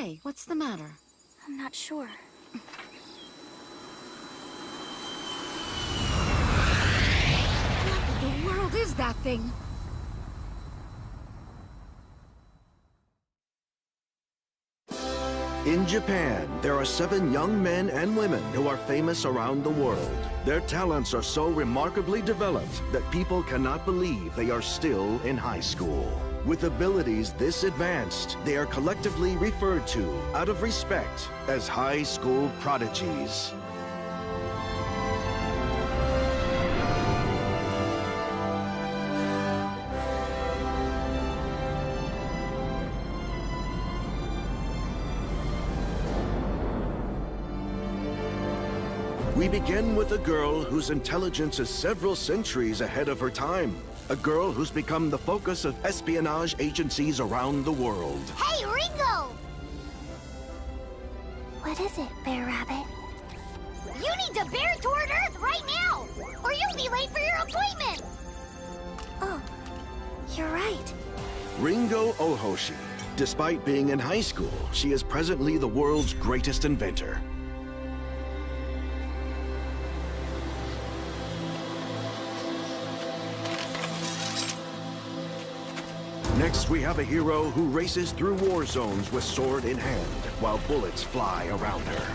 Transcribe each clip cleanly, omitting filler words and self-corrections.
Hey, what's the matter? I'm not sure. What in the world is that thing? In Japan, there are 7 young men and women who are famous around the world. Their talents are so remarkably developed that people cannot believe they are still in high school. With abilities this advanced, they are collectively referred to, out of respect, as high school prodigies. We begin with a girl whose intelligence is several centuries ahead of her time. A girl who's become the focus of espionage agencies around the world. Hey, Ringo! What is it, Bear Rabbit? You need to bear toward Earth right now, or you'll be late for your appointment! Oh, you're right. Ringo Ohoshi. Despite being in high school, she is presently the world's greatest inventor. Next, we have a hero who races through war zones with sword in hand, while bullets fly around her.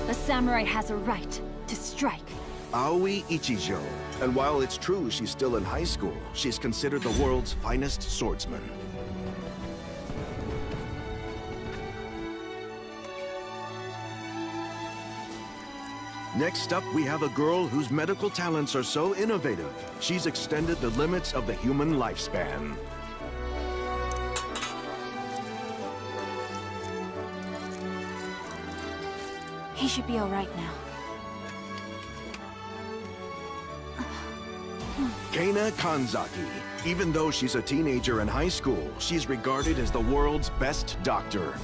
A samurai has a right to strike. Aoi Ichijo. And while it's true she's still in high school, she's considered the world's finest swordsman. Next up, we have a girl whose medical talents are so innovative, she's extended the limits of the human lifespan. He should be all right now. Kana Kanzaki. Even though she's a teenager in high school, she's regarded as the world's best doctor.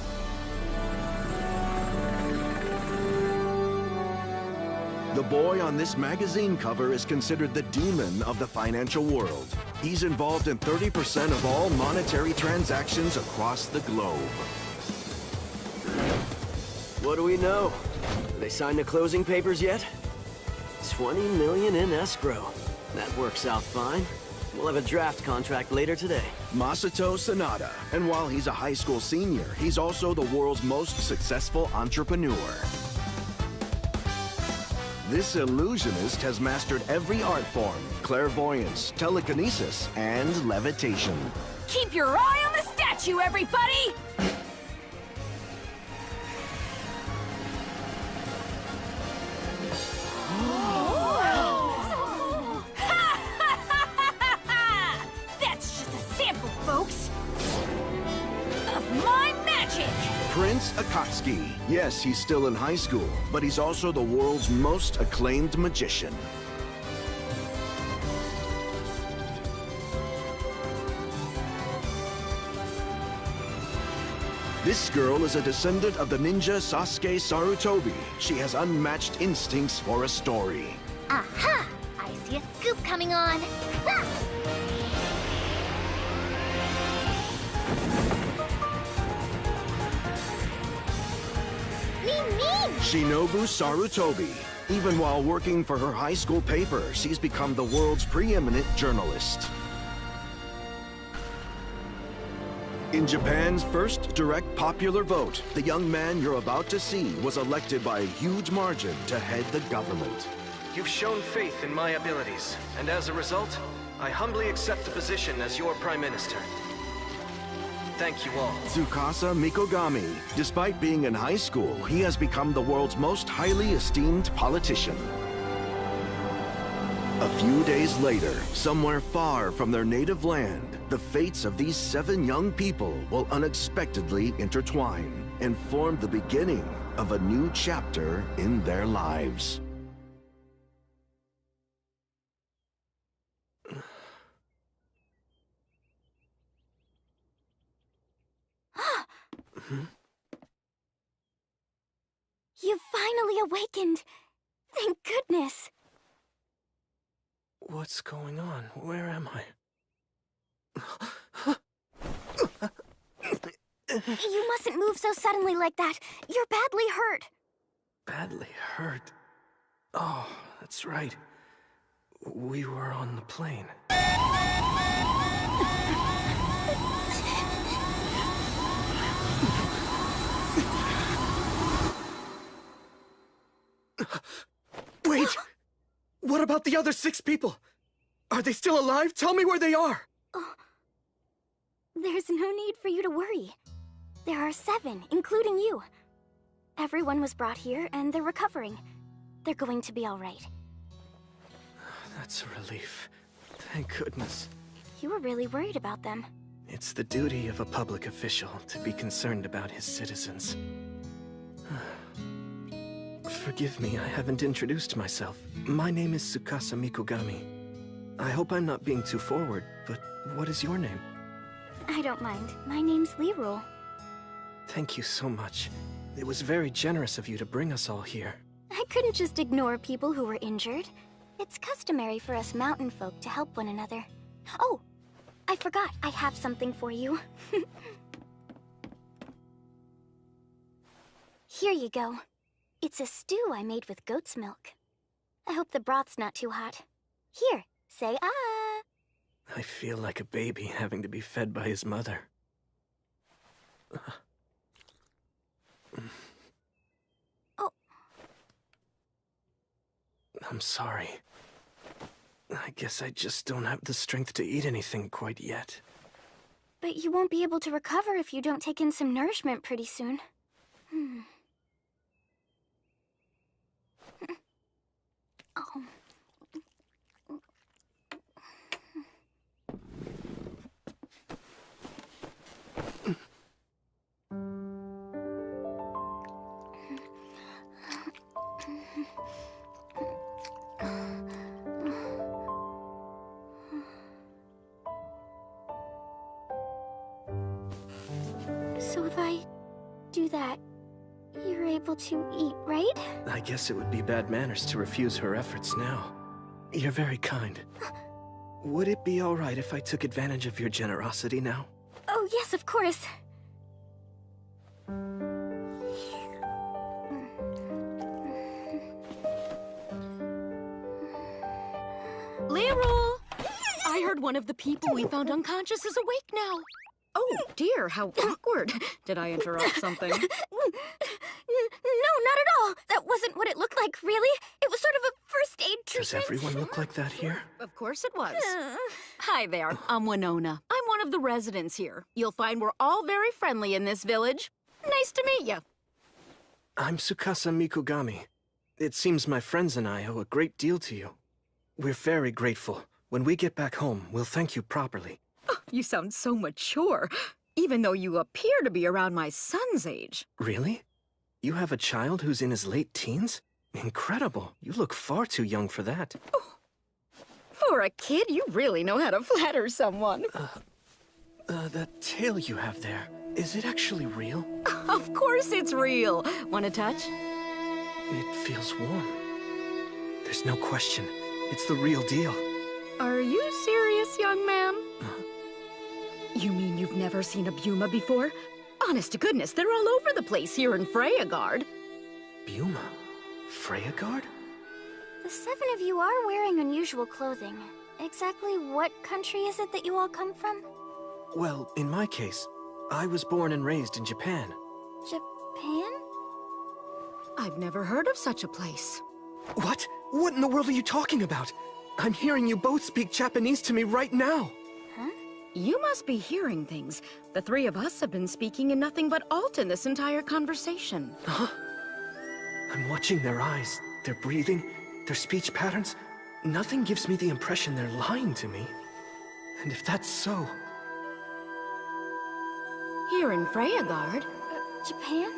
The boy on this magazine cover is considered the demon of the financial world. He's involved in 30% of all monetary transactions across the globe. What do we know? Have they signed the closing papers yet? 20 million in escrow. That works out fine. We'll have a draft contract later today. Masato Sanada. And while he's a high school senior, he's also the world's most successful entrepreneur. This illusionist has mastered every art form: clairvoyance, telekinesis, and levitation. Keep your eye on the statue, everybody! That's just a sample, folks, of my magic! Prince Akatsuki. Yes, he's still in high school, but he's also the world's most acclaimed magician. This girl is a descendant of the ninja Sasuke Sarutobi. She has unmatched instincts for a story. Aha! I see a scoop coming on. Ha! Shinobu Sarutobi. Even while working for her high school paper, she's become the world's preeminent journalist. In Japan's first direct popular vote, the young man you're about to see was elected by a huge margin to head the government. You've shown faith in my abilities, and as a result, I humbly accept the position as your Prime Minister. Thank you all. Tsukasa Mikogami. Despite being in high school, he has become the world's most highly esteemed politician. A few days later, somewhere far from their native land, the fates of these 7 young people will unexpectedly intertwine and form the beginning of a new chapter in their lives. You finally awakened. Thank goodness. What's going on? Where am I? You mustn't move so suddenly like that. You're badly hurt. Badly hurt? Oh, that's right. We were on the plane. Wait! What about the other 6 people? Are they still alive? Tell me where they are! Oh. There's no need for you to worry. There are 7, including you. Everyone was brought here, and they're recovering. They're going to be all right. That's a relief. Thank goodness. You were really worried about them. It's the duty of a public official to be concerned about his citizens. Forgive me, I haven't introduced myself. My name is Tsukasa Mikogami. I hope I'm not being too forward, but what is your name? I don't mind. My name's Lirul. Thank you so much. It was very generous of you to bring us all here. I couldn't just ignore people who were injured. It's customary for us mountain folk to help one another. Oh, I forgot. I have something for you. Here you go. It's a stew I made with goat's milk. I hope the broth's not too hot. Here, say ah. I feel like a baby having to be fed by his mother. Oh. I'm sorry. I guess I just don't have the strength to eat anything quite yet. But you won't be able to recover if you don't take in some nourishment pretty soon. Oh. So if I do that, you're able to eat, right? I guess it would be bad manners to refuse her efforts now. You're very kind. Would it be all right if I took advantage of your generosity now? Oh, yes, of course. Lirul! I heard one of the people we found unconscious is awake now. Oh, dear, how awkward. Did I interrupt something? No, not at all. That wasn't what it looked like, really. It was sort of a first aid treatment. Does everyone look like that here? Of course it was. Hi there, I'm Winona. I'm one of the residents here. You'll find we're all very friendly in this village. Nice to meet you. I'm Tsukasa Mikogami. It seems my friends and I owe a great deal to you. We're very grateful. When we get back home, we'll thank you properly. Oh, you sound so mature, even though you appear to be around my son's age. Really? You have a child who's in his late teens? Incredible. You look far too young for that. Oh. For a kid, you really know how to flatter someone. That tail you have there, is it actually real? Of course it's real. Want a touch? It feels warm. There's no question. It's the real deal. Are you serious, young man? You mean you've never seen a Buma before? Honest to goodness, they're all over the place here in Freyagard. Buma? Freyagard? The 7 of you are wearing unusual clothing. Exactly what country is it that you all come from? Well, in my case, I was born and raised in Japan. Japan? I've never heard of such a place. What? What in the world are you talking about? I'm hearing you both speak Japanese to me right now. Huh? You must be hearing things. The 3 of us have been speaking in nothing but Alton this entire conversation. Huh? I'm watching their eyes, their breathing, their speech patterns. Nothing gives me the impression they're lying to me. And if that's so... Here in Freyagard? Japan?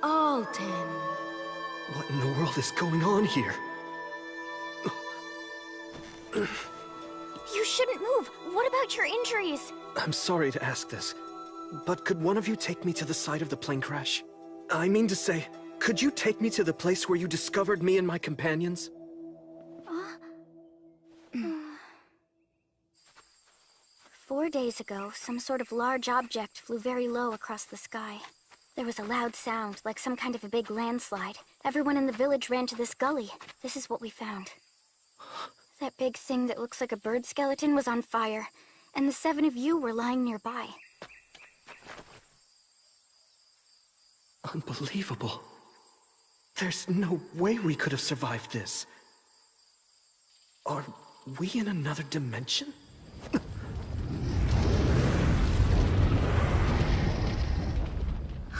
Alton. What in the world is going on here? You shouldn't move. What about your injuries? I'm sorry to ask this, but could one of you take me to the site of the plane crash? I mean to say, could you take me to the place where you discovered me and my companions? 4 days ago, some sort of large object flew very low across the sky. There was a loud sound, like some kind of a big landslide. Everyone in the village ran to this gully. This is what we found. That big thing that looks like a bird skeleton was on fire, and the 7 of you were lying nearby. Unbelievable. There's no way we could have survived this. Are we in another dimension?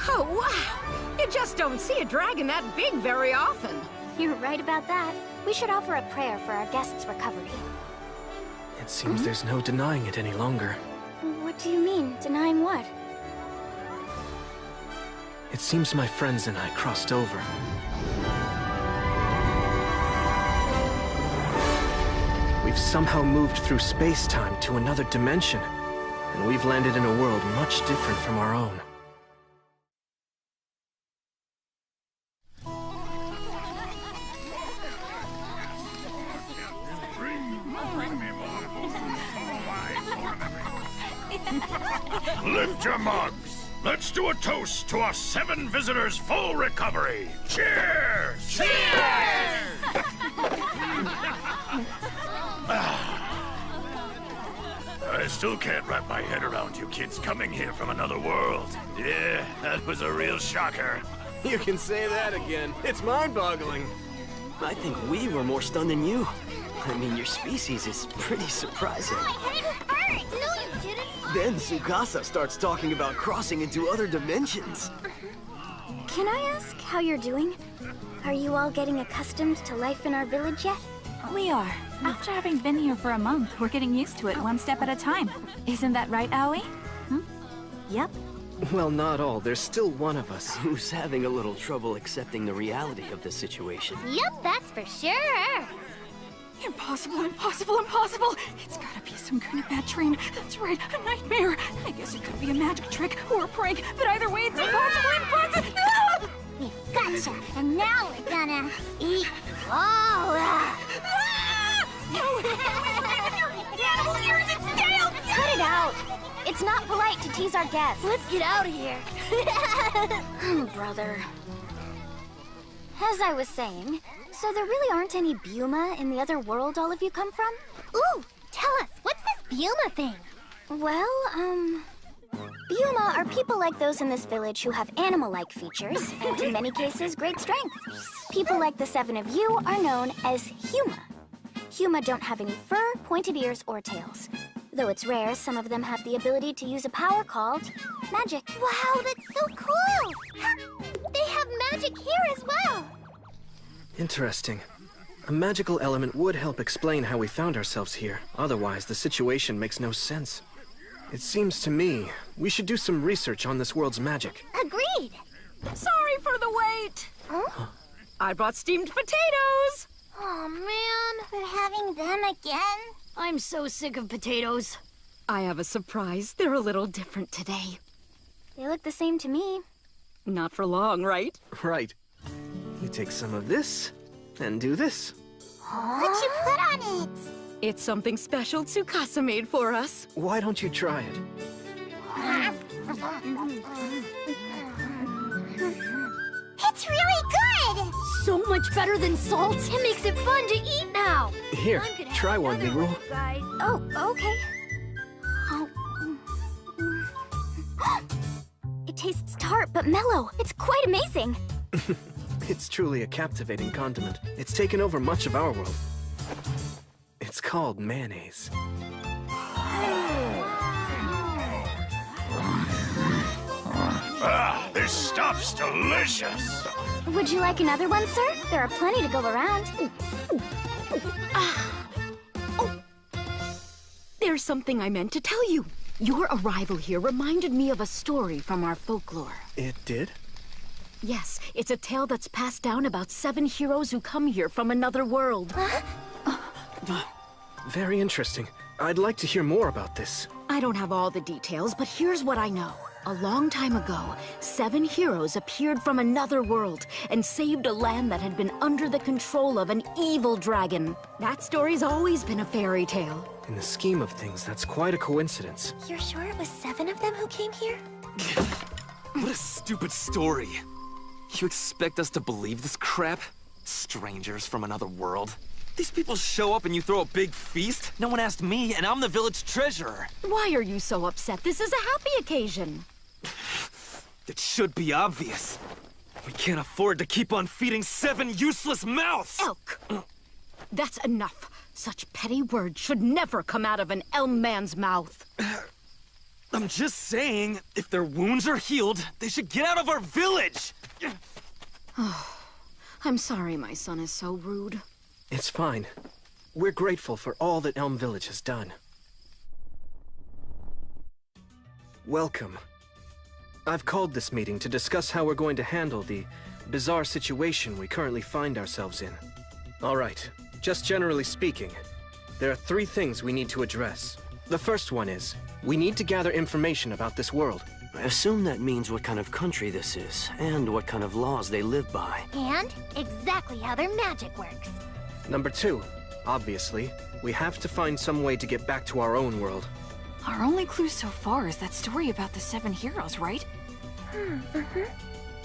Oh, wow! You just don't see a dragon that big very often. You're right about that. We should offer a prayer for our guest's recovery. It seems there's no denying it any longer. What do you mean? Denying what? It seems my friends and I crossed over. We've somehow moved through space-time to another dimension, and we've landed in a world much different from our own. Lift your mugs. Let's do a toast to our 7 visitors' full recovery. Cheers! Cheers! I still can't wrap my head around you kids coming here from another world. Yeah, that was a real shocker. You can say that again. It's mind-boggling. I think we were more stunned than you. I mean, your species is pretty surprising. I didn't hurt! No, you didn't! Then Tsukasa starts talking about crossing into other dimensions. Can I ask how you're doing? Are you all getting accustomed to life in our village yet? We are. After having been here for a month, we're getting used to it one step at a time. Isn't that right, Aoi? Yep. Well, not all. There's still one of us. Who's having a little trouble accepting the reality of the situation. Yep, that's for sure! Impossible, impossible, impossible! It's gotta be some kind of bad dream. That's right, a nightmare. I guess it could be a magic trick or a prank, but either way, it's impossible, impossible! Ah! We gotcha, and now we're gonna eat all that! Animal ears, its tail! Cut it out! It's not polite to tease our guests. Let's get out of here. Brother. As I was saying, so there really aren't any Buma in the other world all of you come from? Ooh, tell us, what's this Buma thing? Well, Buma are people like those in this village who have animal-like features, and in many cases, great strength. People like the 7 of you are known as Huma. Huma don't have any fur, pointed ears, or tails. Though it's rare, some of them have the ability to use a power called magic. Wow, that's so cool! They have magic here as well! Interesting. A magical element would help explain how we found ourselves here. Otherwise, the situation makes no sense. It seems to me we should do some research on this world's magic. Agreed! Sorry for the wait. Huh? I brought steamed potatoes. Oh man, we're having them again? I'm so sick of potatoes. I have a surprise. They're a little different today. They look the same to me. Not for long, right? Right. You take some of this, and do this. What'd you put on it? It's something special Tsukasa made for us. Why don't you try it? It's really good! So much better than salt. It makes it fun to eat now. Here, try one, Migru. Oh, okay. It tastes tart but mellow. It's quite amazing. It's truly a captivating condiment. It's taken over much of our world. It's called mayonnaise. Ah, this stuff's delicious. Would you like another one, sir? There are plenty to go around. There's something I meant to tell you. Your arrival here reminded me of a story from our folklore. It did? Yes, it's a tale that's passed down about 7 heroes who come here from another world. Very interesting. I'd like to hear more about this. I don't have all the details, but here's what I know. A long time ago, 7 heroes appeared from another world and saved a land that had been under the control of an evil dragon. That story's always been a fairy tale. In the scheme of things, that's quite a coincidence. You're sure it was 7 of them who came here? What a stupid story. You expect us to believe this crap? Strangers from another world? These people show up and you throw a big feast? No one asked me, and I'm the village treasurer. Why are you so upset? This is a happy occasion. It should be obvious. We can't afford to keep on feeding 7 useless mouths! Elk! That's enough. Such petty words should never come out of an elm man's mouth. I'm just saying, if their wounds are healed, they should get out of our village! I'm sorry my son is so rude. It's fine. We're grateful for all that Elm Village has done. Welcome. I've called this meeting to discuss how we're going to handle the bizarre situation we currently find ourselves in. All right, just generally speaking, there are 3 things we need to address. The first one is, we need to gather information about this world. I assume that means what kind of country this is, and what kind of laws they live by. And exactly how their magic works. Number 2, obviously, we have to find some way to get back to our own world. Our only clue so far is that story about the 7 heroes, right?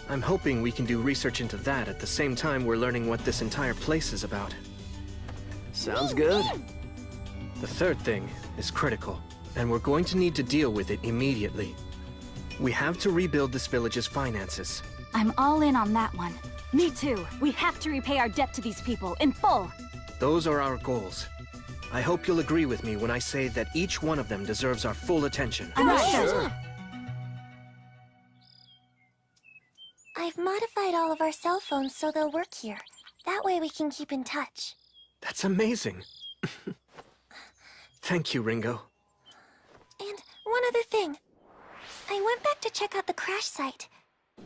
I'm hoping we can do research into that at the same time we're learning what this entire place is about. Sounds good. The third thing is critical, and we're going to need to deal with it immediately. We have to rebuild this village's finances. I'm all in on that one. Me too. We have to repay our debt to these people in full. Those are our goals. I hope you'll agree with me when I say that each one of them deserves our full attention. Understood. I've modified all of our cell phones so they'll work here. That way we can keep in touch. That's amazing. Thank you, Ringo. And one other thing. I went back to check out the crash site,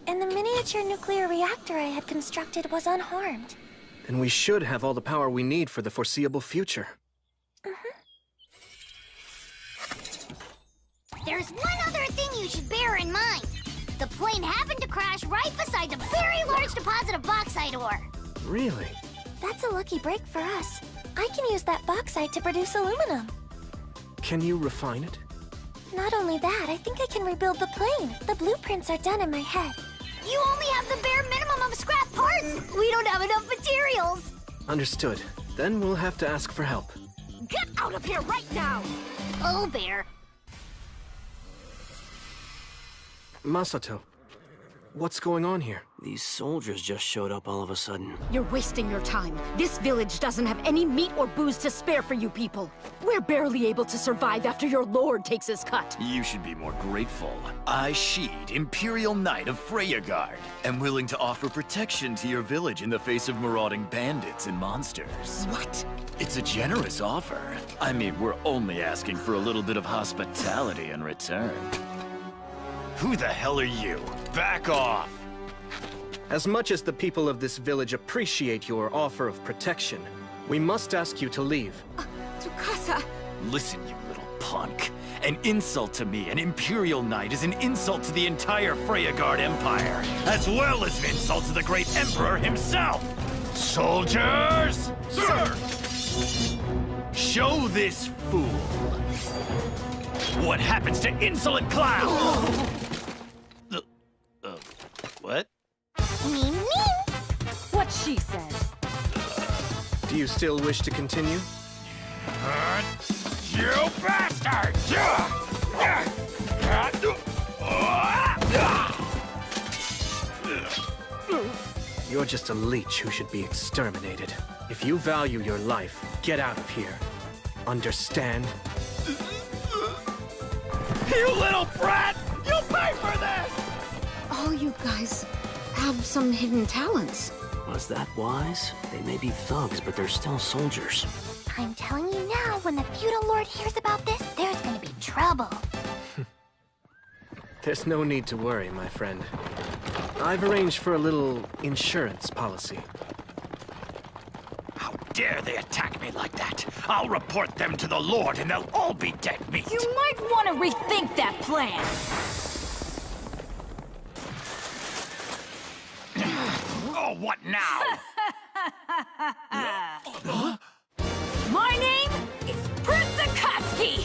and the miniature nuclear reactor I had constructed was unharmed. And we should have all the power we need for the foreseeable future. There's one other thing you should bear in mind. The plane happened to crash right beside a very large deposit of bauxite ore. Really? That's a lucky break for us. I can use that bauxite to produce aluminum. Can you refine it? Not only that, I think I can rebuild the plane. The blueprints are done in my head. You only have the bare minimum of scrap parts! We don't have enough materials! Understood. Then we'll have to ask for help. Get out of here right now! Oh, Bear. Masato, what's going on here? These soldiers just showed up all of a sudden. You're wasting your time. This village doesn't have any meat or booze to spare for you people. We're barely able to survive after your lord takes his cut. You should be more grateful. I, Sheed, Imperial Knight of Freyagard, am willing to offer protection to your village in the face of marauding bandits and monsters. What? It's a generous offer. I mean, we're only asking for a little bit of hospitality in return. Who the hell are you? Back off! As much as the people of this village appreciate your offer of protection, we must ask you to leave. Tsukasa! Listen, you little punk. An insult to me, an Imperial Knight, is an insult to the entire Freyagard Empire, as well as an insult to the great Emperor himself! Soldiers! Sir! Show this fool what happens to insolent clowns! What? Me. What she said. Do you still wish to continue? You bastard! You're just a leech who should be exterminated. If you value your life, get out of here. Understand? You little brat! You'll pay for this! All you guys have some hidden talents. Was that wise? They may be thugs, but they're still soldiers. I'm telling you now, when the feudal lord hears about this, there's gonna be trouble. There's no need to worry, my friend. I've arranged for a little insurance policy. How dare they attack me like that? I'll report them to the Lord and they'll all be dead meat. You might want to rethink that plan. Oh, what now? My name is Prince Akatsuki!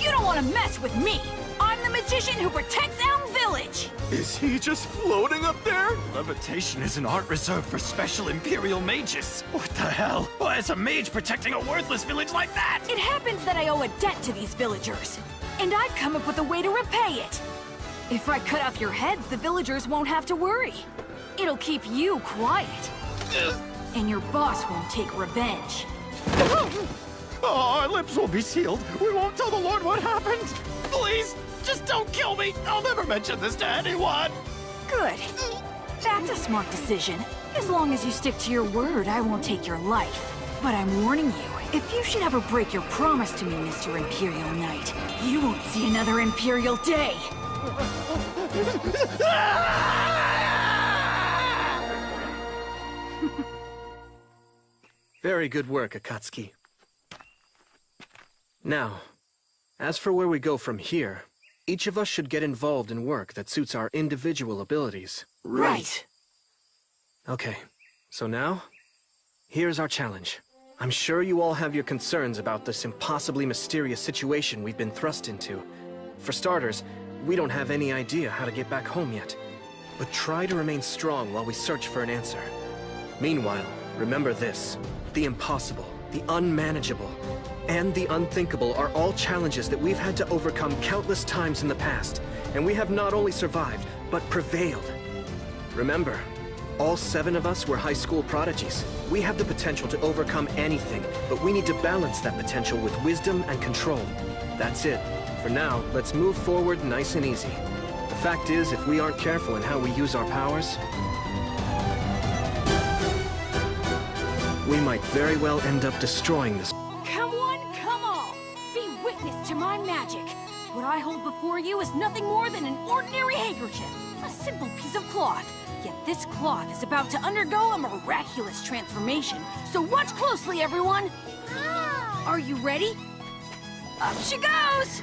You don't want to mess with me! I'm the magician who protects Elm Village! Is he just floating up there? Levitation is an art reserved for special Imperial mages. What the hell? Why is a mage protecting a worthless village like that? It happens that I owe a debt to these villagers, and I've come up with a way to repay it. If I cut off your heads, the villagers won't have to worry. It'll keep you quiet. And your boss won't take revenge. Oh, our lips will be sealed. We won't tell the Lord what happened. Please, just don't kill me. I'll never mention this to anyone. Good. That's a smart decision. As long as you stick to your word, I won't take your life. But I'm warning you, if you should ever break your promise to me, Mr. Imperial Knight, you won't see another Imperial day. Very good work, Akatsuki. Now, as for where we go from here, each of us should get involved in work that suits our individual abilities. Right. Okay, so now, here's our challenge. I'm sure you all have your concerns about this impossibly mysterious situation we've been thrust into. For starters, we don't have any idea how to get back home yet. But try to remain strong while we search for an answer. Meanwhile, remember this. The impossible, the unmanageable, and the unthinkable are all challenges that we've had to overcome countless times in the past, and we have not only survived, but prevailed. Remember, all 7 of us were high school prodigies. We have the potential to overcome anything, but we need to balance that potential with wisdom and control. That's it. For now, let's move forward nice and easy. The fact is, if we aren't careful in how we use our powers, we might very well end up destroying this. Come one, come all! Be witness to my magic! What I hold before you is nothing more than an ordinary handkerchief, a simple piece of cloth. Yet this cloth is about to undergo a miraculous transformation. So watch closely, everyone! Are you ready? Up she goes!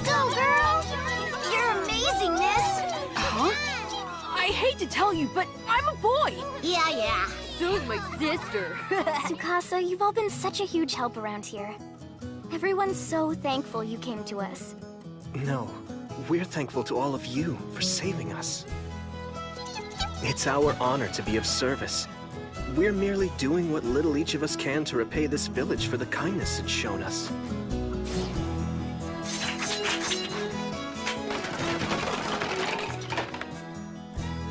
Go, girl! You're amazing, miss! Huh? I hate to tell you, but I'm a boy! Yeah. So's my sister. Tsukasa, you've all been such a huge help around here. Everyone's so thankful you came to us. No, we're thankful to all of you for saving us. It's our honor to be of service. We're merely doing what little each of us can to repay this village for the kindness it's shown us.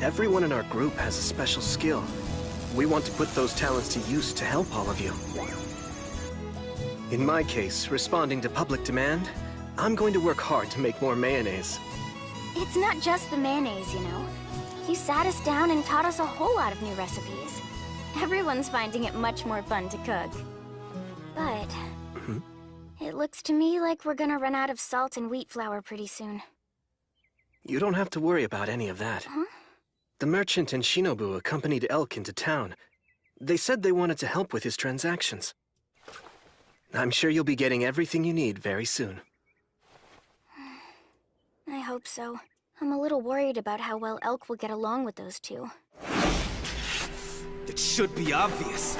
Everyone in our group has a special skill. We want to put those talents to use to help all of you. In my case, responding to public demand, I'm going to work hard to make more mayonnaise. It's not just the mayonnaise, you know. You sat us down and taught us a whole lot of new recipes. Everyone's finding it much more fun to cook. But it looks to me like we're gonna run out of salt and wheat flour pretty soon. You don't have to worry about any of that. Huh? The merchant and Shinobu accompanied Elk into town. They said they wanted to help with his transactions. I'm sure you'll be getting everything you need very soon. I hope so. I'm a little worried about how well Elk will get along with those two. It should be obvious.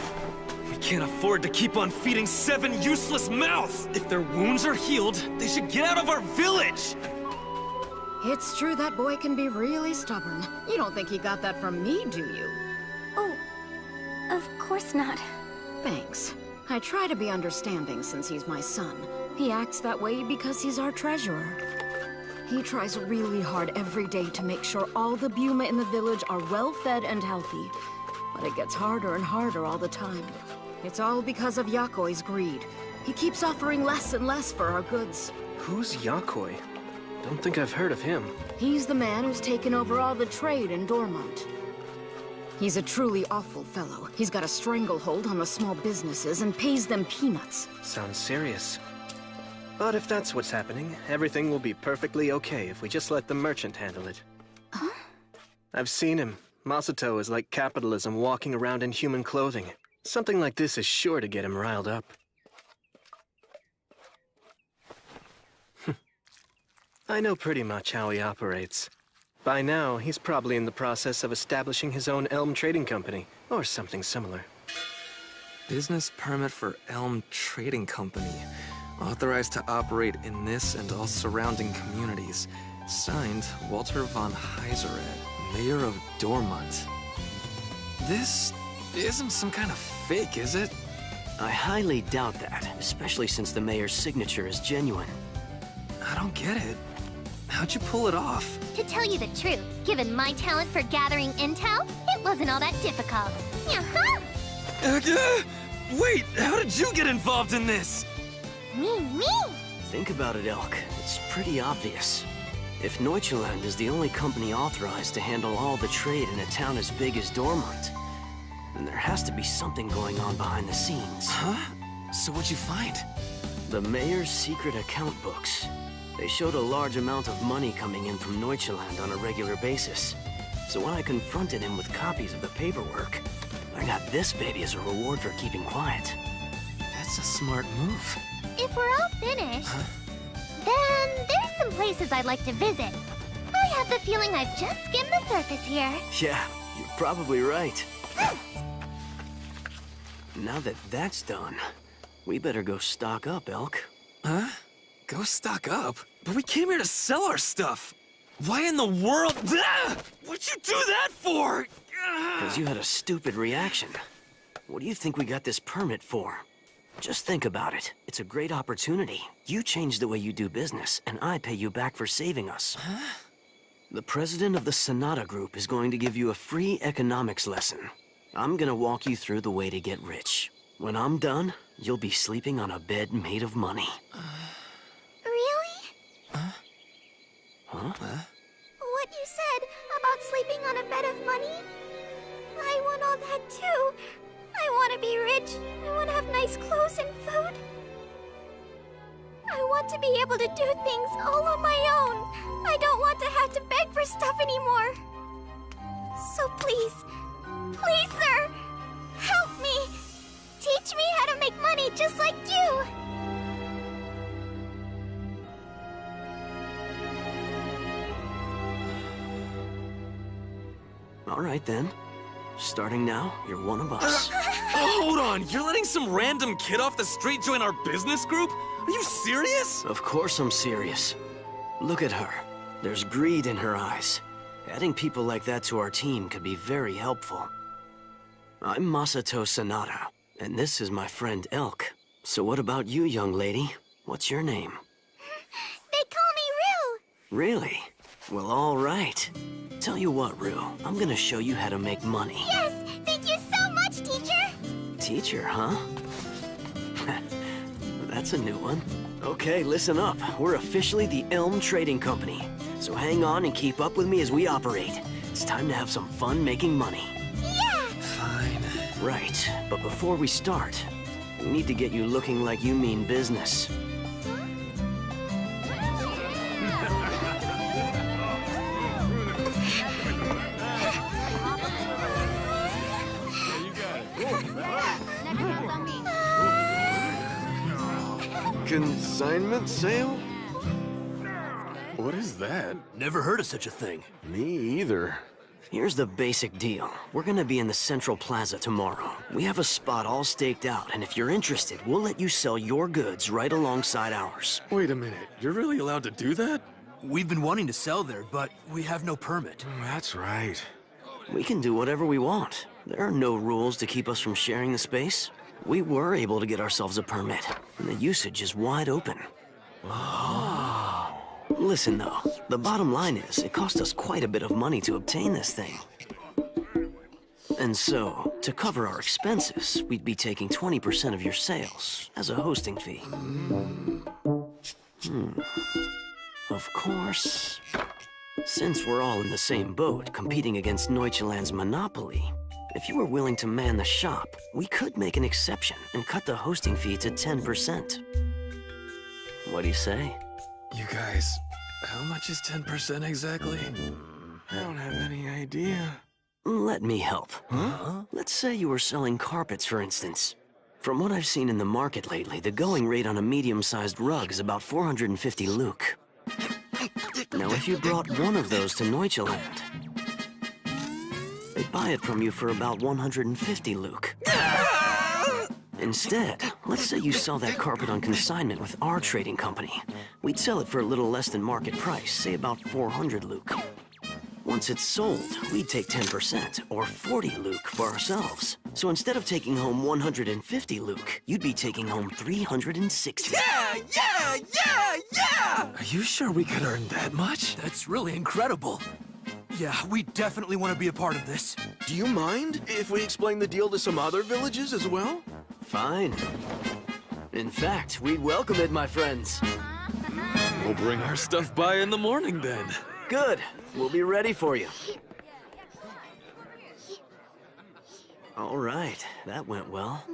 We can't afford to keep on feeding 7 useless mouths! If their wounds are healed, they should get out of our village! It's true that boy can be really stubborn. You don't think he got that from me, do you? Oh, of course not. Thanks. I try to be understanding since he's my son. He acts that way because he's our treasurer. He tries really hard every day to make sure all the Buma in the village are well-fed and healthy. But it gets harder and harder all the time. It's all because of Yakoi's greed. He keeps offering less and less for our goods. Who's Yakoi? Don't think I've heard of him. He's the man who's taken over all the trade in Dormont. He's a truly awful fellow. He's got a stranglehold on the small businesses and pays them peanuts. Sounds serious. But if that's what's happening, everything will be perfectly okay if we just let the merchant handle it. Huh? I've seen him. Masato is like capitalism walking around in human clothing. Something like this is sure to get him riled up. I know pretty much how he operates. By now, he's probably in the process of establishing his own Elm Trading Company, or something similar. Business permit for Elm Trading Company. Authorized to operate in this and all surrounding communities. Signed, Walter von Heiseret, Mayor of Dormont. This isn't some kind of fake, is it? I highly doubt that, especially since the mayor's signature is genuine. I don't get it. How'd you pull it off? To tell you the truth, given my talent for gathering intel, it wasn't all that difficult. Wait, how did you get involved in this? Me? Think about it, Elk. It's pretty obvious. If Neuchaland is the only company authorized to handle all the trade in a town as big as Dormont, then there has to be something going on behind the scenes. Huh? So what'd you find? The mayor's secret account books. They showed a large amount of money coming in from Neuchaland on a regular basis. So when I confronted him with copies of the paperwork, I got this baby as a reward for keeping quiet. That's a smart move. If we're all finished, then there's some places I'd like to visit. I have the feeling I've just skimmed the surface here. Yeah, you're probably right. Now that that's done, we better go stock up, Elk. Huh? Go stock up? But we came here to sell our stuff. Why in the world? Ah! What'd you do that for? Because you had a stupid reaction. What do you think we got this permit for? Just think about it. It's a great opportunity. You change the way you do business, and I pay you back for saving us. Huh? The president of the Sonata Group is going to give you a free economics lesson. I'm gonna walk you through the way to get rich. When I'm done, you'll be sleeping on a bed made of money. Really? Huh? What you said about sleeping on a bed of money? I want all that too. I want to be rich. I want to have nice clothes and food. I want to be able to do things all on my own. I don't want to have to beg for stuff anymore. So please, sir, help me. Teach me how to make money just like you. All right, then. Starting now, you're one of us. Hold on, you're letting some random kid off the street join our business group? Are you serious? Of course I'm serious. Look at her. There's greed in her eyes. Adding people like that to our team could be very helpful. I'm Masato Sonata, and this is my friend Elk. So what about you, young lady? What's your name? They call me Rue. Really? Well, all right. Tell you what, Rue, I'm gonna show you how to make money. Yes, thank you so much, teacher. Teacher, huh? That's a new one. Okay, listen up. We're officially the Elm Trading Company. So hang on and keep up with me as we operate. It's time to have some fun making money. Yeah! Fine. Right, but before we start, we need to get you looking like you mean business. Consignment sale? What is that? Never heard of such a thing. Me either. Here's the basic deal. We're gonna be in the Central Plaza tomorrow. We have a spot all staked out, and if you're interested, we'll let you sell your goods right alongside ours. Wait a minute, you're really allowed to do that? We've been wanting to sell there, but we have no permit. That's right. We can do whatever we want. There are no rules to keep us from sharing the space. We were able to get ourselves a permit, and the usage is wide open. Listen, though, the bottom line is it cost us quite a bit of money to obtain this thing. And so, to cover our expenses, we'd be taking 20% of your sales as a hosting fee. Of course, since we're all in the same boat, competing against Neuchaland's monopoly, If you were willing to man the shop, we could make an exception and cut the hosting fee to 10%. What do you say? You guys, how much is 10% exactly? I don't have any idea. Let me help. Huh? Let's say you were selling carpets, for instance. From what I've seen in the market lately, the going rate on a medium-sized rug is about 450 Luke. Now, if you brought one of those to Neuchaland, they'd buy it from you for about 150 Luke. Instead, let's say you sell that carpet on consignment with our trading company. We'd sell it for a little less than market price, say about 400 Luke. Once it's sold, we'd take 10%, or 40 Luke, for ourselves. So instead of taking home 150 Luke, you'd be taking home 360. Yeah! Are you sure we could earn that much? That's really incredible. Yeah, we definitely want to be a part of this. Do you mind if we explain the deal to some other villages as well? Fine. In fact, we'd welcome it, my friends. We'll bring our stuff by in the morning then. Good. We'll be ready for you. All right, that went well.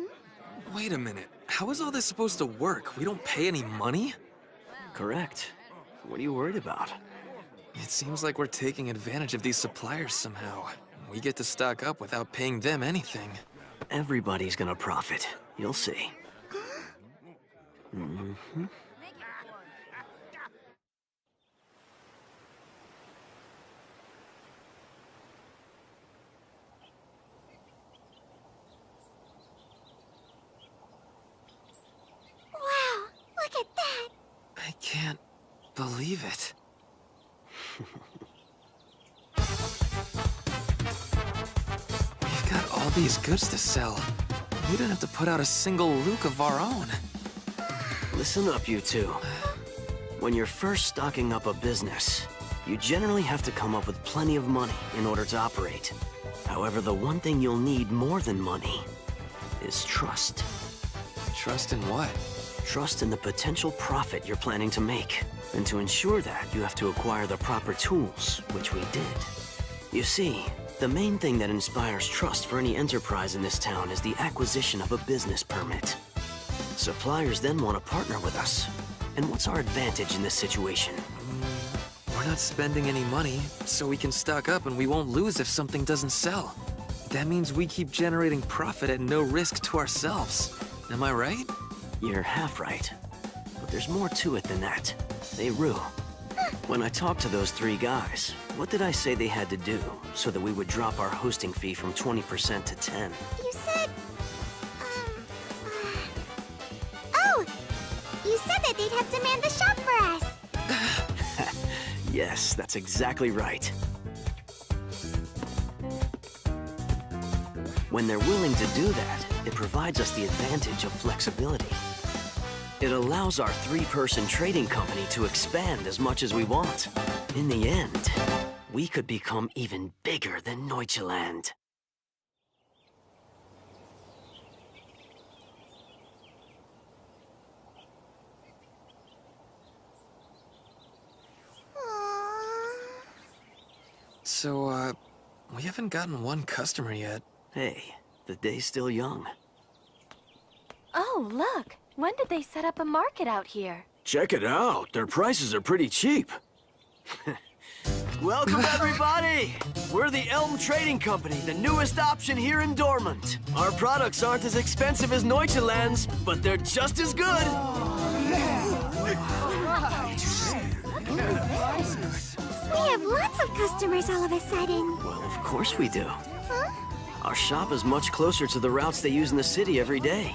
Wait a minute. How is all this supposed to work? We don't pay any money? Correct. What are you worried about? It seems like we're taking advantage of these suppliers somehow. We get to stock up without paying them anything. Everybody's gonna profit. You'll see. Mm-hmm. Wow, look at that! I can't believe it. We've got all these goods to sell. We don't have to put out a single Luke of our own. Listen up, you two. When you're first stocking up a business, you generally have to come up with plenty of money in order to operate. However, the one thing you'll need more than money is trust. Trust in what? Trust in the potential profit you're planning to make. And to ensure that, you have to acquire the proper tools, which we did. You see, the main thing that inspires trust for any enterprise in this town is the acquisition of a business permit. Suppliers then want to partner with us. And what's our advantage in this situation? We're not spending any money, so we can stock up and we won't lose if something doesn't sell. That means we keep generating profit at no risk to ourselves. Am I right? You're half right. But there's more to it than that. Hey, Rue. When I talked to those three guys, what did I say they had to do so that we would drop our hosting fee from 20% to 10? You said... Oh! You said that they'd have to man the shop for us! Yes, that's exactly right. When they're willing to do that, it provides us the advantage of flexibility. It allows our three-person trading company to expand as much as we want. In the end, we could become even bigger than Neuchaland. So, we haven't gotten one customer yet. Hey, the day's still young. Oh, look! When did they set up a market out here? Check it out. Their prices are pretty cheap. Welcome, everybody! We're the Elm Trading Company, the newest option here in Dormant. Our products aren't as expensive as Neuchaland's, but they're just as good. We have lots of customers all of a sudden. Well, of course we do. Huh? Our shop is much closer to the routes they use in the city every day.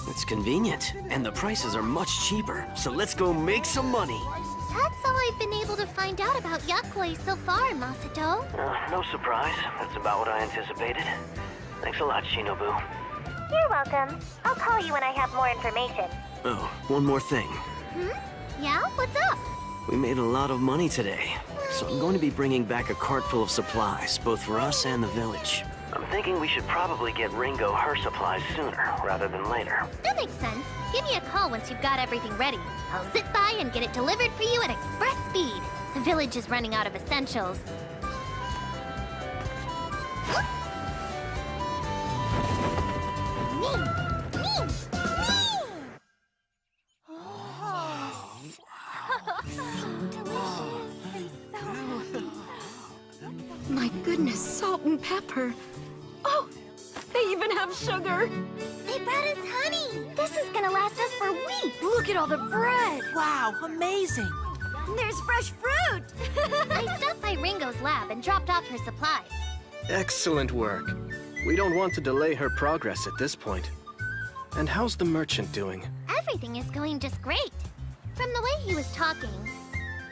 It's convenient, and the prices are much cheaper, so let's go make some money. That's all I've been able to find out about Yakoi so far, Masato. No surprise. That's about what I anticipated. Thanks a lot, Shinobu. You're welcome. I'll call you when I have more information. Oh, one more thing. Yeah? What's up? We made a lot of money today, so I'm going to be bringing back a cart full of supplies, both for us and the village. I'm thinking we should probably get Ringo her supplies sooner, rather than later. That makes sense. Give me a call once you've got everything ready. I'll zip by and get it delivered for you at express speed. The village is running out of essentials. My goodness, salt and pepper. Oh, they even have sugar. They brought us honey. This is gonna last us for weeks. Look at all the bread! Wow, amazing! There's fresh fruit. I stopped by Ringo's lab and dropped off her supplies. Excellent work. We don't want to delay her progress at this point. And how's the merchant doing? Everything is going just great. From the way he was talking,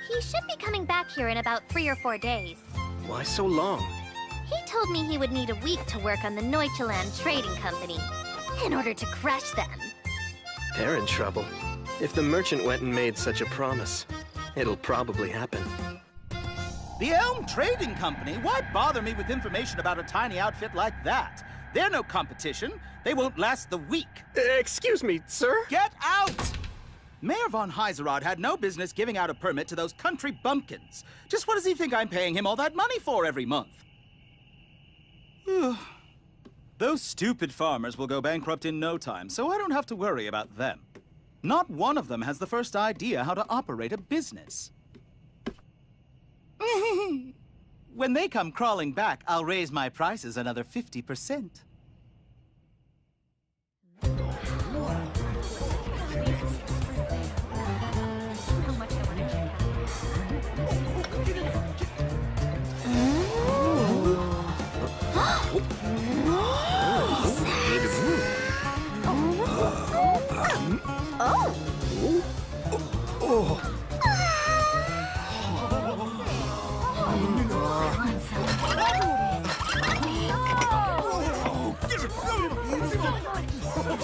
he should be coming back here in about 3 or 4 days. Why so long? He told me he would need a week to work on the Neuchaland Trading Company in order to crush them. They're in trouble. If the merchant went and made such a promise, it'll probably happen. The Elm Trading Company? Why bother me with information about a tiny outfit like that? They're no competition. They won't last the week. Excuse me, sir? Get out! Mayor von Heiserod had no business giving out a permit to those country bumpkins. Just what does he think I'm paying him all that money for every month? Those stupid farmers will go bankrupt in no time, so I don't have to worry about them. Not one of them has the first idea how to operate a business. When they come crawling back, I'll raise my prices another 50%.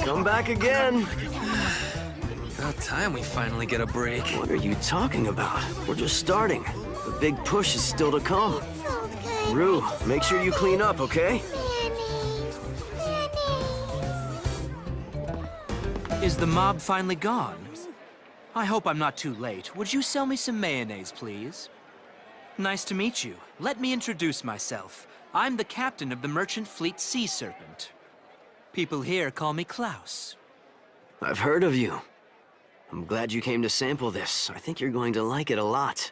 Come back again. About time we finally get a break. What are you talking about? We're just starting. The big push is still to come. Rue, make sure you clean up, okay? Is the mob finally gone? I hope I'm not too late. Would you sell me some mayonnaise, please? Nice to meet you. Let me introduce myself. I'm the captain of the merchant fleet Sea Serpent. People here call me Klaus. I've heard of you. I'm glad you came to sample this. I think you're going to like it a lot.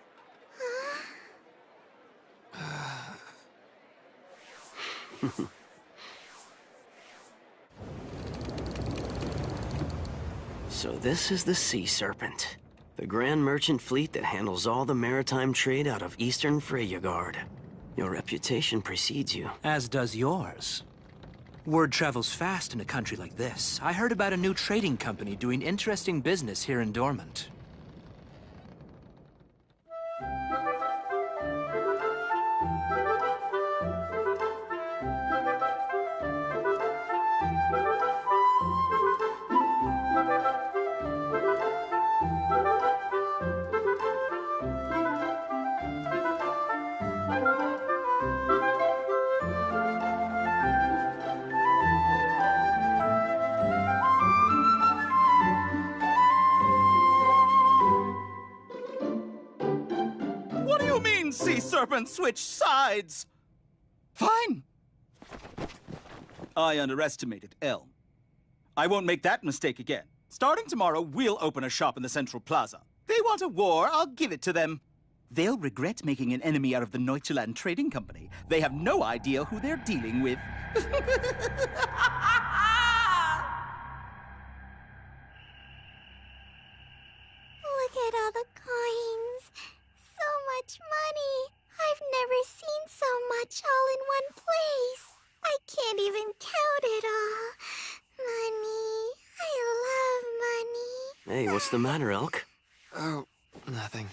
So this is the Sea Serpent, the grand merchant fleet that handles all the maritime trade out of eastern Freyagard. Your reputation precedes you. As does yours. Word travels fast in a country like this. I heard about a new trading company doing interesting business here in Dormant. Sea Serpent switch sides! Fine. I underestimated Elm. I won't make that mistake again. Starting tomorrow, we'll open a shop in the Central Plaza. They want a war, I'll give it to them. They'll regret making an enemy out of the Neuchaland Trading Company. They have no idea who they're dealing with. Look at all the coins. So much money. I've never seen so much all in one place. I can't even count it all. Money. I love money. Hey, what's the matter, Elk? Oh, nothing.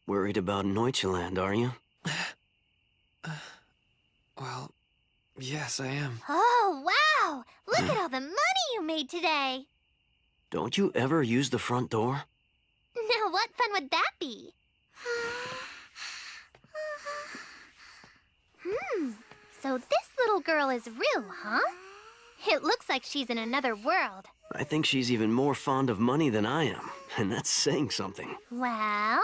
Worried about Neuchaland, are you? Well, yes, I am. Oh, wow! Look at all the money you made today. Don't you ever use the front door? Now, what fun would that be? So this little girl is Rue, huh? It looks like she's in another world. I think she's even more fond of money than I am, and that's saying something. Well,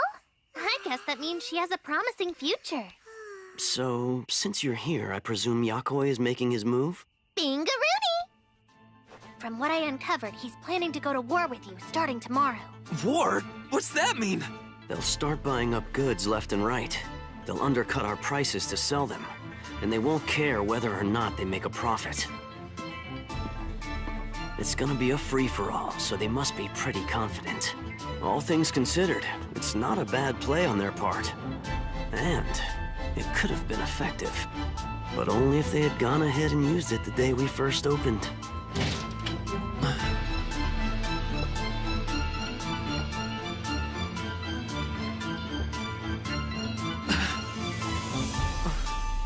I guess that means she has a promising future. So, since you're here, I presume Yakoi is making his move? Bingaroony! From what I uncovered, he's planning to go to war with you starting tomorrow. War? What's that mean? They'll start buying up goods left and right. they'll undercut our prices to sell them, and they won't care whether or not they make a profit. It's gonna be a free-for-all, so they must be pretty confident. All things considered, it's not a bad play on their part. And it could have been effective. But only if they had gone ahead and used it the day we first opened.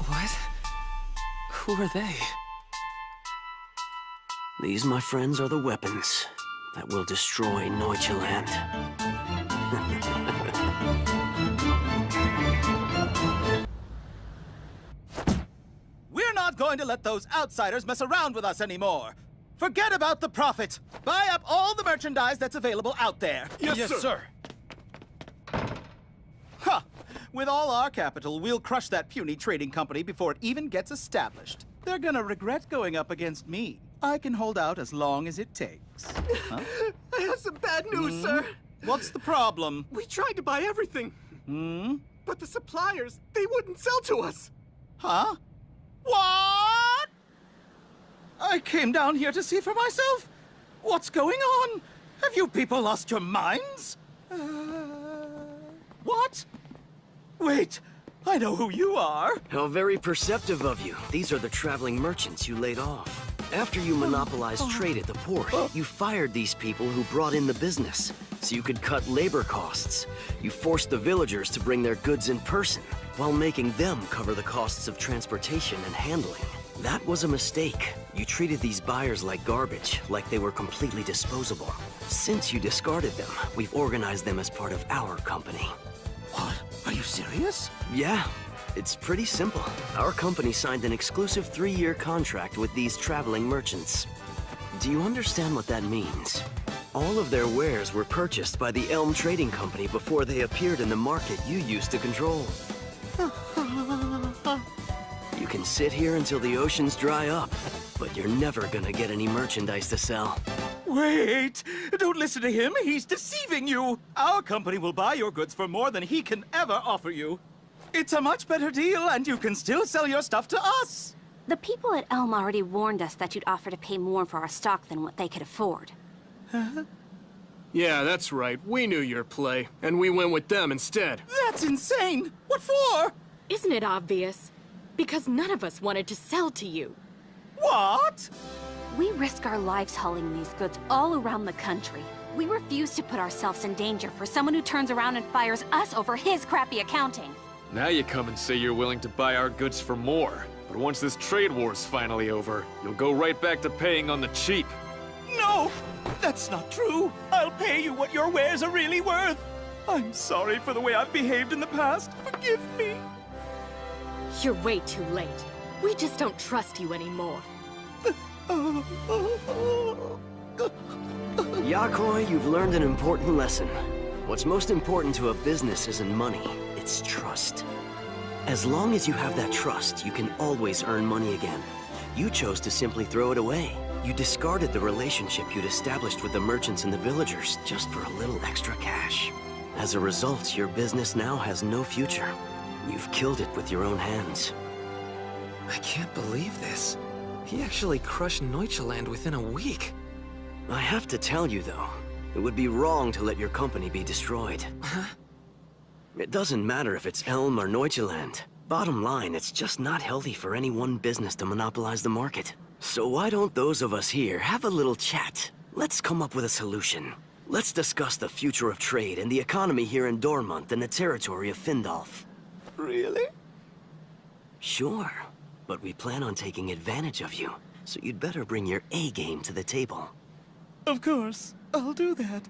What? Who are they? These, my friends, are the weapons that will destroy Neuchaland. We're not going to let those outsiders mess around with us anymore. Forget about the profit. Buy up all the merchandise that's available out there. Yes, sir. Huh. With all our capital, we'll crush that puny trading company before it even gets established. They're gonna regret going up against me. I can hold out as long as it takes. Huh? I have some bad news, sir. What's the problem? We tried to buy everything. But the suppliers, they wouldn't sell to us. Huh? What? I came down here to see for myself. What's going on? Have you people lost your minds? What? Wait, I know who you are. How very perceptive of you. These are the traveling merchants you laid off. After you monopolized trade at the port, you fired these people who brought in the business, so you could cut labor costs. You forced the villagers to bring their goods in person, while making them cover the costs of transportation and handling. That was a mistake. You treated these buyers like garbage, like they were completely disposable. Since you discarded them, we've organized them as part of our company. What? Are you serious? Yeah. It's pretty simple. Our company signed an exclusive 3-year contract with these traveling merchants. Do you understand what that means? All of their wares were purchased by the Elm Trading Company before they appeared in the market you used to control. You can sit here until the oceans dry up, but you're never gonna get any merchandise to sell. Wait! Don't listen to him. He's deceiving you. Our company will buy your goods for more than he can ever offer you. It's a much better deal, and you can still sell your stuff to us. The people at Elm already warned us that you'd offer to pay more for our stock than what they could afford. Yeah, that's right. We knew your play, and we went with them instead. That's insane! What for? Isn't it obvious? Because none of us wanted to sell to you. What? We risk our lives hauling these goods all around the country. We refuse to put ourselves in danger for someone who turns around and fires us over his crappy accounting. Now you come and say you're willing to buy our goods for more. But once this trade war's finally over, you'll go right back to paying on the cheap. No! That's not true. I'll pay you what your wares are really worth. I'm sorry for the way I've behaved in the past. Forgive me. You're way too late. We just don't trust you anymore. Yakoi, you've learned an important lesson. What's most important to a business isn't money, it's trust. As long as you have that trust, you can always earn money again. You chose to simply throw it away. You discarded the relationship you'd established with the merchants and the villagers just for a little extra cash. As a result, your business now has no future. You've killed it with your own hands. I can't believe this. He actually crushed Neuchaland within a week. I have to tell you, though, it would be wrong to let your company be destroyed. Huh? It doesn't matter if it's Elm or Neuchaland. Bottom line, it's just not healthy for any one business to monopolize the market. So why don't those of us here have a little chat? Let's come up with a solution. Let's discuss the future of trade and the economy here in Dormont and the territory of Findolf. Really? Sure, but we plan on taking advantage of you, so you'd better bring your A game to the table. Of course, I'll do that.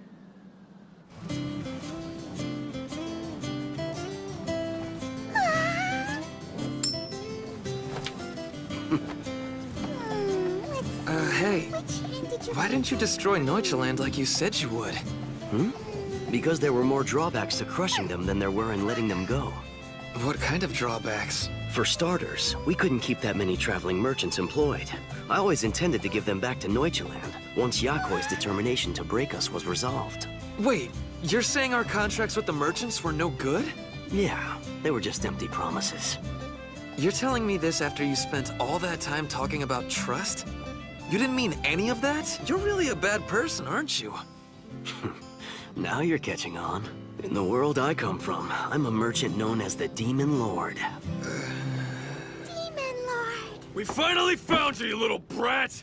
Hey, why didn't you destroy Neuchaland like you said you would? Because there were more drawbacks to crushing them than there were in letting them go. What kind of drawbacks? For starters, we couldn't keep that many traveling merchants employed. I always intended to give them back to Neuchaland once Yakoi's determination to break us was resolved. Wait, you're saying our contracts with the merchants were no good? Yeah, they were just empty promises. You're telling me this after you spent all that time talking about trust? You didn't mean any of that? You're really a bad person, aren't you? Now you're catching on. In the world I come from, I'm a merchant known as the Demon Lord. Demon Lord. We finally found you, you little brat!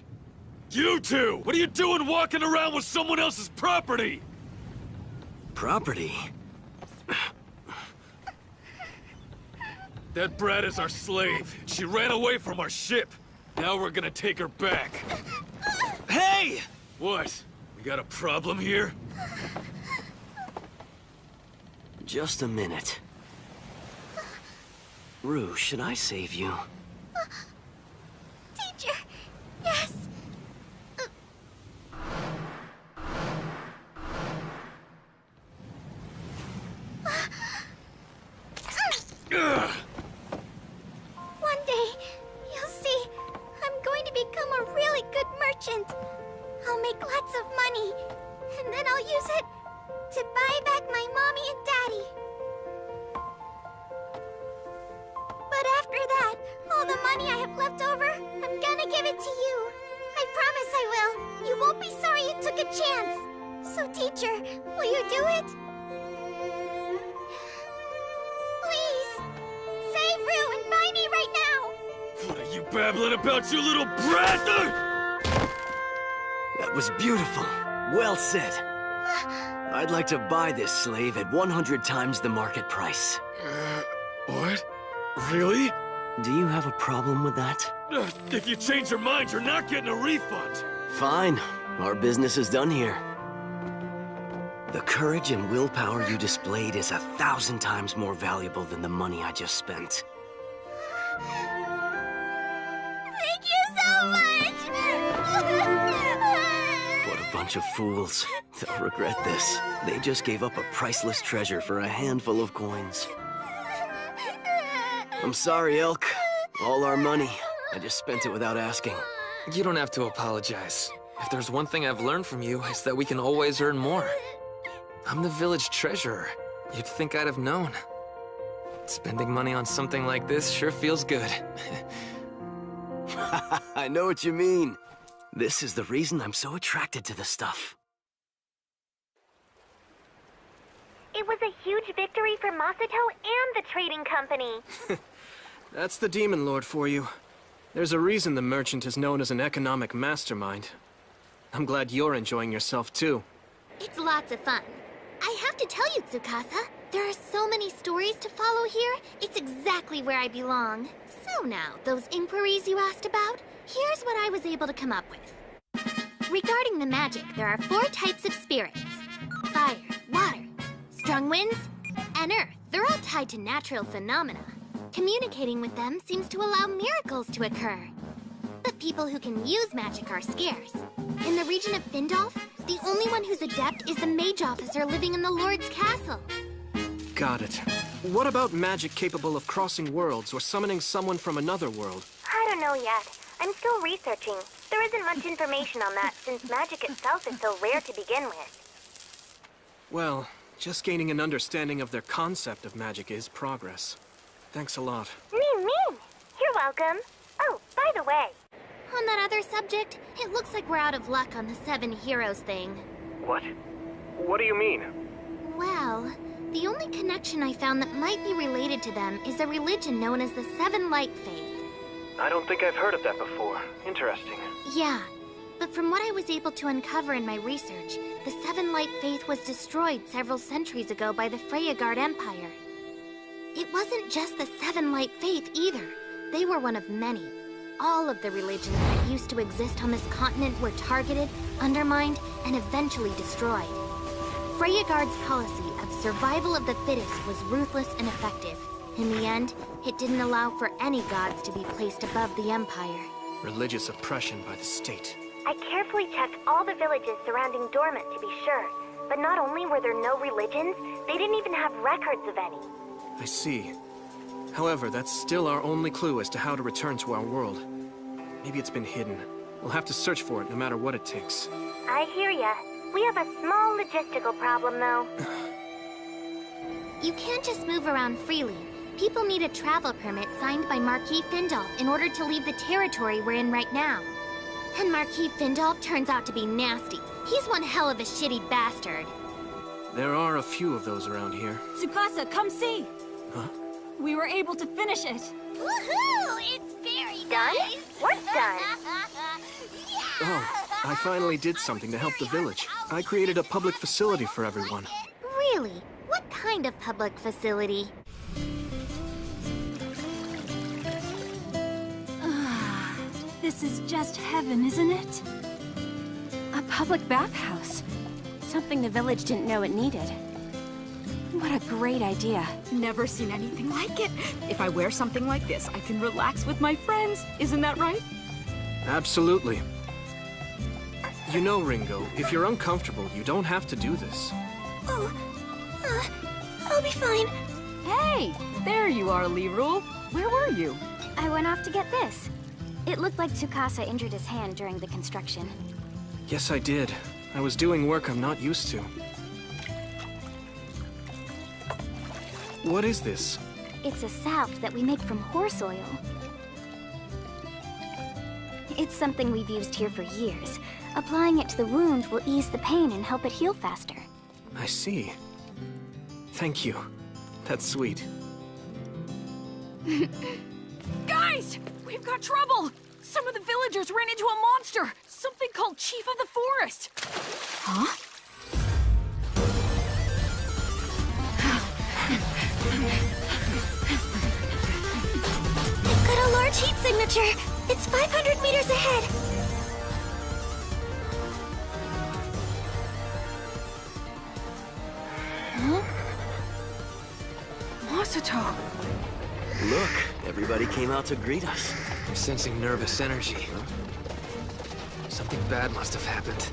You two! What are you doing walking around with someone else's property? Property? That brat is our slave. She ran away from our ship. Now we're gonna take her back. Hey! What? We got a problem here? Just a minute. Rue, should I save you? Teacher, yes. One day, you'll see, I'm going to become a really good merchant. I'll make lots of money, and then I'll use it to buy back my mommy and daddy. But after that, all the money I have left over, I'm gonna give it to you. I promise I will. You won't be sorry you took a chance. So, teacher, will you do it? Please, save Rue and buy me right now. What are you babbling about, you little brat? That was beautiful. Well said. I'd like to buy this slave at 100 times the market price. What? Really? Do you have a problem with that? If you change your mind, you're not getting a refund. Fine. Our business is done here. The courage and willpower you displayed is 1,000 times more valuable than the money I just spent. Thank you so much! What a bunch of fools. They'll regret this. They just gave up a priceless treasure for a handful of coins. I'm sorry, Elk. All our money. I just spent it without asking. You don't have to apologize. If there's one thing I've learned from you, it's that we can always earn more. I'm the village treasurer. You'd think I'd have known. Spending money on something like this sure feels good. I know what you mean. This is the reason I'm so attracted to the stuff. It was a huge victory for Masato and the trading company. That's the Demon Lord for you. There's a reason the merchant is known as an economic mastermind. I'm glad you're enjoying yourself, too. It's lots of fun. I have to tell you, Tsukasa, there are so many stories to follow here. It's exactly where I belong. So now, those inquiries you asked about, here's what I was able to come up with. Regarding the magic, there are 4 types of spirits. Fire, water, strong winds, and earth. They're all tied to natural phenomena. Communicating with them seems to allow miracles to occur. But people who can use magic are scarce. In the region of Findolf, the only one who's adept is the mage officer living in the Lord's castle. Got it. What about magic capable of crossing worlds or summoning someone from another world? I don't know yet. I'm still researching. There isn't much information on that since magic itself is so rare to begin with. Well, just gaining an understanding of their concept of magic is progress. Thanks a lot. Mean. You're welcome. Oh, by the way. On that other subject, it looks like we're out of luck on the 7 heroes thing. What? What do you mean? Well, the only connection I found that might be related to them is a religion known as the 7 Light Faith. I don't think I've heard of that before. Interesting. Yeah, but from what I was able to uncover in my research, the 7 Light Faith was destroyed several centuries ago by the Freyagard Empire. It wasn't just the 7 Light Faith either. They were one of many. All of the religions that used to exist on this continent were targeted, undermined, and eventually destroyed. Freyagard's policy of survival of the fittest was ruthless and effective. In the end, it didn't allow for any gods to be placed above the Empire. Religious oppression by the state. I carefully checked all the villages surrounding Dormant to be sure. But not only were there no religions, they didn't even have records of any. I see. However, that's still our only clue as to how to return to our world. Maybe it's been hidden. We'll have to search for it no matter what it takes. I hear ya. We have a small logistical problem, though. You can't just move around freely. People need a travel permit signed by Marquis Findolf in order to leave the territory we're in right now. And Marquis Findolf turns out to be nasty. He's one hell of a shitty bastard. There are a few of those around here. Tsukasa, come see! Huh? We were able to finish it. Woohoo! It's very nice! What's done? Oh, I finally did something to help the village. I created a public facility for everyone. Really? What kind of public facility? This is just heaven, isn't it? A public bathhouse. Something the village didn't know it needed. What a great idea. Never seen anything like it. If I wear something like this, I can relax with my friends. Isn't that right? Absolutely. You know, Ringo, if you're uncomfortable, you don't have to do this. Oh, I'll be fine. Hey, there you are, Lirul. Where were you? I went off to get this. It looked like Tsukasa injured his hand during the construction. Yes, I did. I was doing work I'm not used to. What is this? It's a salve that we make from horse oil. It's something we've used here for years. Applying it to the wound will ease the pain and help it heal faster. I see. Thank you. That's sweet. Guys! We've got trouble! Some of the villagers ran into a monster! Something called Chief of the Forest! Huh? I've got a large heat signature. It's 500 meters ahead. Huh? Masato! Look, everybody came out to greet us. I'm sensing nervous energy. Something bad must have happened.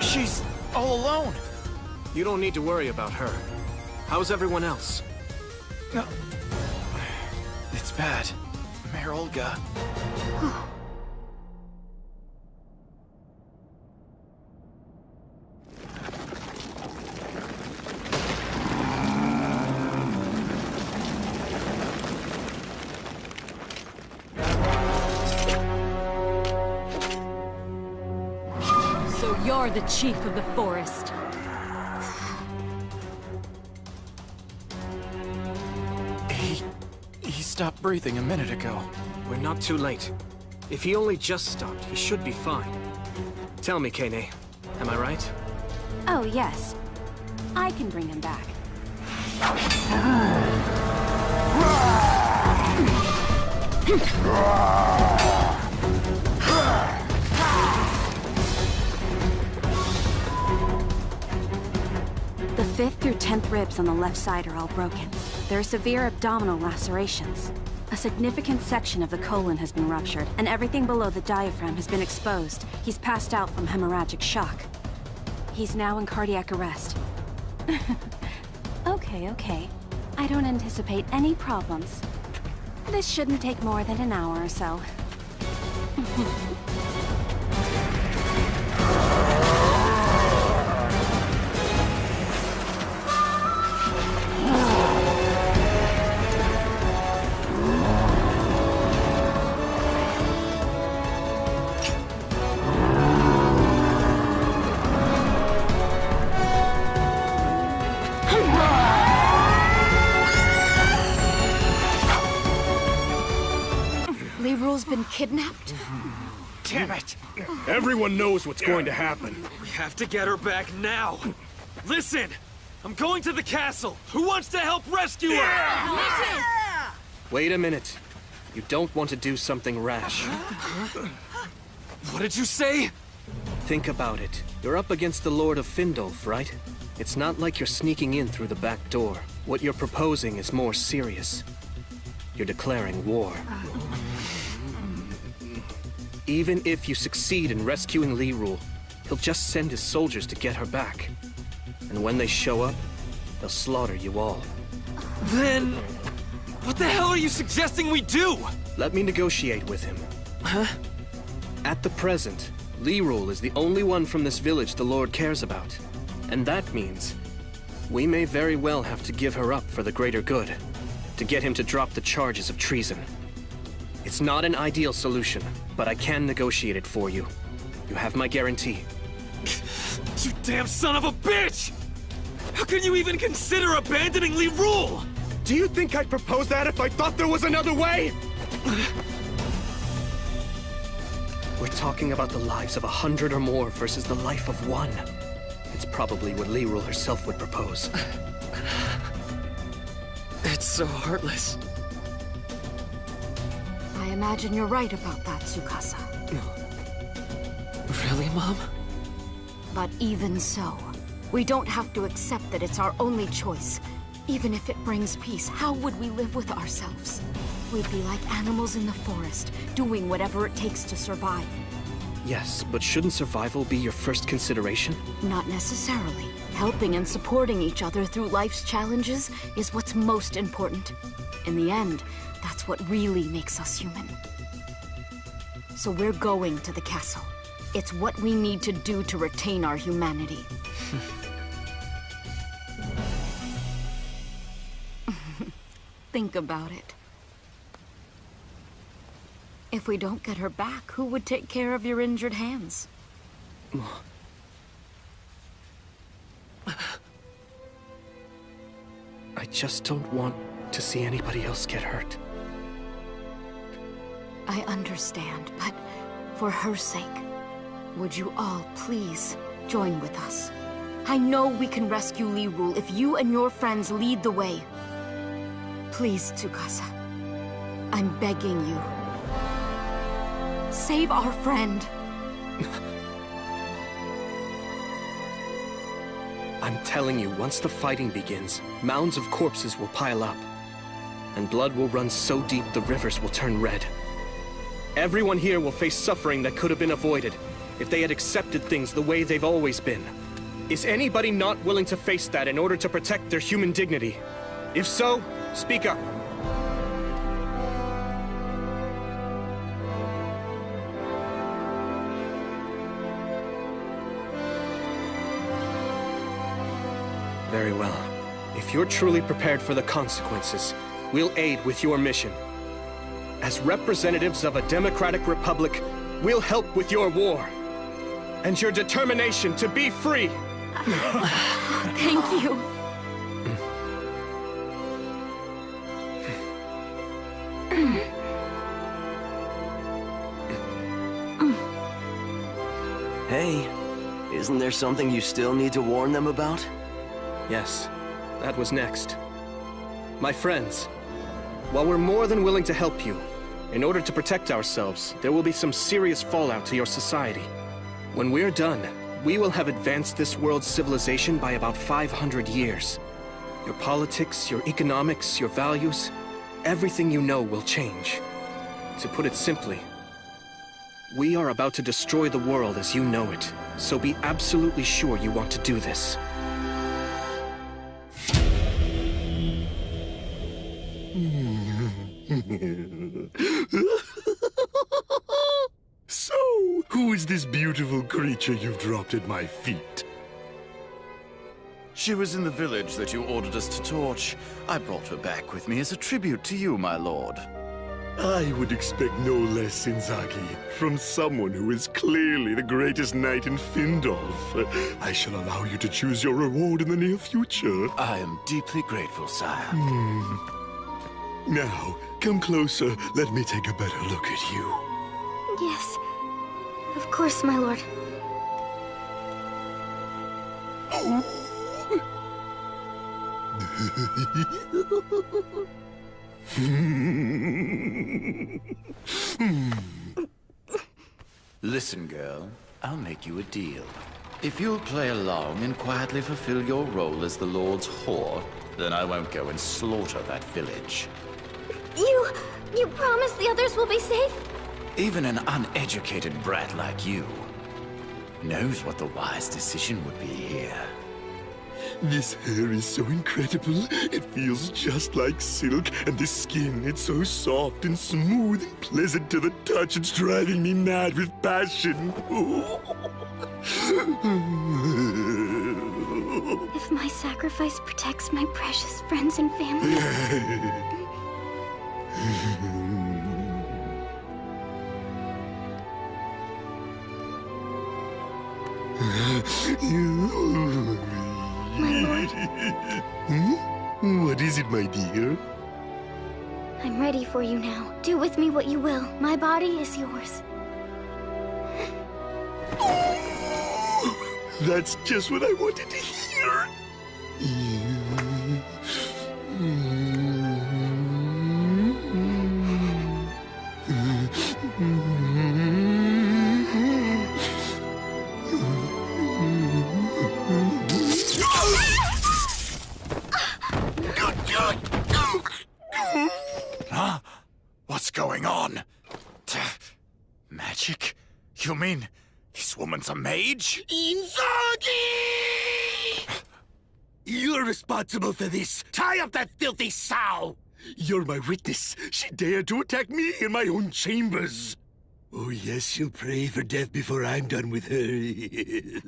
She's all alone. You don't need to worry about her. How's everyone else? No. It's bad. Mayor Olga. So you're the Chief of the Forest. He stopped breathing a minute ago. We're not too late. If he only just stopped, he should be fine. Tell me, Kane, am I right? Oh, yes. I can bring him back. The 5th through 10th ribs on the left side are all broken. There are severe abdominal lacerations. A significant section of the colon has been ruptured, and everything below the diaphragm has been exposed. He's passed out from hemorrhagic shock. He's now in cardiac arrest. Okay. I don't anticipate any problems. This shouldn't take more than an hour or so. Lirul's been kidnapped? Damn it! Everyone knows what's going to happen. We have to get her back now. Listen! I'm going to the castle. Who wants to help rescue her? Wait a minute. You don't want to do something rash. What did you say? Think about it. You're up against the Lord of Findolf, right? It's not like you're sneaking in through the back door. What you're proposing is more serious. You're declaring war. Even if you succeed in rescuing Lirul, he'll just send his soldiers to get her back. And when they show up, they'll slaughter you all. Then... what the hell are you suggesting we do? Let me negotiate with him. Huh? At the present, Lirul is the only one from this village the Lord cares about. And that means we may very well have to give her up for the greater good, to get him to drop the charges of treason. It's not an ideal solution, but I can negotiate it for you. You have my guarantee. You damn son of a bitch! How can you even consider abandoning Lirul? Do you think I'd propose that if I thought there was another way? We're talking about the lives of 100 or more versus the life of one. It's probably what Lirul herself would propose. It's so heartless. I imagine you're right about that, Tsukasa. Really, Mom? But even so, we don't have to accept that it's our only choice. Even if it brings peace, how would we live with ourselves? We'd be like animals in the forest, doing whatever it takes to survive. Yes, but shouldn't survival be your first consideration? Not necessarily. Helping and supporting each other through life's challenges is what's most important. In the end, that's what really makes us human. So we're going to the castle. It's what we need to do to retain our humanity. Think about it. If we don't get her back, who would take care of your injured hands? I just don't want to see anybody else get hurt. I understand, but for her sake, would you all please join with us? I know we can rescue Lirul if you and your friends lead the way. Please, Tsukasa. I'm begging you. Save our friend. I'm telling you, once the fighting begins, mounds of corpses will pile up. And blood will run so deep the rivers will turn red. Everyone here will face suffering that could have been avoided if they had accepted things the way they've always been. Is anybody not willing to face that in order to protect their human dignity? If so, speak up. Very well. If you're truly prepared for the consequences, we'll aid with your mission. As representatives of a democratic republic, we'll help with your war. And your determination to be free. Thank you. Hey, isn't there something you still need to warn them about? Yes, that was next. My friends, while we're more than willing to help you, in order to protect ourselves, there will be some serious fallout to your society. When we're done, we will have advanced this world's civilization by about 500 years. Your politics, your economics, your values, everything you know will change. To put it simply, we are about to destroy the world as you know it, so be absolutely sure you want to do this. So, who is this beautiful creature you've dropped at my feet? She was in the village that you ordered us to torch. I brought her back with me as a tribute to you, my lord. I would expect no less, Inzaghi, from someone who is clearly the greatest knight in Findolf. I shall allow you to choose your reward in the near future. I am deeply grateful, sire. Now, come closer. Let me take a better look at you. Yes. Of course, my lord. Listen, girl. I'll make you a deal. If you'll play along and quietly fulfill your role as the Lord's whore, then I won't go and slaughter that village. You promise the others will be safe? Even an uneducated brat like you knows what the wise decision would be here. This hair is so incredible. It feels just like silk, and this skin, it's so soft and smooth and pleasant to the touch. It's driving me mad with passion. If my sacrifice protects my precious friends and family... My lord. What is it, my dear? I'm ready for you now. Do with me what you will. My body is yours. That's just what I wanted to hear. Huh? What's going on? Magic? You mean this woman's a mage? Inzaghi! You're responsible for this. Tie up that filthy sow! You're my witness. She dared to attack me in my own chambers. Oh, yes, she'll pray for death before I'm done with her.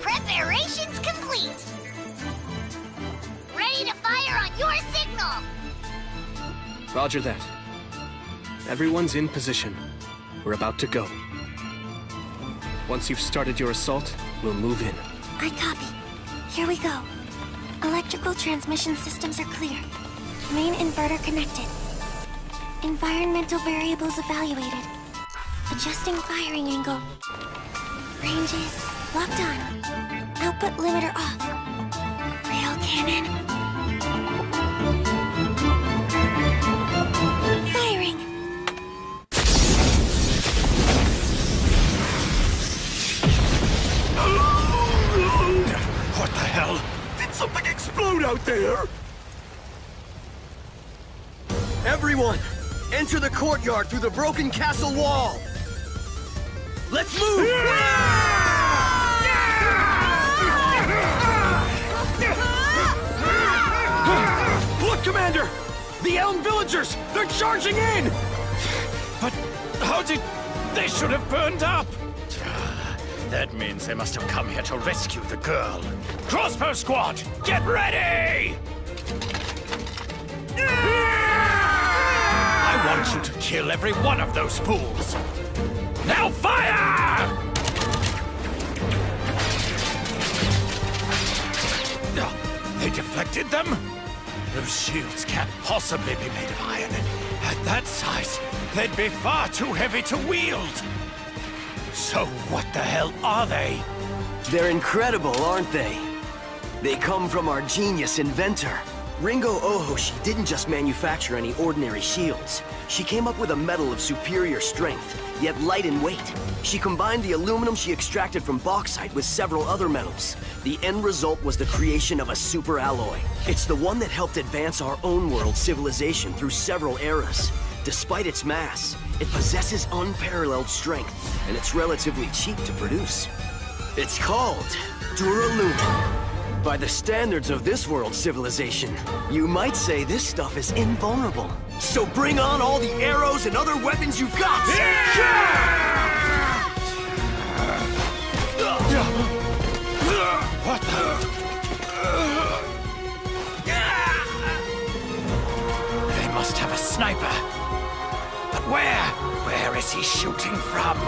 Preparations complete! Ready to fire on your signal! Roger that. Everyone's in position. We're about to go. Once you've started your assault, we'll move in. I copy. Here we go. Electrical transmission systems are clear. Main inverter connected. Environmental variables evaluated. Adjusting firing angle. Ranges locked on. Output limiter off. Rail cannon. Firing. What the hell? Did something explode out there? Everyone, enter the courtyard through the broken castle wall. Let's move! Look, Commander! The Elm villagers! They're charging in! But how did... They should have burned up! That means they must have come here to rescue the girl. Crossbow squad, get ready! I want you to kill every one of those fools. Now fire! They deflected them? Those shields can't possibly be made of iron. At that size, they'd be far too heavy to wield. So what the hell are they? They're incredible, aren't they? They come from our genius inventor. Ringo Ohoshi didn't just manufacture any ordinary shields. She came up with a metal of superior strength, yet light in weight. She combined the aluminum she extracted from bauxite with several other metals. The end result was the creation of a super alloy. It's the one that helped advance our own world's civilization through several eras. Despite its mass, it possesses unparalleled strength, and it's relatively cheap to produce. It's called Duralumin. By the standards of this world's civilization, you might say this stuff is invulnerable. So bring on all the arrows and other weapons you've got! What the... They must have a sniper. But where? Where is he shooting from?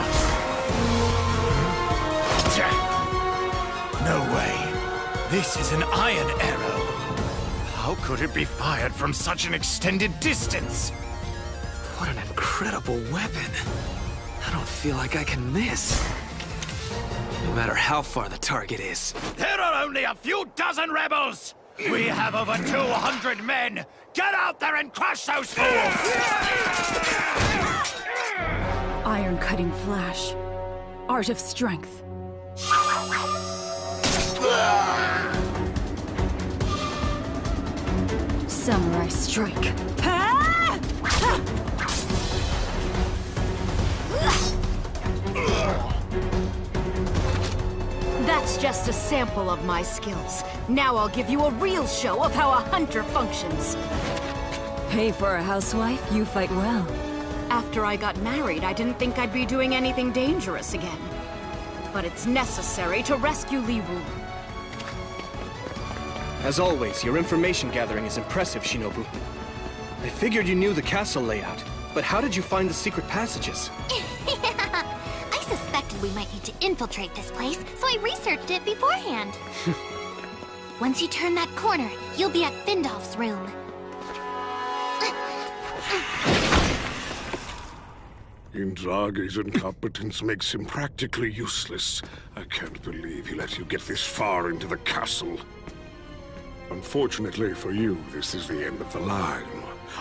No way. This is an iron arrow. How could it be fired from such an extended distance? What an incredible weapon. I don't feel like I can miss. No matter how far the target is. There are only a few dozen rebels! We have over 200 men! Get out there and crush those fools! Iron-cutting flash. Art of strength. Samurai strike. That's just a sample of my skills. Now I'll give you a real show of how a hunter functions. Hey, for a housewife, you fight well. After I got married, I didn't think I'd be doing anything dangerous again. But it's necessary to rescue Li Ru. As always, your information gathering is impressive, Shinobu. I figured you knew the castle layout, but how did you find the secret passages? I suspected we might need to infiltrate this place, so I researched it beforehand. Once you turn that corner, you'll be at Findolf's room. Inzaghi's incompetence makes him practically useless. I can't believe he let you get this far into the castle. Unfortunately for you, this is the end of the line.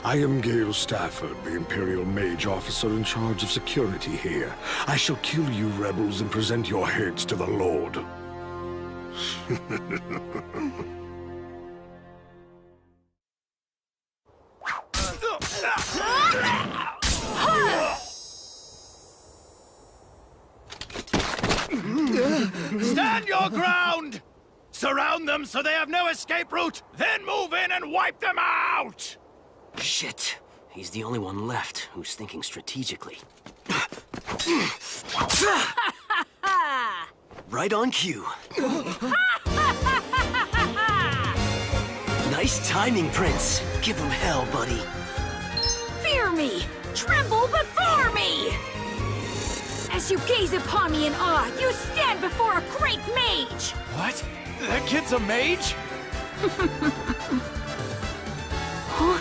I am Gale Stafford, the Imperial Mage Officer in charge of security here. I shall kill you rebels and present your heads to the Lord. Stand your ground! Surround them so they have no escape route, then move in and wipe them out! Shit. He's the only one left who's thinking strategically. Right on cue. Nice timing, Prince. Give him hell, buddy. Fear me! Tremble before me! As you gaze upon me in awe, you stand before a great mage! What? That kid's a mage? Huh?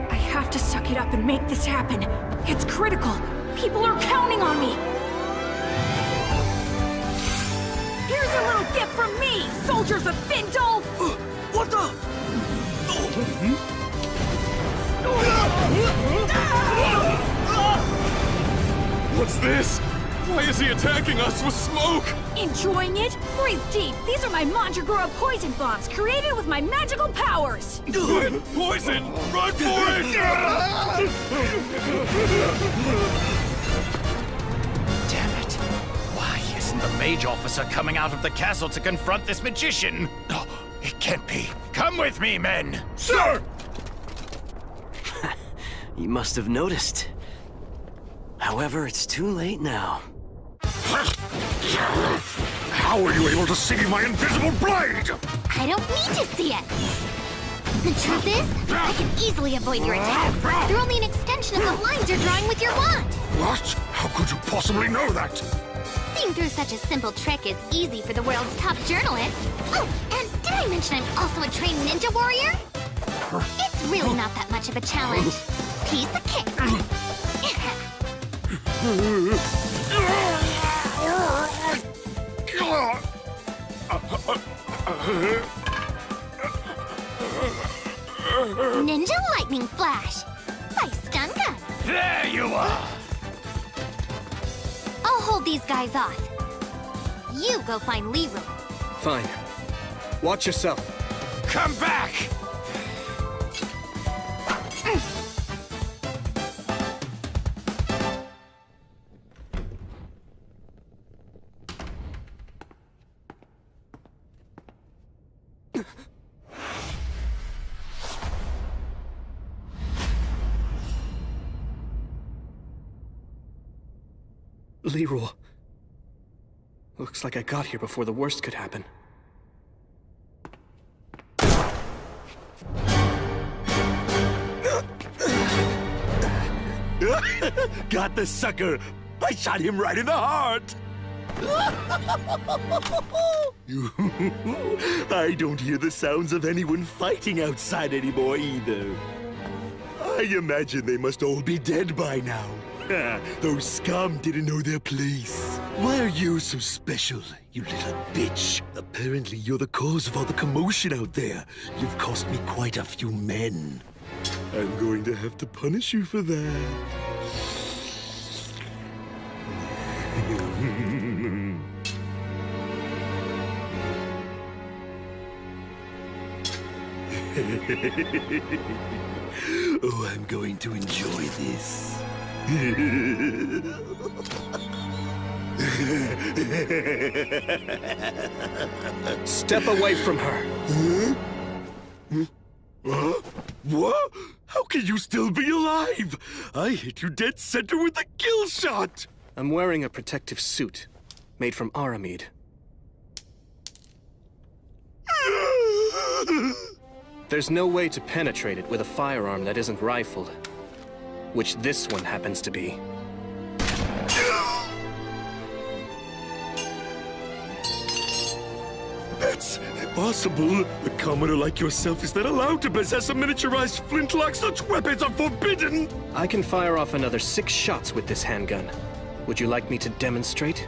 I have to suck it up and make this happen. It's critical. People are counting on me. Here's a little gift from me, soldiers of Findolf! What the? What's this? Why is he attacking us with smoke? Enjoying it? Breathe deep. These are my Mandragora poison bombs, created with my magical powers. Poison! Run for it! Damn it. Why isn't the mage officer coming out of the castle to confront this magician? Oh, it can't be. Come with me, men! Sir! You must have noticed. However, it's too late now. How are you able to see my invisible blade? I don't need to see it. The truth is, I can easily avoid your attacks. They're only an extension of the lines you're drawing with your wand. What? How could you possibly know that? Seeing through such a simple trick is easy for the world's top journalist. Oh, and did I mention I'm also a trained ninja warrior? It's really not that much of a challenge. Piece of cake. Ninja lightning flash by stun gun. There you are! I'll hold these guys off. You go find Li Ru. Fine. Watch yourself. Come back! Leroy. Looks like I got here before the worst could happen. Got the sucker! I shot him right in the heart! I don't hear the sounds of anyone fighting outside anymore either. I imagine they must all be dead by now. Those scum didn't know their place. Why are you so special, you little bitch? Apparently you're the cause of all the commotion out there. You've cost me quite a few men. I'm going to have to punish you for that. Oh, I'm going to enjoy this. Step away from her. Huh? What? How can you still be alive? I hit you dead center with a kill shot! I'm wearing a protective suit, made from aramid. There's no way to penetrate it with a firearm that isn't rifled, which this one happens to be. That's impossible. A commoner like yourself is not allowed to possess a miniaturized flintlock. Such weapons are forbidden! I can fire off another 6 shots with this handgun. Would you like me to demonstrate?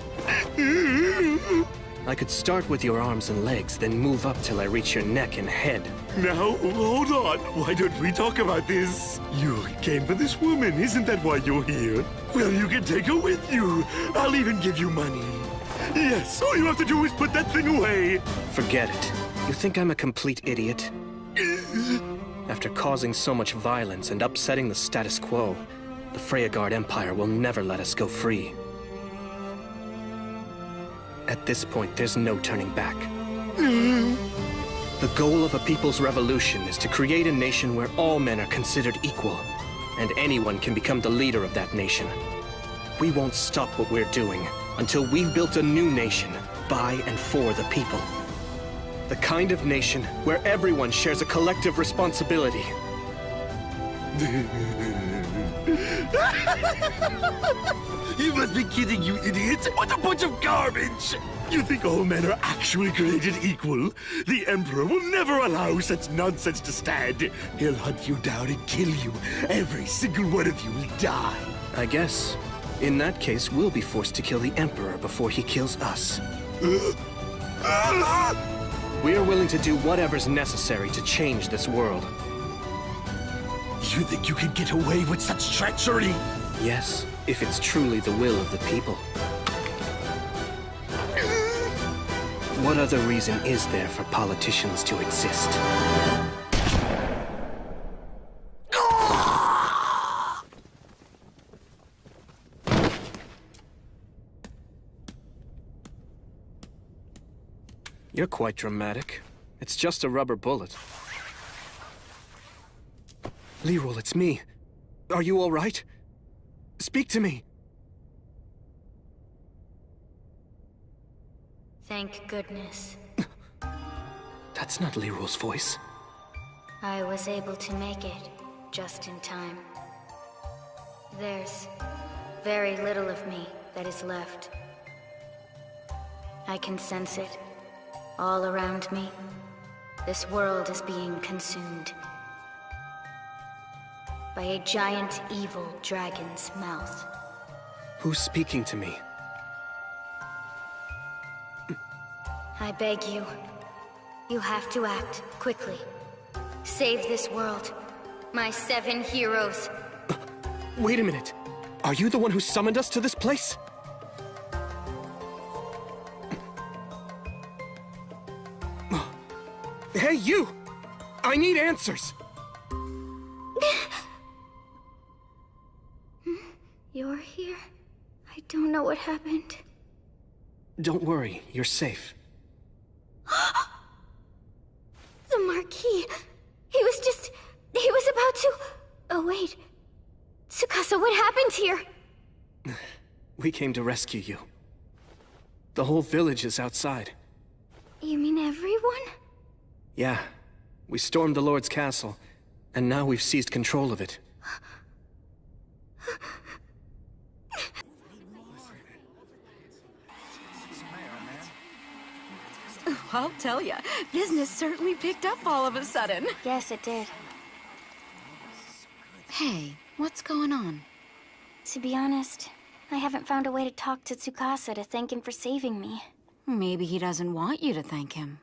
I could start with your arms and legs, then move up till I reach your neck and head. Now, hold on. Why don't we talk about this? You came for this woman, isn't that why you're here? Well, you can take her with you. I'll even give you money. Yes, all you have to do is put that thing away. Forget it. You think I'm a complete idiot? After causing so much violence and upsetting the status quo, the Freyagard Empire will never let us go free. At this point, there's no turning back. The goal of a people's revolution is to create a nation where all men are considered equal, and anyone can become the leader of that nation. We won't stop what we're doing until we've built a new nation by and for the people. The kind of nation where everyone shares a collective responsibility. You must be kidding, you idiot! What a bunch of garbage! You think all men are actually created equal? The Emperor will never allow such nonsense to stand. He'll hunt you down and kill you. Every single one of you will die. I guess, in that case, we'll be forced to kill the Emperor before he kills us. We are willing to do whatever's necessary to change this world. You think you can get away with such treachery? Yes, if it's truly the will of the people. What other reason is there for politicians to exist? You're quite dramatic. It's just a rubber bullet. Leroy, it's me. Are you all right? Speak to me. Thank goodness. That's not Leroy's voice. I was able to make it just in time. There's very little of me that is left. I can sense it all around me. This world is being consumed by a giant evil dragon's mouth. Who's speaking to me? I beg you. You have to act quickly. Save this world. My 7 heroes. Wait a minute. Are you the one who summoned us to this place? Hey, you! I need answers! You're here? I don't know what happened. Don't worry, you're safe. The Marquis. He was about to... Oh, wait. Tsukasa, what happened here? We came to rescue you. The whole village is outside. You mean everyone? Yeah. We stormed the Lord's castle, and now we've seized control of it. I'll tell ya, business certainly picked up all of a sudden. Yes, it did. Hey, what's going on? To be honest, I haven't found a way to talk to Tsukasa to thank him for saving me. Maybe he doesn't want you to thank him.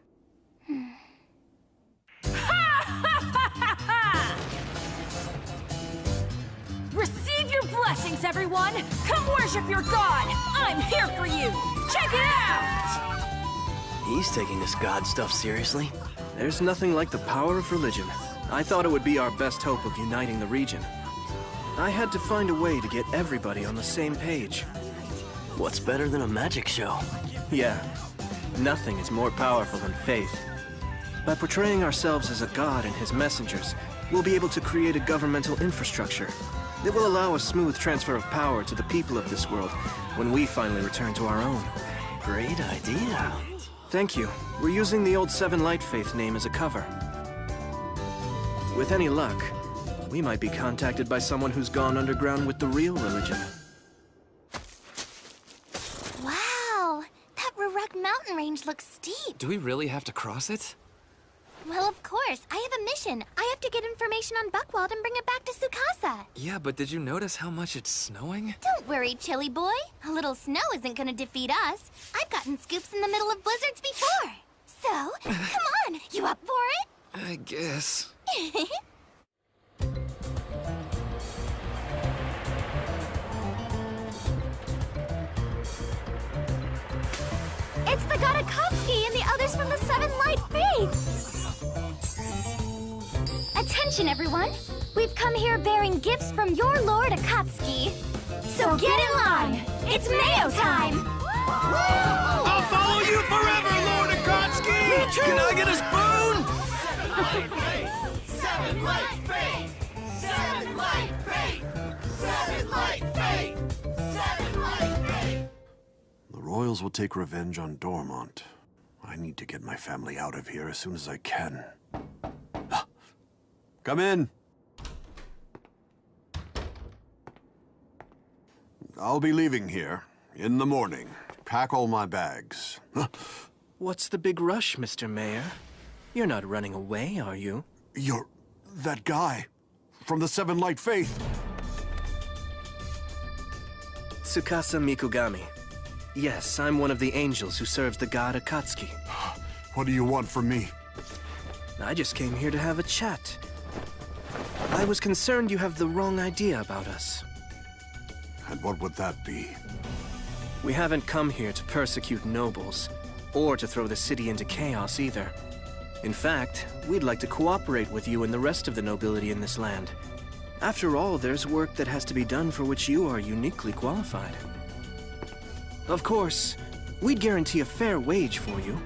Receive your blessings, everyone! Come worship your god! I'm here for you! Check it out! He's taking this god stuff seriously. There's nothing like the power of religion. I thought it would be our best hope of uniting the region. I had to find a way to get everybody on the same page. What's better than a magic show? Yeah, nothing is more powerful than faith. By portraying ourselves as a god and his messengers, we'll be able to create a governmental infrastructure that will allow a smooth transfer of power to the people of this world when we finally return to our own. Great idea. Thank you. We're using the old Seven Light Faith name as a cover. With any luck, we might be contacted by someone who's gone underground with the real religion. Wow, that Ruruk mountain range looks steep. Do we really have to cross it? Well, of course. I have a mission. I have to get information on Buckwald and bring it back to Tsukasa. Yeah, but did you notice how much it's snowing? Don't worry, Chilly Boy. A little snow isn't gonna defeat us. I've gotten scoops in the middle of blizzards before. So, come on, you up for it? I guess. It's the god Akatsuki and the others from the Seven Light Faith! Attention, everyone! We've come here bearing gifts from your lord Akatsuki. So get in line! It's Mayo time! I'll follow you forever, Lord Akatsuki! Can I get a spoon? Seven Light Faith! Seven Light Faith! Seven Light Faith! Seven Light Faith! The Royals will take revenge on Dormont. I need to get my family out of here as soon as I can. Come in. I'll be leaving here in the morning. Pack all my bags. What's the big rush, Mr. Mayor? You're not running away, are you? You're that guy from the Seven Light Faith. Tsukasa Mikugami. Yes, I'm one of the angels who serves the god Akatsuki. What do you want from me? I just came here to have a chat. I was concerned you have the wrong idea about us. And what would that be? We haven't come here to persecute nobles, or to throw the city into chaos either. In fact, we'd like to cooperate with you and the rest of the nobility in this land. After all, there's work that has to be done for which you are uniquely qualified. Of course, we'd guarantee a fair wage for you.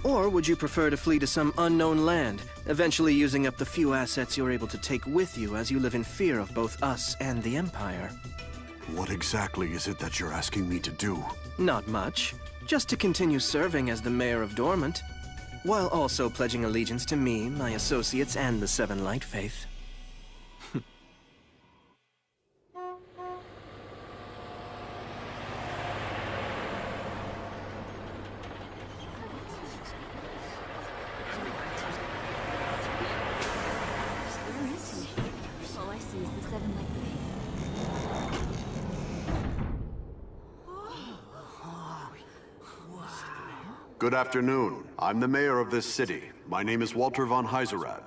Or would you prefer to flee to some unknown land, eventually using up the few assets you're able to take with you as you live in fear of both us and the Empire? What exactly is it that you're asking me to do? Not much. Just to continue serving as the mayor of Dormont, while also pledging allegiance to me, my associates, and the Seven Light Faith. Good afternoon. I'm the mayor of this city. My name is Walter von Heiserad.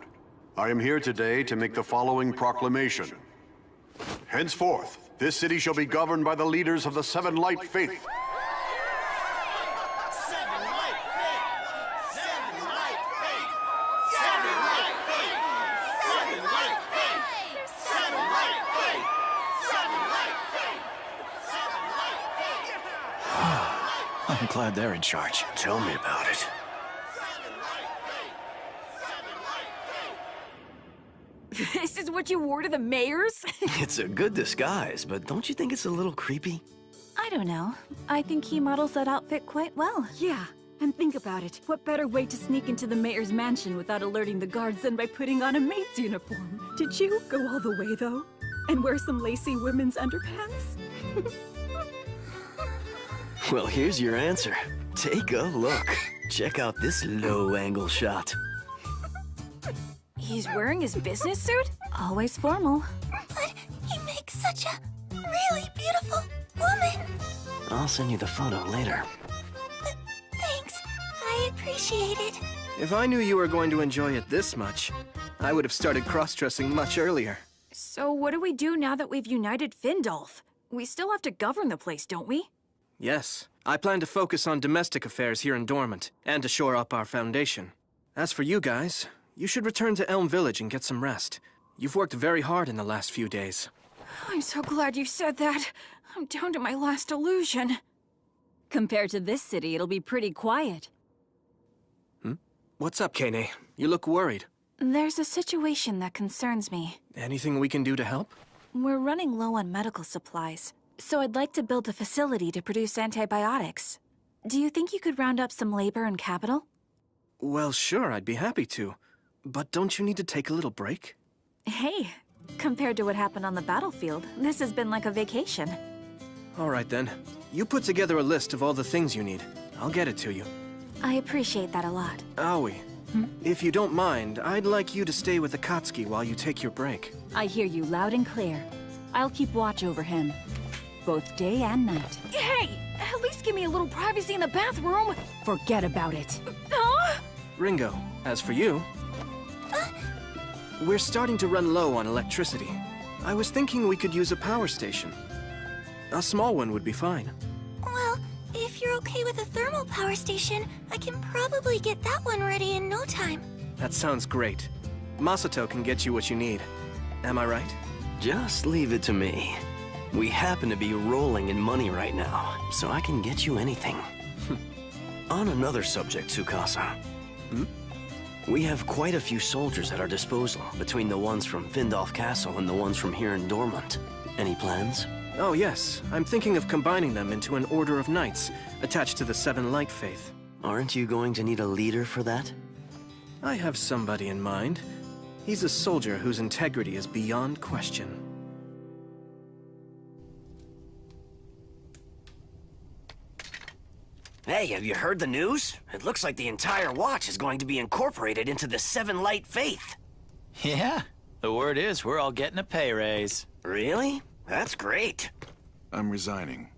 I am here today to make the following proclamation. Henceforth, this city shall be governed by the leaders of the Seven Light Faith. Seven Light Faith! Seven Light Faith! Seven Light Faith! Seven Light Faith! Seven Light Faith! Seven Light Faith! Seven Light Faith! I'm glad they're in charge. Tell me about it. This is what you wore to the mayor's? It's a good disguise, but don't you think it's a little creepy? I don't know. I think he models that outfit quite well. Yeah, and think about it. What better way to sneak into the mayor's mansion without alerting the guards than by putting on a maid's uniform? Did you go all the way, though? And wear some lacy women's underpants? Well, here's your answer. Take a look. Check out this low-angle shot. He's wearing his business suit? Always formal. But he makes such a really beautiful woman. I'll send you the photo later. Thanks. I appreciate it. If I knew you were going to enjoy it this much, I would have started cross-dressing much earlier. So what do we do now that we've united Findolf? We still have to govern the place, don't we? Yes. I plan to focus on domestic affairs here in Dormont, and to shore up our foundation. As for you guys, you should return to Elm Village and get some rest. You've worked very hard in the last few days. I'm so glad you said that. I'm down to my last illusion. Compared to this city, it'll be pretty quiet. What's up, Kane? You look worried. There's a situation that concerns me. Anything we can do to help? We're running low on medical supplies, so I'd like to build a facility to produce antibiotics. Do you think you could round up some labor and capital? Well, sure, I'd be happy to. But don't you need to take a little break? Hey, compared to what happened on the battlefield, this has been like a vacation. All right then. You put together a list of all the things you need. I'll get it to you. I appreciate that a lot. Aoi, if you don't mind, I'd like you to stay with Akatsuki while you take your break. I hear you loud and clear. I'll keep watch over him, both day and night. Hey! At least give me a little privacy in the bathroom! Forget about it. Huh? Ringo, as for you... We're starting to run low on electricity. I was thinking we could use a power station. A small one would be fine. Well, if you're okay with a thermal power station, I can probably get that one ready in no time. That sounds great. Masato can get you what you need. Am I right? Just leave it to me. We happen to be rolling in money right now, so I can get you anything. On another subject, Tsukasa. We have quite a few soldiers at our disposal, between the ones from Findolf Castle and the ones from here in Dormont. Any plans? Oh yes, I'm thinking of combining them into an order of knights, attached to the Seven Light Faith. Aren't you going to need a leader for that? I have somebody in mind. He's a soldier whose integrity is beyond question. Hey, have you heard the news? It looks like the entire watch is going to be incorporated into the Seven Light Faith. Yeah, the word is we're all getting a pay raise. Really? That's great. I'm resigning.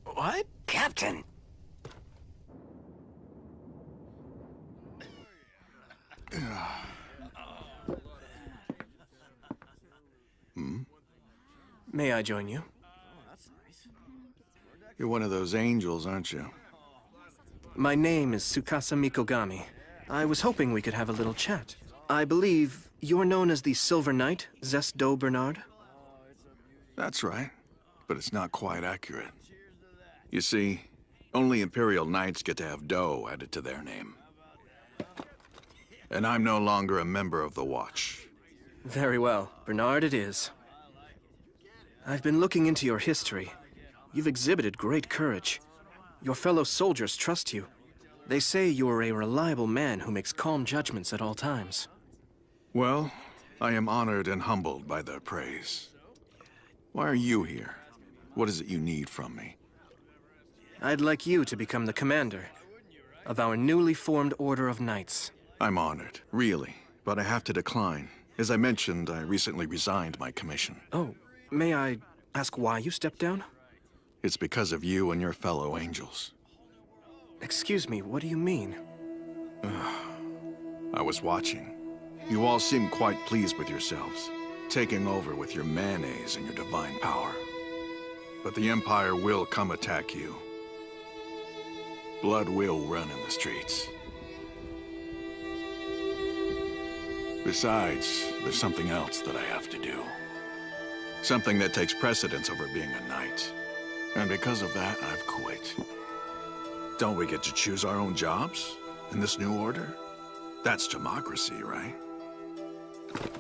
What? Captain! May I join you? You're one of those angels, aren't you? My name is Tsukasa Mikogami. I was hoping we could have a little chat. I believe you're known as the Silver Knight, Zest Do Bernard? That's right, but it's not quite accurate. You see, only Imperial Knights get to have dough added to their name. And I'm no longer a member of the Watch. Very well. Bernard it is. I've been looking into your history. You've exhibited great courage. Your fellow soldiers trust you. They say you are a reliable man who makes calm judgments at all times. Well, I am honored and humbled by their praise. Why are you here? What is it you need from me? I'd like you to become the commander of our newly formed Order of Knights. I'm honored, really, but I have to decline. As I mentioned, I recently resigned my commission. Oh, may I ask why you stepped down? It's because of you and your fellow angels. Excuse me, what do you mean? I was watching. You all seemed quite pleased with yourselves, taking over with your mayonnaise and your divine power. But the Empire will come attack you. Blood will run in the streets. Besides, there's something else that I have to do. Something that takes precedence over being a knight. And because of that, I've quit. Don't we get to choose our own jobs in this new order? That's democracy, right?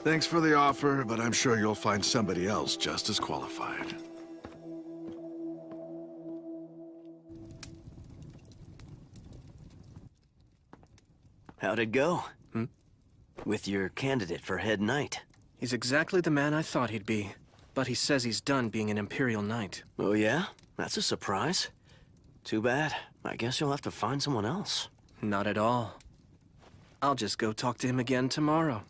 Thanks for the offer, but I'm sure you'll find somebody else just as qualified. How'd it go? With your candidate for head knight? He's exactly the man I thought he'd be. But he says he's done being an Imperial Knight. Oh yeah? That's a surprise. Too bad. I guess you'll have to find someone else. Not at all. I'll just go talk to him again tomorrow.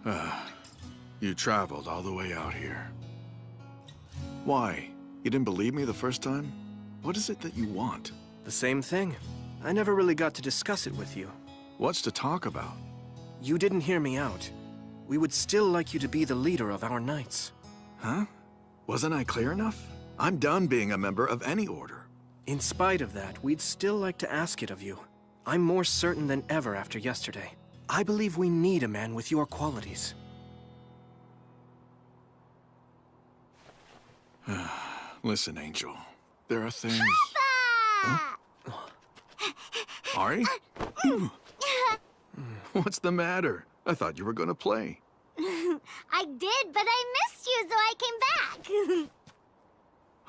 Huh? You traveled all the way out here. Why? You didn't believe me the first time? What is it that you want? The same thing. I never really got to discuss it with you. What's to talk about? You didn't hear me out. We would still like you to be the leader of our knights. Huh? Wasn't I clear enough? I'm done being a member of any order. In spite of that, we'd still like to ask it of you. I'm more certain than ever after yesterday. I believe we need a man with your qualities. Listen, Angel. There are things... Huh? Ari? What's the matter? I thought you were gonna play. I did, but I missed you, so I came back.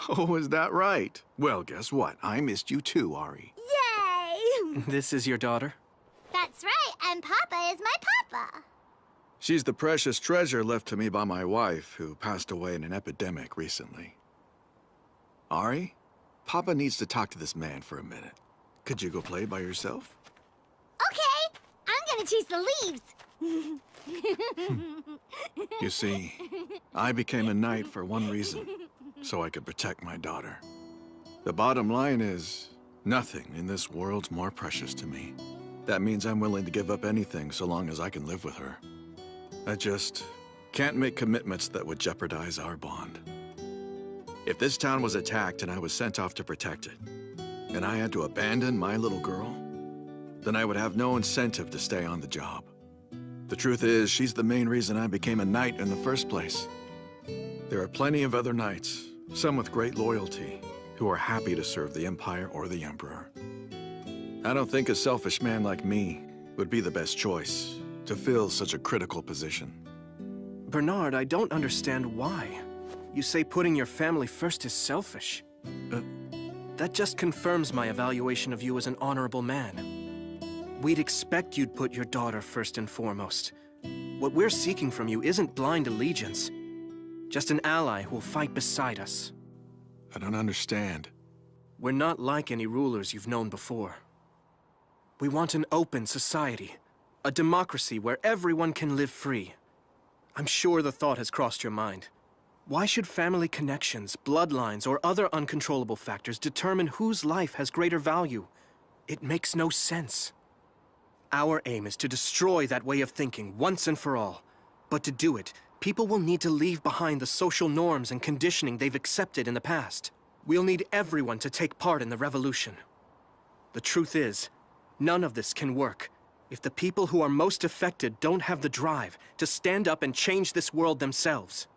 Oh, is that right? Well, guess what? I missed you too, Ari. Yay! This is your daughter? That's right, and Papa is my papa. She's the precious treasure left to me by my wife, who passed away in an epidemic recently. Ari, Papa needs to talk to this man for a minute. Could you go play by yourself? Okay, I'm gonna chase the leaves. You see, I became a knight for one reason, so I could protect my daughter. The bottom line is, nothing in this world's more precious to me. That means I'm willing to give up anything so long as I can live with her. I just can't make commitments that would jeopardize our bond. If this town was attacked and I was sent off to protect it, and I had to abandon my little girl, then I would have no incentive to stay on the job. The truth is, she's the main reason I became a knight in the first place. There are plenty of other knights, some with great loyalty, who are happy to serve the Empire or the Emperor. I don't think a selfish man like me would be the best choice to fill such a critical position. Bernard, I don't understand why. You say putting your family first is selfish. That just confirms my evaluation of you as an honorable man. We'd expect you'd put your daughter first and foremost. What we're seeking from you isn't blind allegiance, just an ally who will fight beside us. I don't understand. We're not like any rulers you've known before. We want an open society, a democracy where everyone can live free. I'm sure the thought has crossed your mind. Why should family connections, bloodlines, or other uncontrollable factors determine whose life has greater value? It makes no sense. Our aim is to destroy that way of thinking once and for all. But to do it, people will need to leave behind the social norms and conditioning they've accepted in the past. We'll need everyone to take part in the revolution. The truth is, none of this can work if the people who are most affected don't have the drive to stand up and change this world themselves.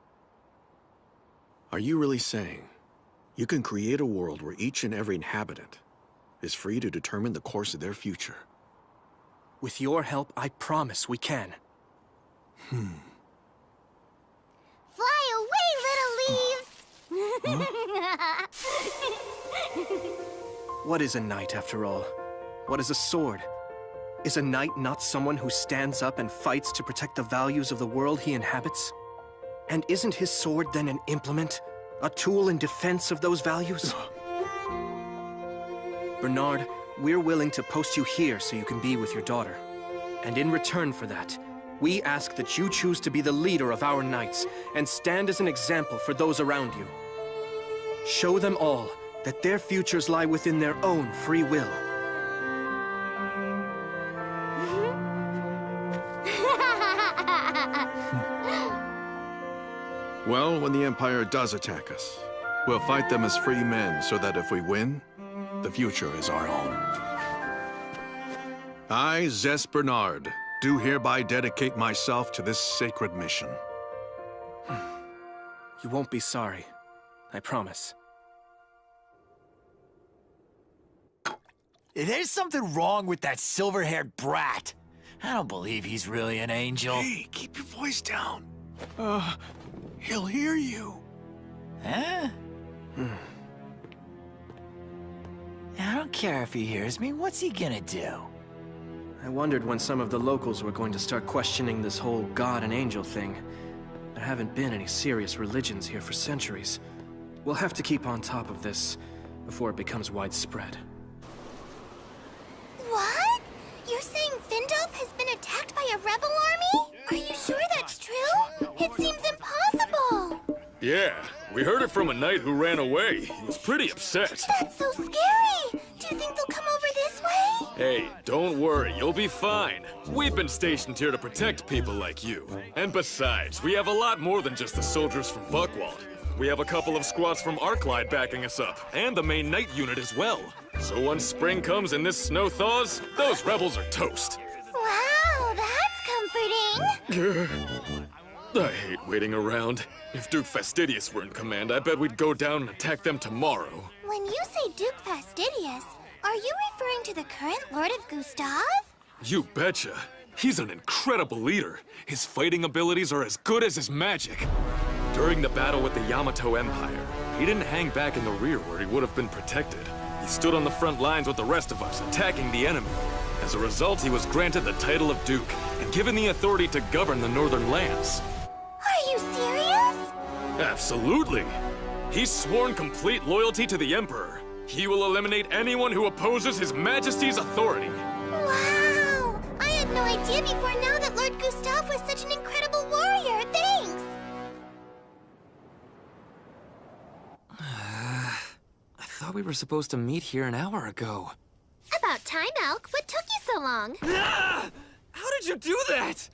Are you really saying you can create a world where each and every inhabitant is free to determine the course of their future? With your help, I promise we can. Fly away, little leaves! What is a knight, after all? What is a sword? Is a knight not someone who stands up and fights to protect the values of the world he inhabits? And isn't his sword then an implement? A tool in defense of those values? Bernard, we're willing to post you here so you can be with your daughter. And in return for that, we ask that you choose to be the leader of our knights and stand as an example for those around you. Show them all that their futures lie within their own free will. Well, when the Empire does attack us, we'll fight them as free men so that if we win, the future is our own. I, Zes Bernard, do hereby dedicate myself to this sacred mission. You won't be sorry. I promise. There's something wrong with that silver-haired brat. I don't believe he's really an angel. Hey, keep your voice down. He'll hear you. Huh? I don't care if he hears me. What's he gonna do? I wondered when some of the locals were going to start questioning this whole god and angel thing. There haven't been any serious religions here for centuries. We'll have to keep on top of this before it becomes widespread. What? You're saying Findolf has been attacked by a rebel army? Are you sure that's true? It seems impossible. Yeah, we heard it from a knight who ran away. He was pretty upset. That's so scary. Do you think they'll come over this way? Hey, don't worry, you'll be fine. We've been stationed here to protect people like you. And besides, we have a lot more than just the soldiers from Buckwald. We have a couple of squads from Arclight backing us up, and the main night unit as well. So once spring comes and this snow thaws, those rebels are toast. Wow, that's comforting! I hate waiting around. If Duke Fastidious were in command, I bet we'd go down and attack them tomorrow. When you say Duke Fastidious, are you referring to the current Lord of Gustav? You betcha. He's an incredible leader. His fighting abilities are as good as his magic. During the battle with the Yamato Empire, he didn't hang back in the rear where he would have been protected. He stood on the front lines with the rest of us, attacking the enemy. As a result, he was granted the title of Duke and given the authority to govern the northern lands. Are you serious? Absolutely. He's sworn complete loyalty to the Emperor. He will eliminate anyone who opposes His Majesty's authority. Wow! I had no idea before now that Lord Gustav was such an incredible warrior. Thanks! I thought we were supposed to meet here an hour ago. About time, Elk. What took you so long? Ah! How did you do that?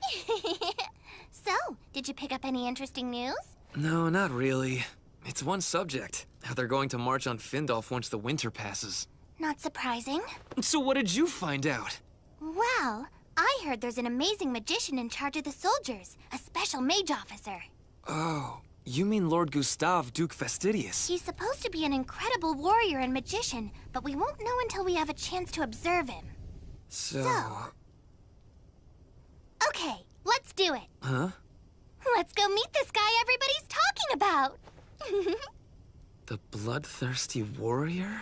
So, did you pick up any interesting news? No, not really. It's one subject. How they're going to march on Findolf once the winter passes. Not surprising. So what did you find out? Well, I heard there's an amazing magician in charge of the soldiers, a special mage officer. Oh, you mean Lord Gustav, Duke Fastidious? He's supposed to be an incredible warrior and magician, but we won't know until we have a chance to observe him. Okay, let's do it. Huh? Let's go meet this guy everybody's talking about. The bloodthirsty warrior?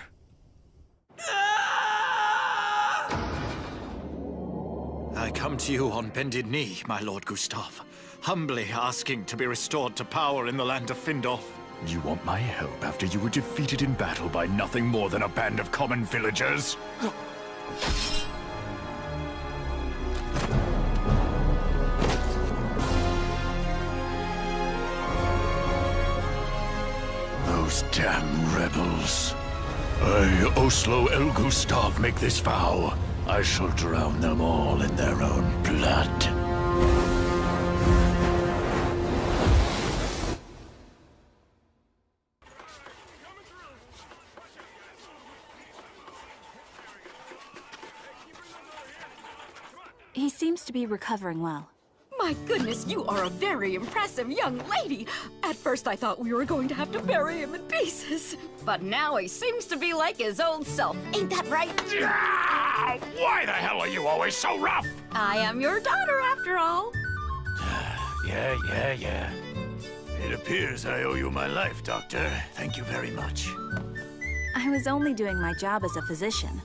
I come to you on bended knee, my Lord Gustav, humbly asking to be restored to power in the land of Findolf. You want my help after you were defeated in battle by nothing more than a band of common villagers? Those damn rebels. I, Oslo El Gustav, make this vow. I shall drown them all in their own blood. He seems to be recovering well. My goodness, you are a very impressive young lady. At first I thought we were going to have to bury him in pieces. But now he seems to be like his old self. Ain't that right? Why the hell are you always so rough? I am your daughter, after all. Yeah. It appears I owe you my life, Doctor. Thank you very much. I was only doing my job as a physician.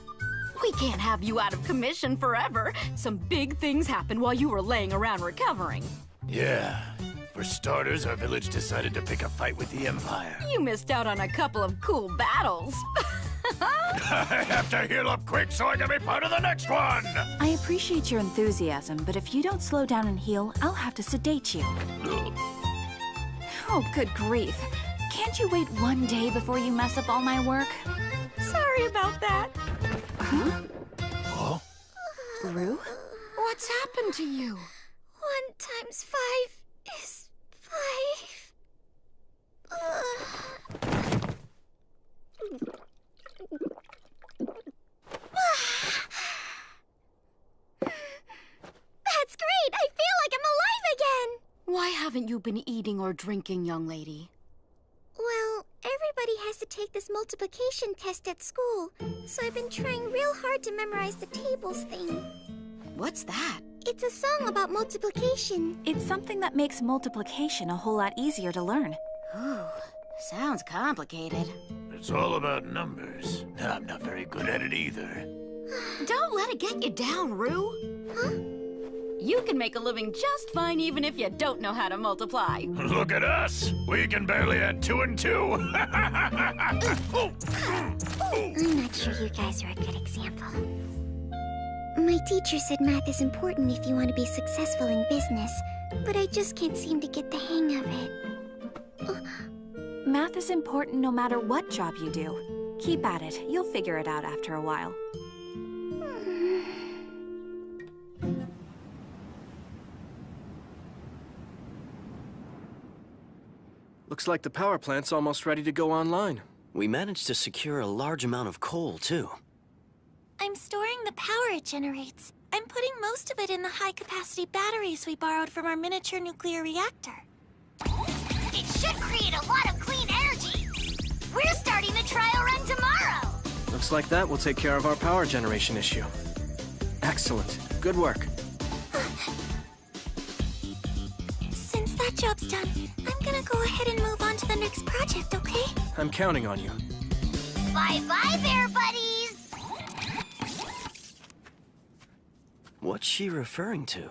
We can't have you out of commission forever. Some big things happened while you were laying around recovering. Yeah. For starters, our village decided to pick a fight with the Empire. You missed out on a couple of cool battles. I have to heal up quick so I can be part of the next one! I appreciate your enthusiasm, but if you don't slow down and heal, I'll have to sedate you. Oh, good grief. Can't you wait one day before you mess up all my work? Sorry about that. Huh? Oh? Rue? What's happened to you? 1 times 5 is 5. That's great! I feel like I'm alive again! Why haven't you been eating or drinking, young lady? Well, everybody has to take this multiplication test at school, so I've been trying real hard to memorize the tables thing. What's that? It's a song about multiplication. It's something that makes multiplication a whole lot easier to learn. Ooh, sounds complicated. It's all about numbers. I'm not very good at it either. Don't let it get you down, Rue. Huh? You can make a living just fine even if you don't know how to multiply. Look at us! We can barely add 2 and 2! I'm not sure you guys are a good example. My teacher said math is important if you want to be successful in business, but I just can't seem to get the hang of it. Math is important no matter what job you do. Keep at it. You'll figure it out after a while. Looks like the power plant's almost ready to go online. We managed to secure a large amount of coal, too. I'm storing the power it generates. I'm putting most of it in the high-capacity batteries we borrowed from our miniature nuclear reactor. It should create a lot of clean energy. We're starting the trial run tomorrow. Looks like that will take care of our power generation issue. Excellent. Good work. Since that job's done, I'm gonna go ahead and move on to the next project, okay? I'm counting on you. Bye-bye there, buddies! What's she referring to?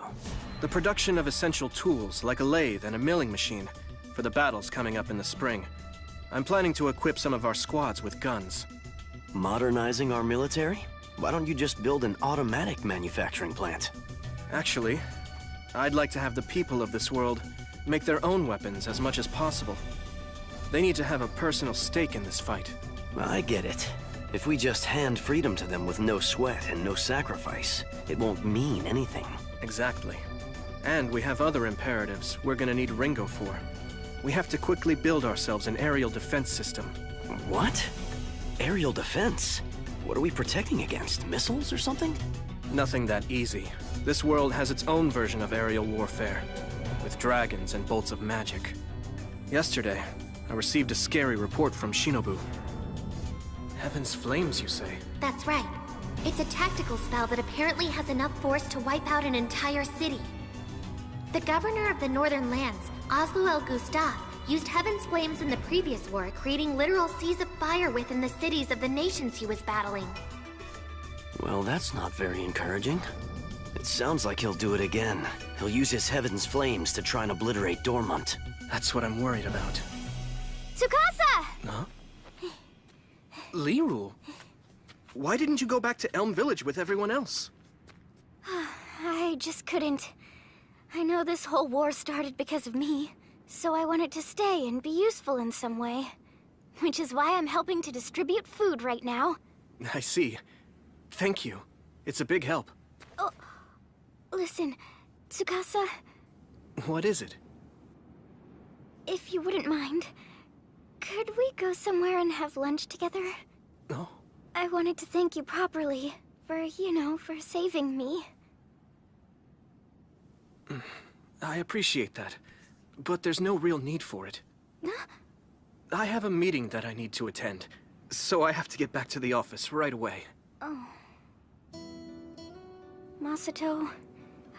The production of essential tools, like a lathe and a milling machine, for the battles coming up in the spring. I'm planning to equip some of our squads with guns. Modernizing our military? Why don't you just build an automatic manufacturing plant? Actually, I'd like to have the people of this world make their own weapons as much as possible. They need to have a personal stake in this fight. I get it. If we just hand freedom to them with no sweat and no sacrifice, it won't mean anything. Exactly. And we have other imperatives we're gonna need Ringo for. We have to quickly build ourselves an aerial defense system. What? Aerial defense? What are we protecting against? Missiles or something? Nothing that easy. This world has its own version of aerial warfare, with dragons and bolts of magic. Yesterday, I received a scary report from Shinobu. Heaven's flames, you say? That's right. It's a tactical spell that apparently has enough force to wipe out an entire city. The governor of the Northern Lands, Oslo El Gustav, used Heaven's flames in the previous war, creating literal seas of fire within the cities of the nations he was battling. Well, that's not very encouraging. It sounds like he'll do it again. He'll use his Heaven's flames to try and obliterate Dormont. That's what I'm worried about. Tsukasa! Huh? Lirul? Why didn't you go back to Elm Village with everyone else? I just couldn't. I know this whole war started because of me, so I wanted to stay and be useful in some way. Which is why I'm helping to distribute food right now. I see. Thank you. It's a big help. Oh, listen, Tsukasa. What is it? If you wouldn't mind, could we go somewhere and have lunch together? No. I wanted to thank you properly for, for saving me. I appreciate that, but there's no real need for it. I have a meeting that I need to attend, so I have to get back to the office right away. Oh. Masato,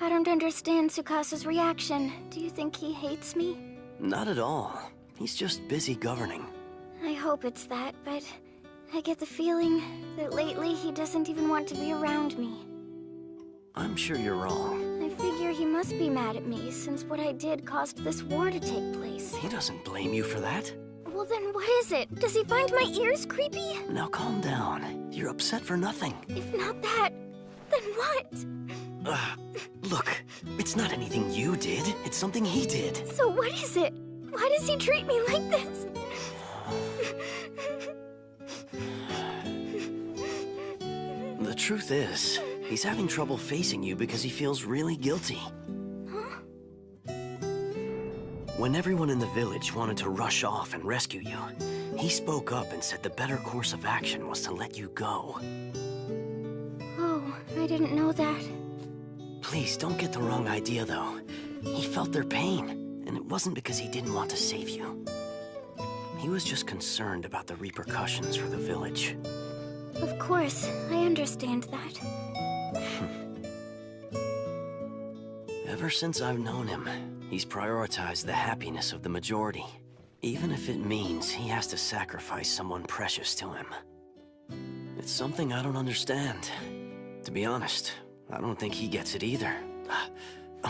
I don't understand Tsukasa's reaction. Do you think he hates me? Not at all. He's just busy governing. I hope it's that, but I get the feeling that lately he doesn't even want to be around me. I'm sure you're wrong. I figure he must be mad at me, since what I did caused this war to take place. He doesn't blame you for that. Well then, what is it? Does he find my ears creepy? Now calm down. You're upset for nothing. If not that, then what? Look, it's not anything you did. It's something he did. So what is it? Why does he treat me like this? The truth is, he's having trouble facing you because he feels really guilty. Huh? When everyone in the village wanted to rush off and rescue you, he spoke up and said the better course of action was to let you go. Oh, I didn't know that. Please, don't get the wrong idea, though. He felt their pain, and it wasn't because he didn't want to save you. He was just concerned about the repercussions for the village. Of course, I understand that. Ever since I've known him, he's prioritized the happiness of the majority, even if it means he has to sacrifice someone precious to him. It's something I don't understand. To be honest, I don't think he gets it either.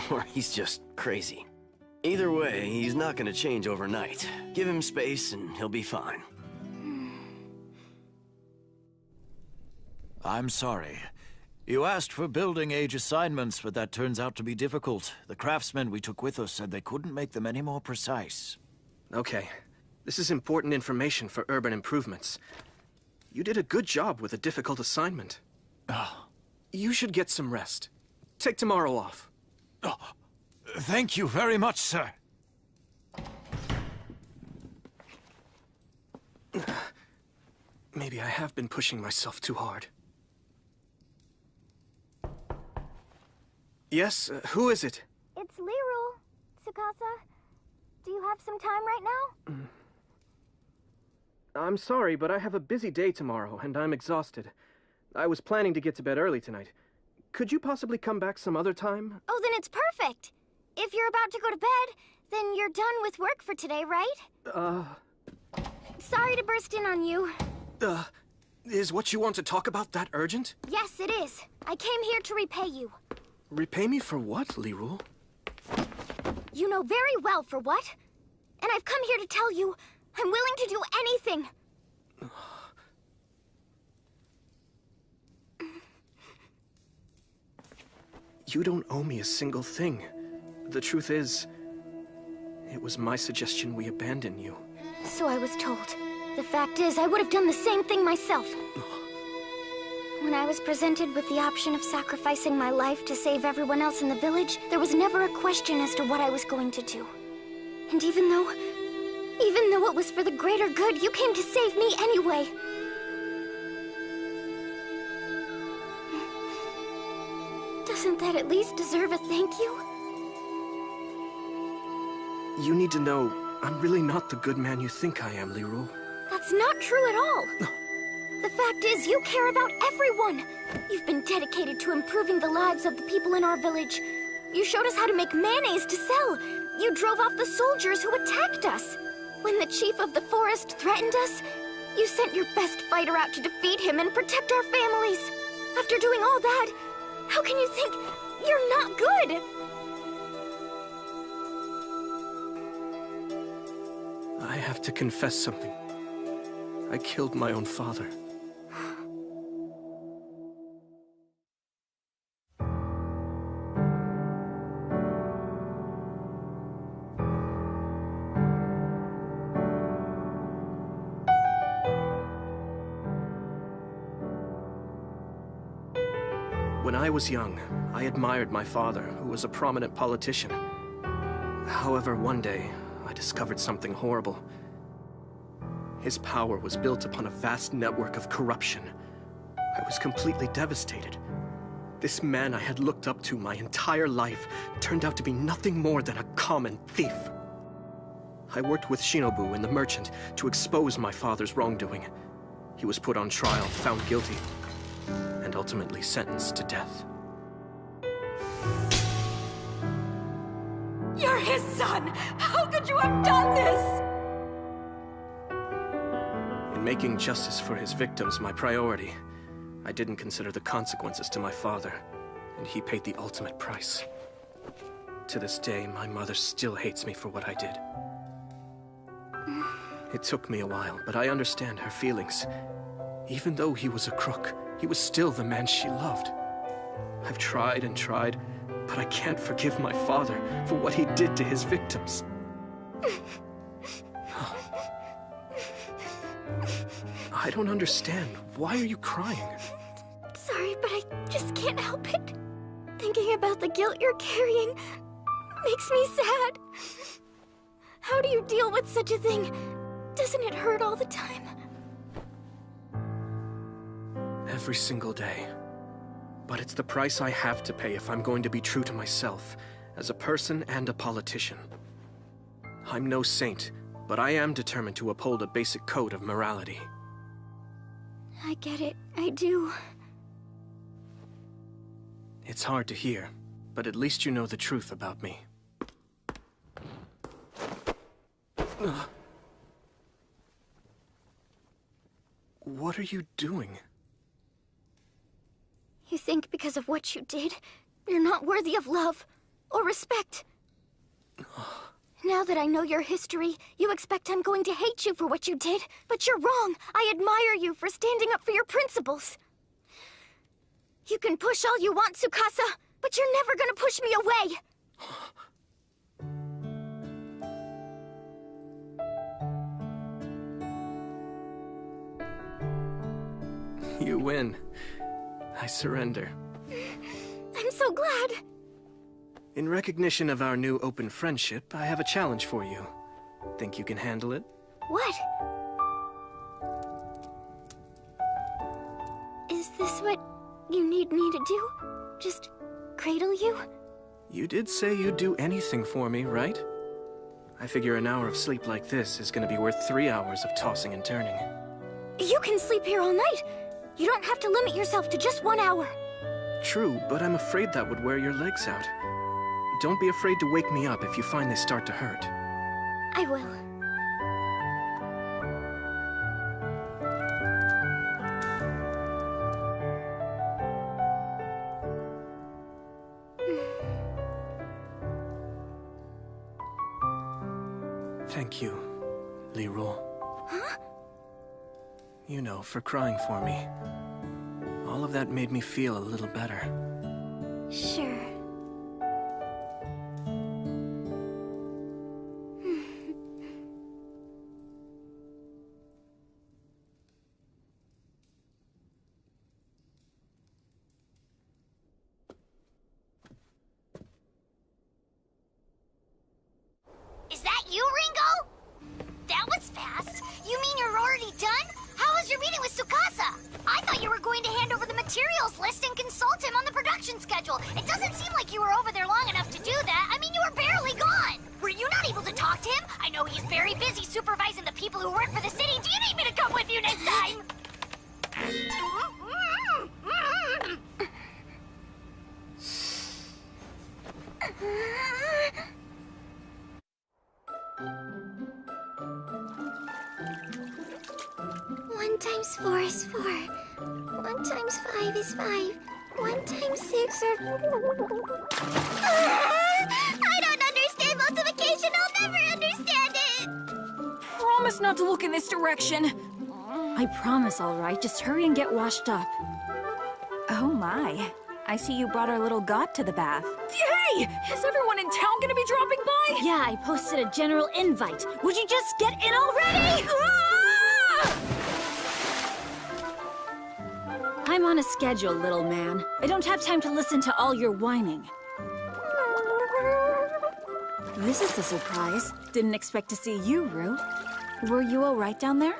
Or he's just crazy. Either way, he's not gonna change overnight. Give him space and he'll be fine. I'm sorry. You asked for building age assignments, but that turns out to be difficult. The craftsmen we took with us said they couldn't make them any more precise. Okay. This is important information for urban improvements. You did a good job with a difficult assignment. You should get some rest. Take tomorrow off. Thank you very much, sir. Maybe I have been pushing myself too hard. Yes, who is it? It's Liru. Tsukasa, do you have some time right now? I'm sorry, but I have a busy day tomorrow, and I'm exhausted. I was planning to get to bed early tonight. Could you possibly come back some other time? Oh, then it's perfect. If you're about to go to bed, then you're done with work for today, right? Sorry to burst in on you. Is what you want to talk about that urgent? Yes, it is. I came here to repay you. Repay me for what, Liru? You know very well for what. And I've come here to tell you, I'm willing to do anything. You don't owe me a single thing. The truth is, it was my suggestion we abandon you. So I was told. The fact is, I would have done the same thing myself. When I was presented with the option of sacrificing my life to save everyone else in the village, there was never a question as to what I was going to do. And even though it was for the greater good, you came to save me anyway. Doesn't that at least deserve a thank you? You need to know, I'm really not the good man you think I am, Liru. That's not true at all. The fact is, you care about everyone. You've been dedicated to improving the lives of the people in our village. You showed us how to make mayonnaise to sell. You drove off the soldiers who attacked us. When the chief of the forest threatened us, you sent your best fighter out to defeat him and protect our families. After doing all that, how can you think you're not good? I have to confess something. I killed my own father. When I was young, I admired my father, who was a prominent politician. However, one day, I discovered something horrible. His power was built upon a vast network of corruption. I was completely devastated. This man I had looked up to my entire life turned out to be nothing more than a common thief. I worked with Shinobu and the merchant to expose my father's wrongdoing. He was put on trial, found guilty, and ultimately sentenced to death. You're his son! How could you have done this? In making justice for his victims my priority, I didn't consider the consequences to my father, and he paid the ultimate price. To this day, my mother still hates me for what I did. It took me a while, but I understand her feelings. Even though he was a crook, he was still the man she loved. I've tried and tried, but I can't forgive my father for what he did to his victims. I don't understand. Why are you crying? Sorry, but I just can't help it. Thinking about the guilt you're carrying makes me sad. How do you deal with such a thing? Doesn't it hurt all the time? Every single day. But it's the price I have to pay if I'm going to be true to myself, as a person and a politician. I'm no saint, but I am determined to uphold a basic code of morality. I get it. I do. It's hard to hear, but at least you know the truth about me. What are you doing? You think because of what you did, you're not worthy of love or respect. Now that I know your history, you expect I'm going to hate you for what you did, but you're wrong. I admire you for standing up for your principles. You can push all you want, Tsukasa, but you're never gonna push me away. You win. I surrender. I'm so glad. In recognition of our new open friendship, I have a challenge for you. Think you can handle it? What? you need me to do? Just cradle you? You did say you'd do anything for me, right? I figure an hour of sleep like this is gonna be worth 3 hours of tossing and turning. You can sleep here all night. You don't have to limit yourself to just 1 hour. True, but I'm afraid that would wear your legs out. Don't be afraid to wake me up if you find they start to hurt. I will. Thank you, Leroy. Huh? You know, for crying for me. All of that made me feel a little better. Sure. Is that you, Ringo? That was fast. You mean you're already done? How was your meeting with Tsukasa? I thought you were going to hand over the materials list and consult him on the production schedule. It doesn't seem like you were over there long enough to do that. I mean, you were barely gone. Were you not able to talk to him? I know he's very busy supervising the people who work for the city. Do you need me to come with you next time? One times 4 is 4. 1 times 5 is 5. 1 times 6 are... I don't understand multiplication. I'll never understand it. Promise not to look in this direction. I promise, all right. Just hurry and get washed up. Oh my. I see you brought our little god to the bath. Hey! Is everyone in town gonna be dropping by? Yeah, I posted a general invite. Would you just get in already? I'm on a schedule, little man. I don't have time to listen to all your whining. This is a surprise. Didn't expect to see you, Rue. Were you all right down there?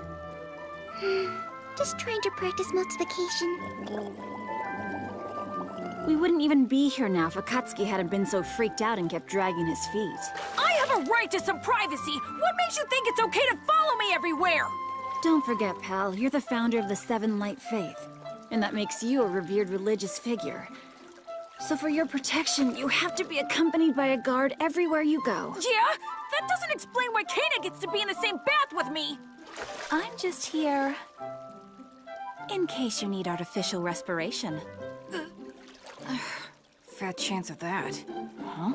Just trying to practice multiplication. We wouldn't even be here now if Akatsuki hadn't been so freaked out and kept dragging his feet. I have a right to some privacy! What makes you think it's okay to follow me everywhere? Don't forget, pal, you're the founder of the Seven Light Faith. And that makes you a revered religious figure. So for your protection, you have to be accompanied by a guard everywhere you go. Yeah? That doesn't explain why Kana gets to be in the same bath with me! I'm just here in case you need artificial respiration. Fat chance of that. Huh?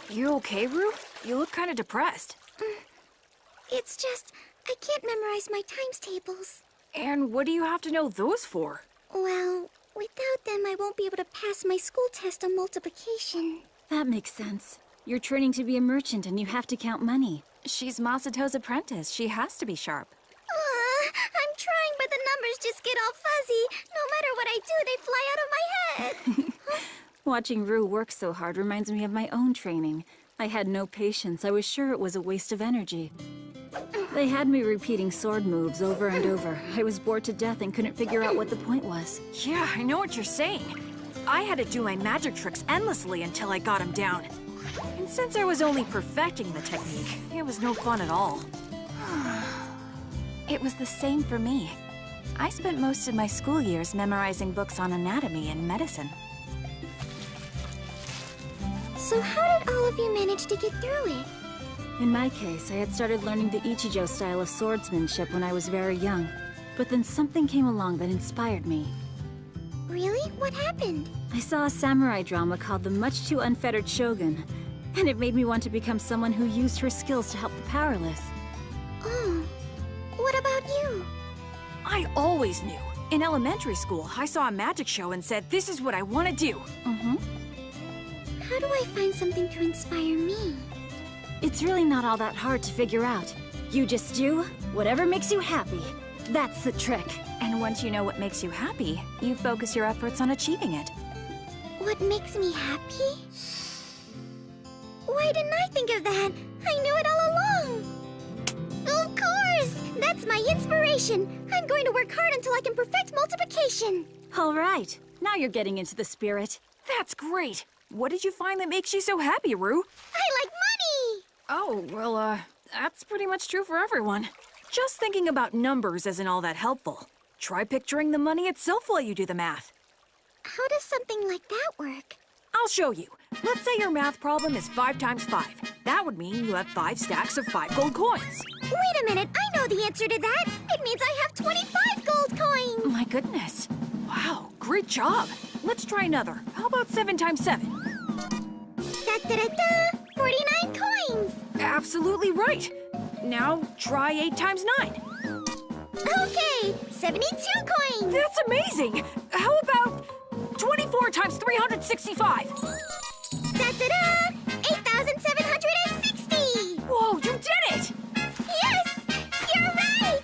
You okay, Rue? You look kind of depressed. It's just, I can't memorize my times tables. And what do you have to know those for? Well, without them, I won't be able to pass my school test on multiplication. That makes sense. You're training to be a merchant and you have to count money. She's Masato's apprentice. She has to be sharp. I'm trying, but the numbers just get all fuzzy. No matter what I do, they fly out of my head. Watching Rue work so hard reminds me of my own training. I had no patience. I was sure it was a waste of energy. They had me repeating sword moves over and over. I was bored to death and couldn't figure out what the point was. Yeah, I know what you're saying. I had to do my magic tricks endlessly until I got him down. And since I was only perfecting the technique, it was no fun at all. It was the same for me. I spent most of my school years memorizing books on anatomy and medicine. So how did all of you manage to get through it? In my case, I had started learning the Ichijo style of swordsmanship when I was very young. But then something came along that inspired me. Really? What happened? I saw a samurai drama called The Much Too Unfettered Shogun, and it made me want to become someone who used her skills to help the powerless. Oh, what about you? I always knew. In elementary school, I saw a magic show and said, this is what I want to do. How do I find something to inspire me? It's really not all that hard to figure out. You just do whatever makes you happy. That's the trick. And once you know what makes you happy, you focus your efforts on achieving it. What makes me happy? Why didn't I think of that? I knew it all along! Of course! That's my inspiration! I'm going to work hard until I can perfect multiplication! All right, now you're getting into the spirit. That's great. What did you find that makes you so happy, Rue? I like money! Oh, well, that's pretty much true for everyone. Just thinking about numbers isn't all that helpful. Try picturing the money itself while you do the math. How does something like that work? I'll show you. Let's say your math problem is 5 times 5. That would mean you have 5 stacks of 5 gold coins. Wait a minute, I know the answer to that. It means I have 25 gold coins. My goodness. Wow, great job. Let's try another. How about 7 times 7? Da-da-da-da! 49 coins! Absolutely right. Now try 8 times 9. Okay, 72 coins! That's amazing! How about 24 times 365? Da-da-da! 8,760! Whoa, you did it! Yes! You're right!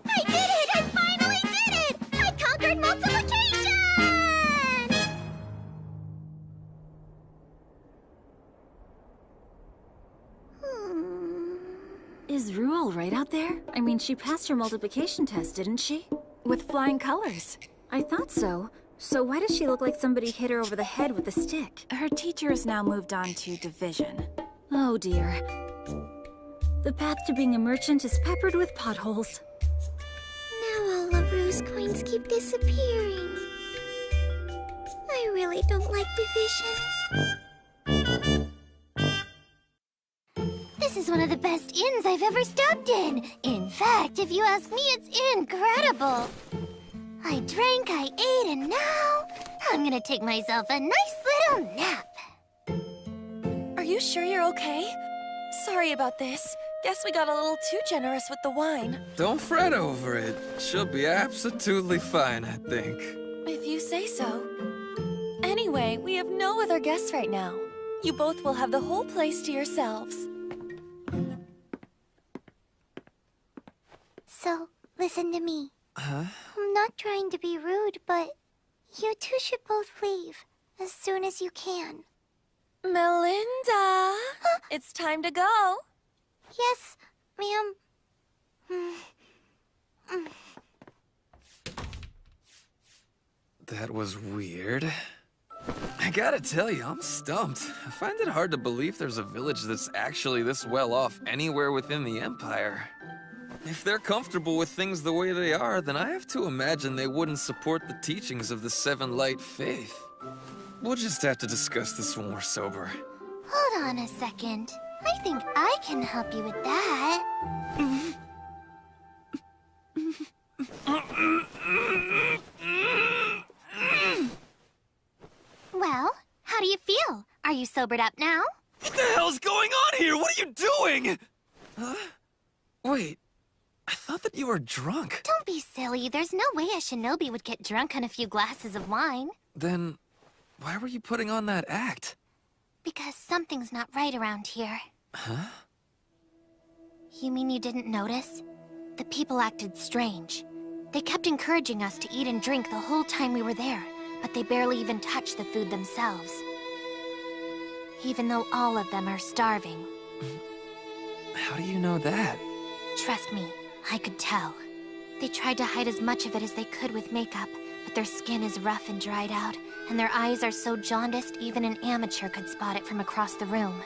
I did it! I finally did it! I conquered multiplication! Is Rue all right out there? I mean, she passed her multiplication test, didn't she? With flying colors. I thought so. So why does she look like somebody hit her over the head with a stick? Her teacher has now moved on to division. Oh dear. The path to being a merchant is peppered with potholes. Now all of Rue's coins keep disappearing. I really don't like division. This is one of the best inns I've ever stopped in. In fact, if you ask me, it's incredible. I drank, I ate, and now I'm gonna take myself a nice little nap. Are you sure you're okay? Sorry about this. Guess we got a little too generous with the wine. Don't fret over it. She'll be absolutely fine, I think. If you say so. Anyway, we have no other guests right now. You both will have the whole place to yourselves. So, listen to me. Huh? I'm not trying to be rude, but you two should both leave as soon as you can. Melinda! It's time to go. Yes, ma'am. That was weird. I gotta tell you, I'm stumped. I find it hard to believe there's a village that's actually this well off anywhere within the Empire. If they're comfortable with things the way they are, then I have to imagine they wouldn't support the teachings of the Seven Light Faith. We'll just have to discuss this when we're sober. Hold on a second. I think I can help you with that. Well, how do you feel? Are you sobered up now? What the hell's going on here? What are you doing? Huh? Wait, I thought that you were drunk. Don't be silly. There's no way a shinobi would get drunk on a few glasses of wine. Then, why were you putting on that act? Because something's not right around here. Huh? You mean you didn't notice? The people acted strange. They kept encouraging us to eat and drink the whole time we were there, but they barely even touched the food themselves. Even though all of them are starving. How do you know that? Trust me, I could tell. They tried to hide as much of it as they could with makeup, but their skin is rough and dried out, and their eyes are so jaundiced even an amateur could spot it from across the room.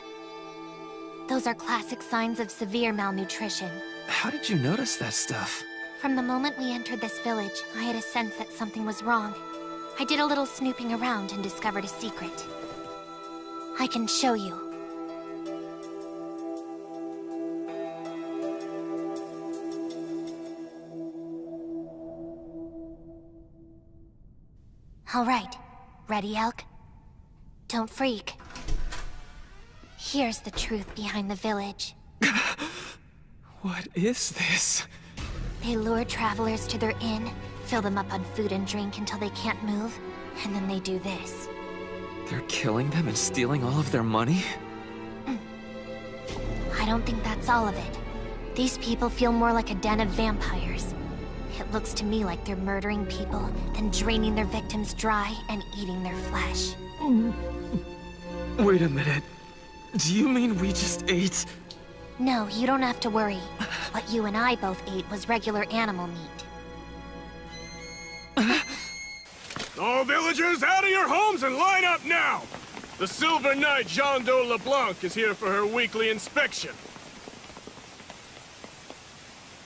Those are classic signs of severe malnutrition. How did you notice that stuff? From the moment we entered this village, I had a sense that something was wrong. I did a little snooping around and discovered a secret. I can show you. All right. Ready, Elk? Don't freak. Here's the truth behind the village. What is this? They lure travelers to their inn, fill them up on food and drink until they can't move, and then they do this. They're killing them and stealing all of their money? I don't think that's all of it. These people feel more like a den of vampires. It looks to me like they're murdering people, then draining their victims dry and eating their flesh. Wait a minute. Do you mean we just ate? No, you don't have to worry. What you and I both ate was regular animal meat. All villagers, out of your homes and line up now! The Silver Knight Jean de LeBlanc is here for her weekly inspection.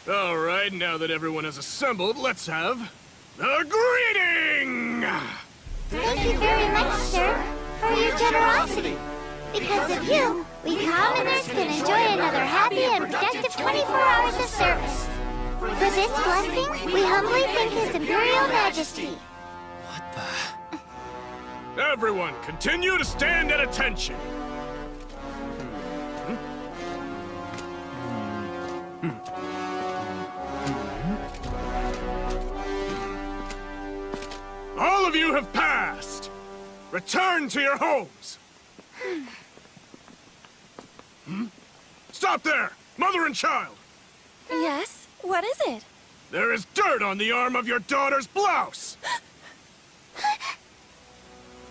All right, now that everyone has assembled, let's have the greeting! Thank you very much, sir, for your generosity. Because of you, we commoners can enjoy another happy and productive 24 hours of service. For this blessing, we humbly thank His Imperial Majesty. Everyone, continue to stand at attention. All of you have passed. Return to your homes. Stop there, mother and child. Yes? What is it? There is dirt on the arm of your daughter's blouse.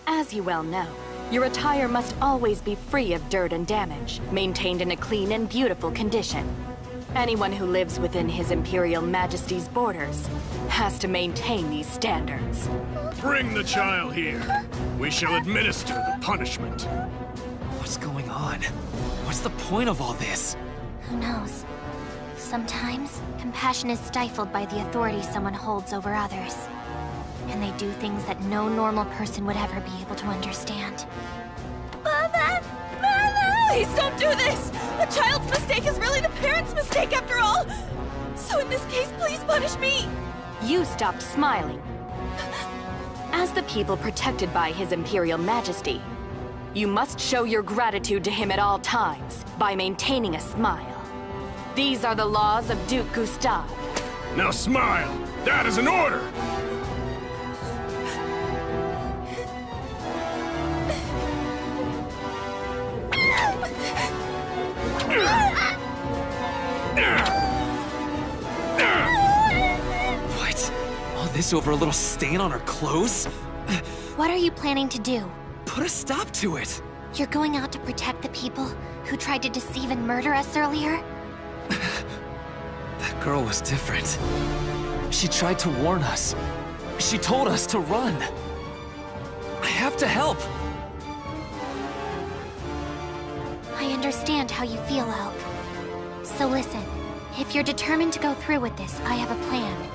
As you well know, your attire must always be free of dirt and damage, maintained in a clean and beautiful condition. Anyone who lives within His Imperial Majesty's borders has to maintain these standards. Bring the child here. We shall administer the punishment. What's going on? What's the point of all this? Who knows? Sometimes, compassion is stifled by the authority someone holds over others. And they do things that no normal person would ever be able to understand. Mother! Mother! Please don't do this! A child's mistake is really the parent's mistake after all! So in this case, please punish me! You stopped smiling. As the people protected by His Imperial Majesty, you must show your gratitude to him at all times by maintaining a smile. These are the laws of Duke Gustave. Now smile! That is an order! What? All this over a little stain on her clothes? What are you planning to do? Put a stop to it! You're going out to protect the people who tried to deceive and murder us earlier? That girl was different. She tried to warn us. She told us to run. I have to help. I understand how you feel, Elk. So listen, if you're determined to go through with this, I have a plan.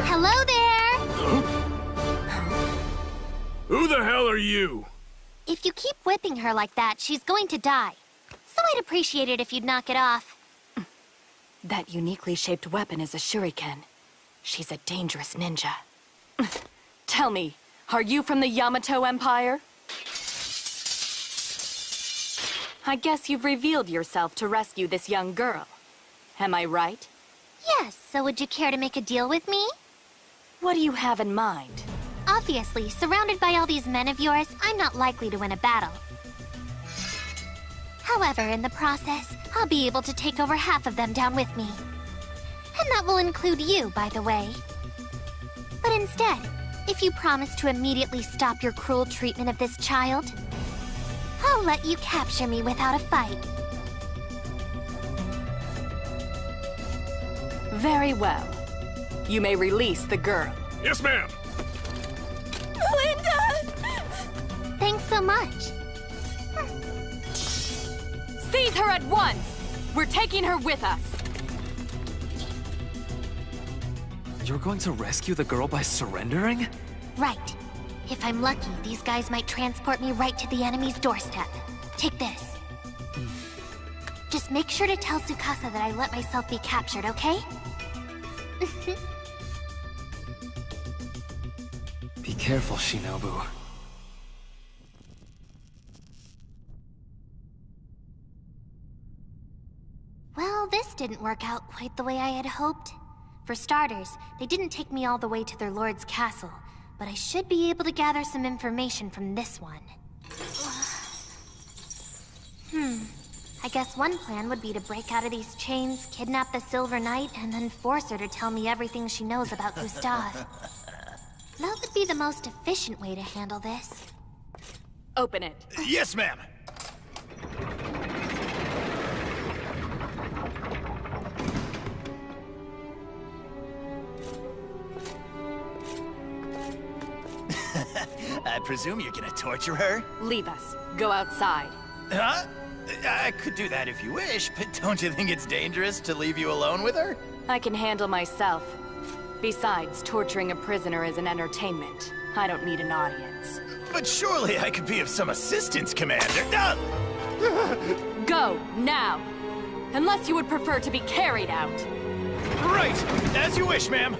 Hello there! Who the hell are you? If you keep whipping her like that, she's going to die. So I'd appreciate it if you'd knock it off. That uniquely shaped weapon is a shuriken. She's a dangerous ninja. Tell me, are you from the Yamato Empire? I guess you've revealed yourself to rescue this young girl. Am I right? Yes, so would you care to make a deal with me? What do you have in mind? Obviously, surrounded by all these men of yours, I'm not likely to win a battle. However, in the process, I'll be able to take over half of them down with me. And that will include you, by the way. But instead, if you promise to immediately stop your cruel treatment of this child, I'll let you capture me without a fight. Very well. You may release the girl. Yes, ma'am. Linda! Thanks so much. Seize her at once! We're taking her with us. You're going to rescue the girl by surrendering? Right. If I'm lucky, these guys might transport me right to the enemy's doorstep. Take this. Just make sure to tell Tsukasa that I let myself be captured, okay? Be careful, Shinobu. Well, this didn't work out quite the way I had hoped. For starters, they didn't take me all the way to their lord's castle, but I should be able to gather some information from this one. I guess one plan would be to break out of these chains, kidnap the Silver Knight, and then force her to tell me everything she knows about Gustave. That would be the most efficient way to handle this. Open it. Yes, ma'am. I presume you're gonna torture her? Leave us. Go outside. Huh? I could do that if you wish, but don't you think it's dangerous to leave you alone with her? I can handle myself. Besides, torturing a prisoner is an entertainment. I don't need an audience. But surely I could be of some assistance, Commander. Go, now! Unless you would prefer to be carried out. Right! As you wish, ma'am!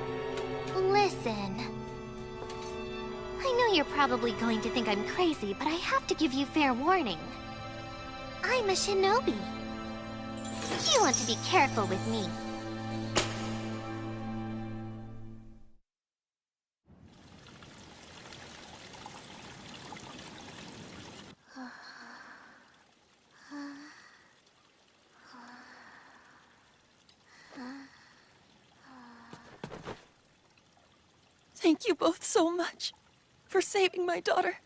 Listen. I know you're probably going to think I'm crazy, but I have to give you fair warning. I'm a shinobi. You want to be careful with me. Thank you both so much for saving my daughter.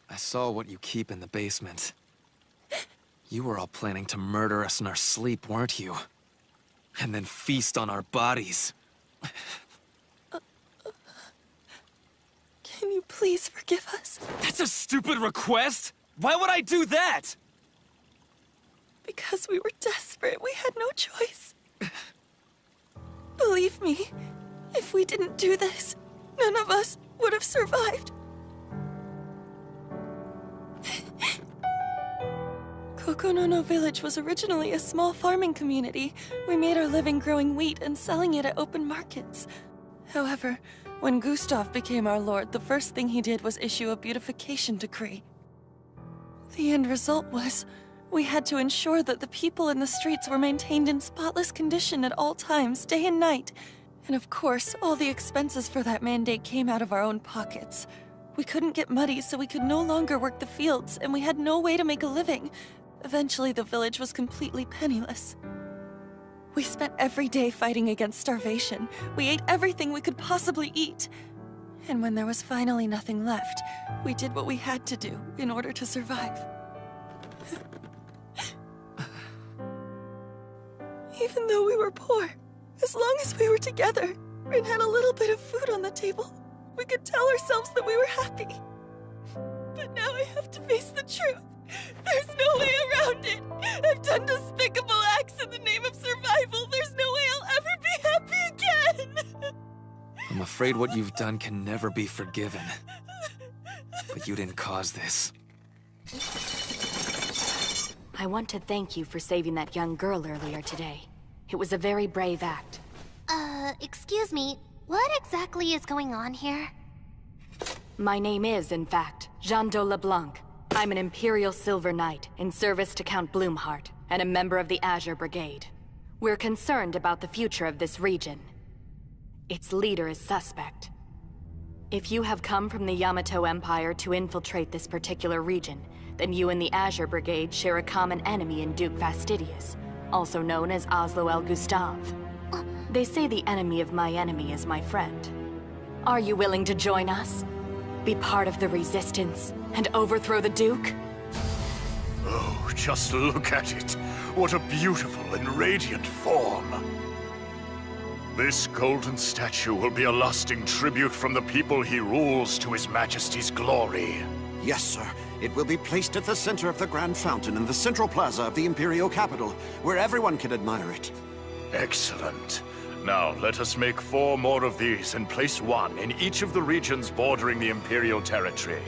I saw what you keep in the basement. You were all planning to murder us in our sleep, weren't you? And then feast on our bodies. Can you please forgive us? That's a stupid request! Why would I do that? Because we were desperate, we had no choice. Believe me, if we didn't do this, none of us would have survived. Kokonono Village was originally a small farming community. We made our living growing wheat and selling it at open markets. However, when Gustav became our lord, the first thing he did was issue a beautification decree. The end result was, we had to ensure that the people in the streets were maintained in spotless condition at all times, day and night. And of course, all the expenses for that mandate came out of our own pockets. We couldn't get muddy, so we could no longer work the fields, and we had no way to make a living. Eventually, the village was completely penniless. We spent every day fighting against starvation. We ate everything we could possibly eat. And when there was finally nothing left, we did what we had to do in order to survive. Even though we were poor, as long as we were together and had a little bit of food on the table, we could tell ourselves that we were happy. But now I have to face the truth. There's no way around it. I've done despicable acts in the name of survival. There's no way I'll ever be happy again. I'm afraid what you've done can never be forgiven. But you didn't cause this. I want to thank you for saving that young girl earlier today. It was a very brave act. Excuse me, what exactly is going on here? My name is, in fact, Jean de LeBlanc. I'm an Imperial Silver Knight in service to Count Bloomheart, and a member of the Azure Brigade. We're concerned about the future of this region. Its leader is suspect. If you have come from the Yamato Empire to infiltrate this particular region, then you and the Azure Brigade share a common enemy in Duke Fastidius, also known as Oslo el Gustave. They say the enemy of my enemy is my friend. Are you willing to join us? Be part of the resistance and overthrow the Duke? Oh, just look at it. What a beautiful and radiant form. This golden statue will be a lasting tribute from the people he rules to His Majesty's glory. Yes, sir. It will be placed at the center of the Grand Fountain in the central plaza of the Imperial capital, where everyone can admire it. Excellent. Now, let us make 4 more of these and place 1 in each of the regions bordering the Imperial territory.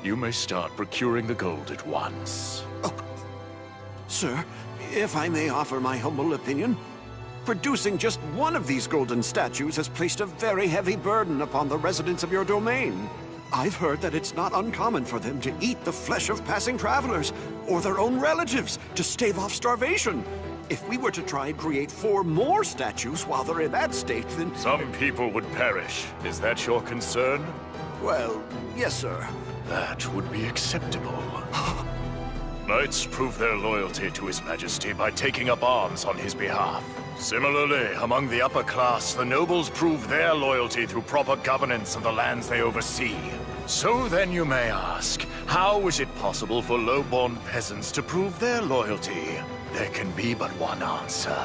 You may start procuring the gold at once. Oh. Sir, if I may offer my humble opinion, producing just one of these golden statues has placed a very heavy burden upon the residents of your domain. I've heard that it's not uncommon for them to eat the flesh of passing travelers or their own relatives to stave off starvation. If we were to try and create 4 more statues while they're in that state, then... Some people would perish. Is that your concern? Well, yes, sir. That would be acceptable. Knights prove their loyalty to His Majesty by taking up arms on his behalf. Similarly, among the upper class, the nobles prove their loyalty through proper governance of the lands they oversee. So then you may ask, how is it possible for low-born peasants to prove their loyalty? There can be but one answer.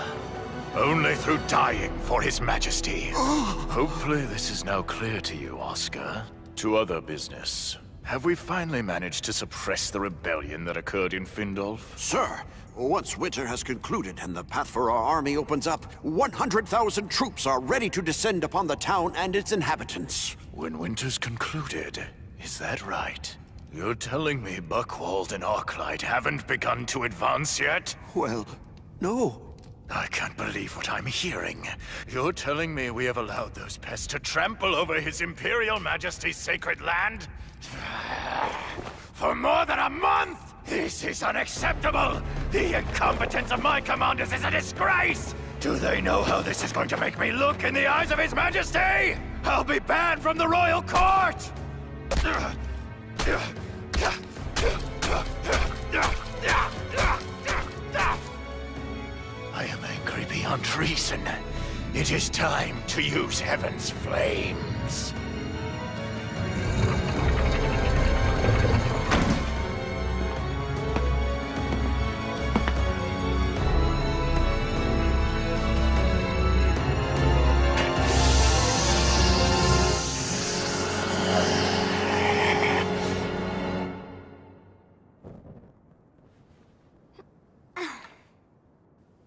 Only through dying for His Majesty. Hopefully this is now clear to you, Oscar. To other business. Have we finally managed to suppress the rebellion that occurred in Findolf? Sir, once winter has concluded and the path for our army opens up, 100,000 troops are ready to descend upon the town and its inhabitants. When winter's concluded, is that right? You're telling me Buckwald and Arclight haven't begun to advance yet? Well, no. I can't believe what I'm hearing. You're telling me we have allowed those pests to trample over His Imperial Majesty's sacred land? For more than a month? This is unacceptable! The incompetence of my commanders is a disgrace! Do they know how this is going to make me look in the eyes of His Majesty? I'll be banned from the royal court! I am angry beyond reason. It is time to use Heaven's flames.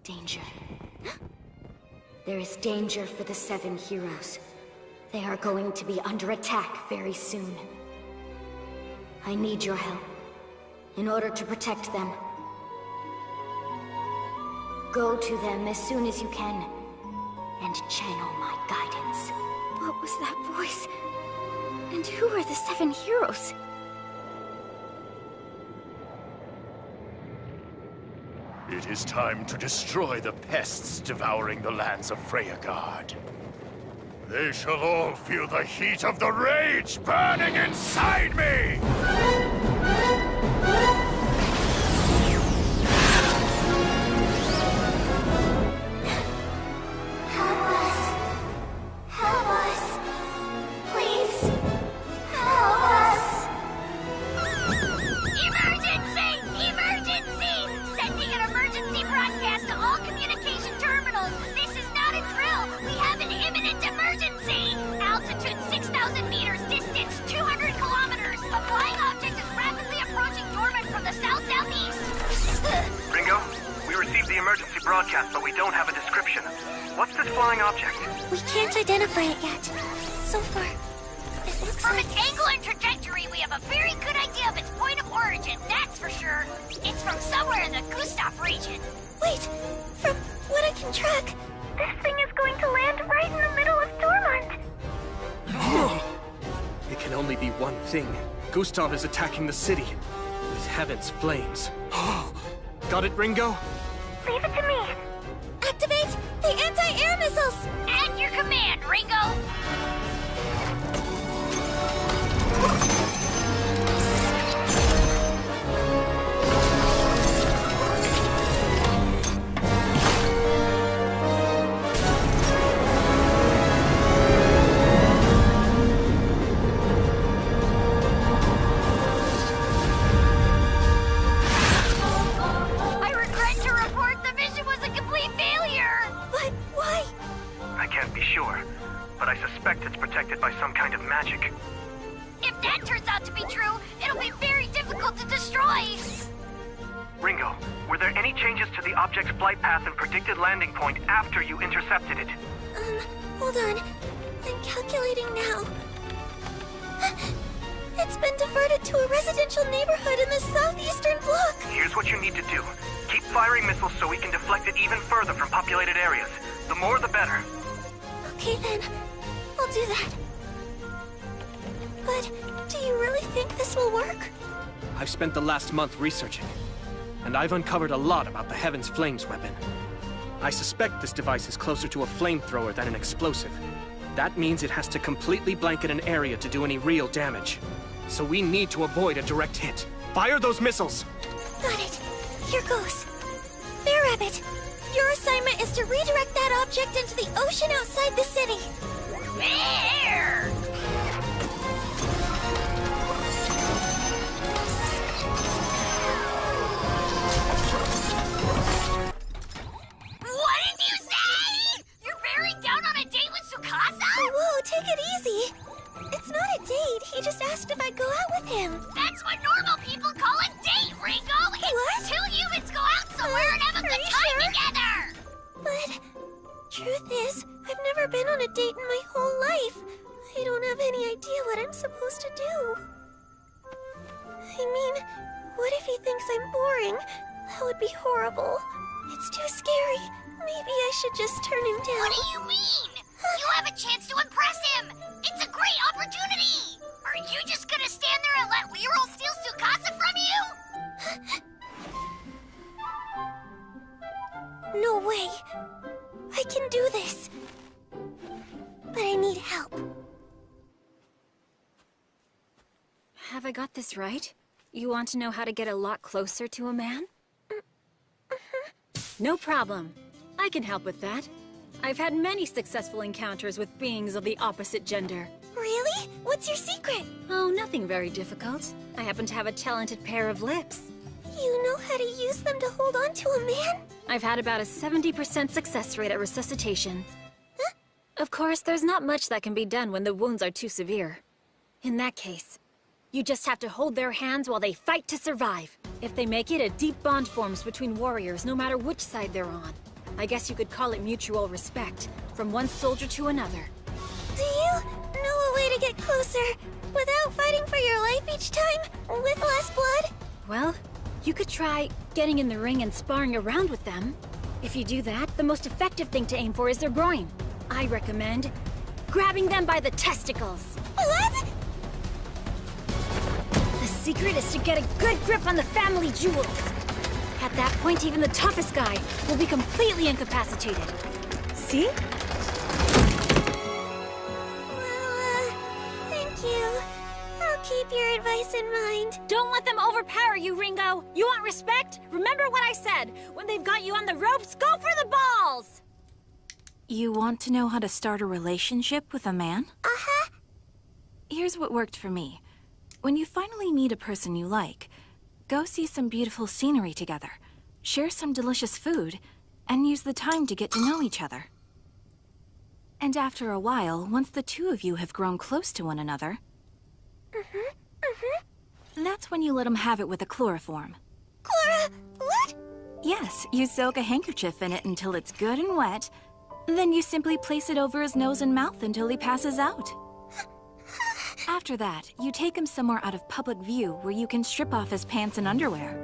Danger. There is danger for the 7 heroes. They are going to be under attack very soon. I need your help in order to protect them. Go to them as soon as you can and channel my guidance. What was that voice? And who are the 7 heroes? It is time to destroy the pests devouring the lands of Freyagard. They shall all feel the heat of the rage burning inside me! Help us. Help us. Please. Help us. Emergency! Emergency! Sending an emergency broadcast to all communication terminals. This is not a drill. We have an imminent emergency. Altitude 6,000 meters, distance 200 kilometers. A flying object is rapidly approaching Dormant from the south-southeast. Ringo, we received the emergency broadcast, but we don't have a description. What's this flying object? We can't identify it yet. So far, it looks From like... its angle and trajectory, we have a very good idea of its point of origin, that's for sure. It's from somewhere in the Gustav region. Wait! From what I can track, this thing is going to land right in the middle of Dormont. It can only be one thing. Gustav is attacking the city with Heaven's flames. Got it, Ringo? Leave it to me. Activate the anti-air missiles! At your command, Ringo! I regret to report the mission was a complete failure! But why? I can't be sure, but I suspect it's protected by some kind of magic. If that turns out to be true, it'll be very difficult to destroy! Ringo, were there any changes to the object's flight path and predicted landing point after you intercepted it? Hold on. I'm calculating now. It's been diverted to a residential neighborhood in the southeastern block. Here's what you need to do. Keep firing missiles so we can deflect it even further from populated areas. The more, the better. Okay then, I'll do that. But do you really think this will work? I've spent the last month researching, and I've uncovered a lot about the Heaven's Flames weapon. I suspect this device is closer to a flamethrower than an explosive. That means it has to completely blanket an area to do any real damage. So we need to avoid a direct hit. Fire those missiles! Got it. Here goes. Bear Rabbit, your assignment is to redirect that object into the ocean outside the city. There! What did you say? just asked if I'd go out with him. That's what normal people call a date, Ringo! It's two humans go out somewhere and have a good time together! But, truth is, I've never been on a date in my whole life. I don't have any idea what I'm supposed to do. I mean, what if he thinks I'm boring? That would be horrible. It's too scary. Maybe I should just turn him down. What do you mean? You have a chance to impress him! It's a great opportunity! Are you just gonna stand there and let Leroy steal Tsukasa from you? No way. I can do this. But I need help. Have I got this right? You want to know how to get a lot closer to a man? No problem. I can help with that. I've had many successful encounters with beings of the opposite gender. Really? What's your secret? Oh, nothing very difficult. I happen to have a talented pair of lips. You know how to use them to hold on to a man? I've had about a 70% success rate at resuscitation. Huh? Of course, there's not much that can be done when the wounds are too severe. In that case, you just have to hold their hands while they fight to survive. If they make it, a deep bond forms between warriors, no matter which side they're on. I guess you could call it mutual respect, from one soldier to another. Do you know a way to get closer, without fighting for your life each time, with less blood? Well, you could try getting in the ring and sparring around with them. If you do that, the most effective thing to aim for is their groin. I recommend grabbing them by the testicles. What? The secret is to get a good grip on the family jewels. At that point, even the toughest guy will be completely incapacitated. See? Well, thank you. I'll keep your advice in mind. Don't let them overpower you, Ringo! You want respect? Remember what I said! When they've got you on the ropes, go for the balls! You want to know how to start a relationship with a man? Uh-huh. Here's what worked for me. When you finally meet a person you like, go see some beautiful scenery together, share some delicious food, and use the time to get to know each other. And after a while, once the two of you have grown close to one another, that's when you let them have it with a chloroform. What? Yes, you soak a handkerchief in it until it's good and wet, then you simply place it over his nose and mouth until he passes out. After that, you take him somewhere out of public view where you can strip off his pants and underwear.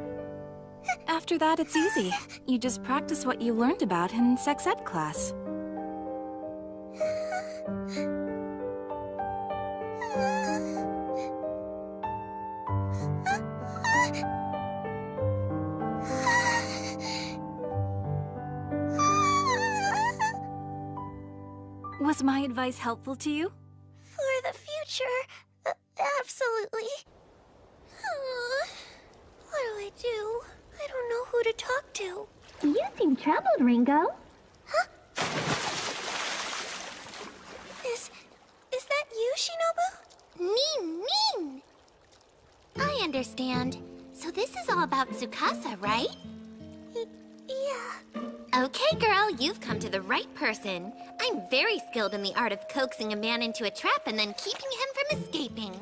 After that, it's easy. You just practice what you learned about in sex ed class. Was my advice helpful to you? For the future, absolutely. What do I do? I don't know who to talk to. You seem troubled, Ringo. Huh? Is that you, Shinobu? Nin! I understand. So this is all about Tsukasa, right? Yeah. Okay, girl, you've come to the right person. I'm very skilled in the art of coaxing a man into a trap and then keeping him from escaping.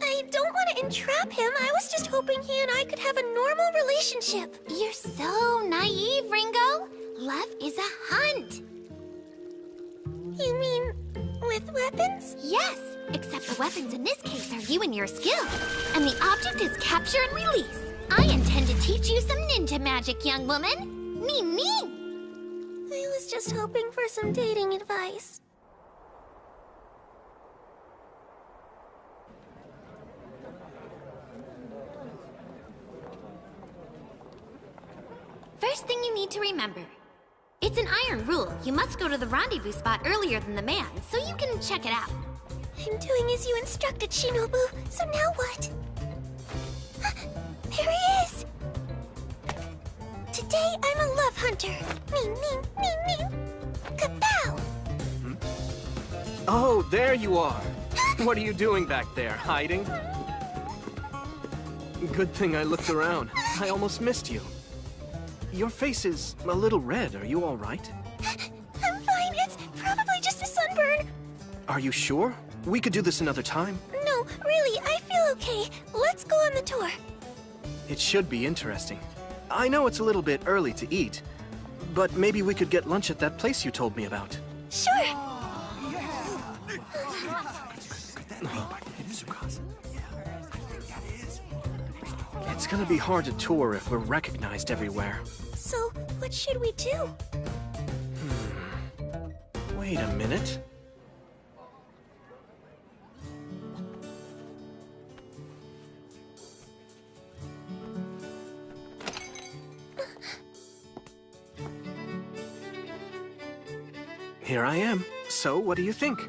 I don't want to entrap him. I was just hoping he and I could have a normal relationship. You're so naive, Ringo. Love is a hunt. You mean with weapons? Yes, except the weapons in this case are you and your skills. And the object is capture and release. I intend to teach you some ninja magic, young woman. Nin! I was just hoping for some dating advice. First thing you need to remember. It's an iron rule. You must go to the rendezvous spot earlier than the man, so you can check it out. I'm doing as you instructed, Shinobu. So now what? There he is! Today, I'm a love hunter. Me. Kapow! Oh, there you are. What are you doing back there, hiding? Good thing I looked around. I almost missed you. Your face is a little red. Are you all right? I'm fine. It's probably just a sunburn. Are you sure? We could do this another time. No, really, I Okay, let's go on the tour. It should be interesting. I know it's a little bit early to eat, but maybe we could get lunch at that place you told me about. Sure. It's gonna be hard to tour if we're recognized everywhere. So, what should we do? Wait a minute. Here I am. So, what do you think? He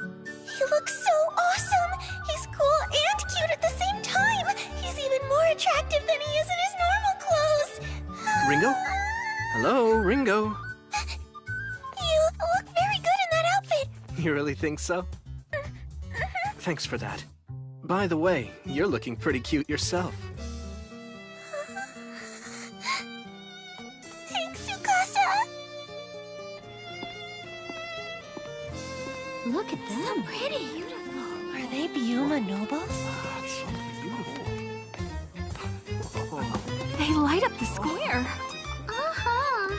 looks so awesome! He's cool and cute at the same time! He's even more attractive than he is in his normal clothes! Ringo? Hello, Ringo. You look very good in that outfit! You really think so? Thanks for that. By the way, you're looking pretty cute yourself. Thanks, Tsukasa! Look at them. So pretty! Are they Byuma nobles? They light up the square. Uh-huh.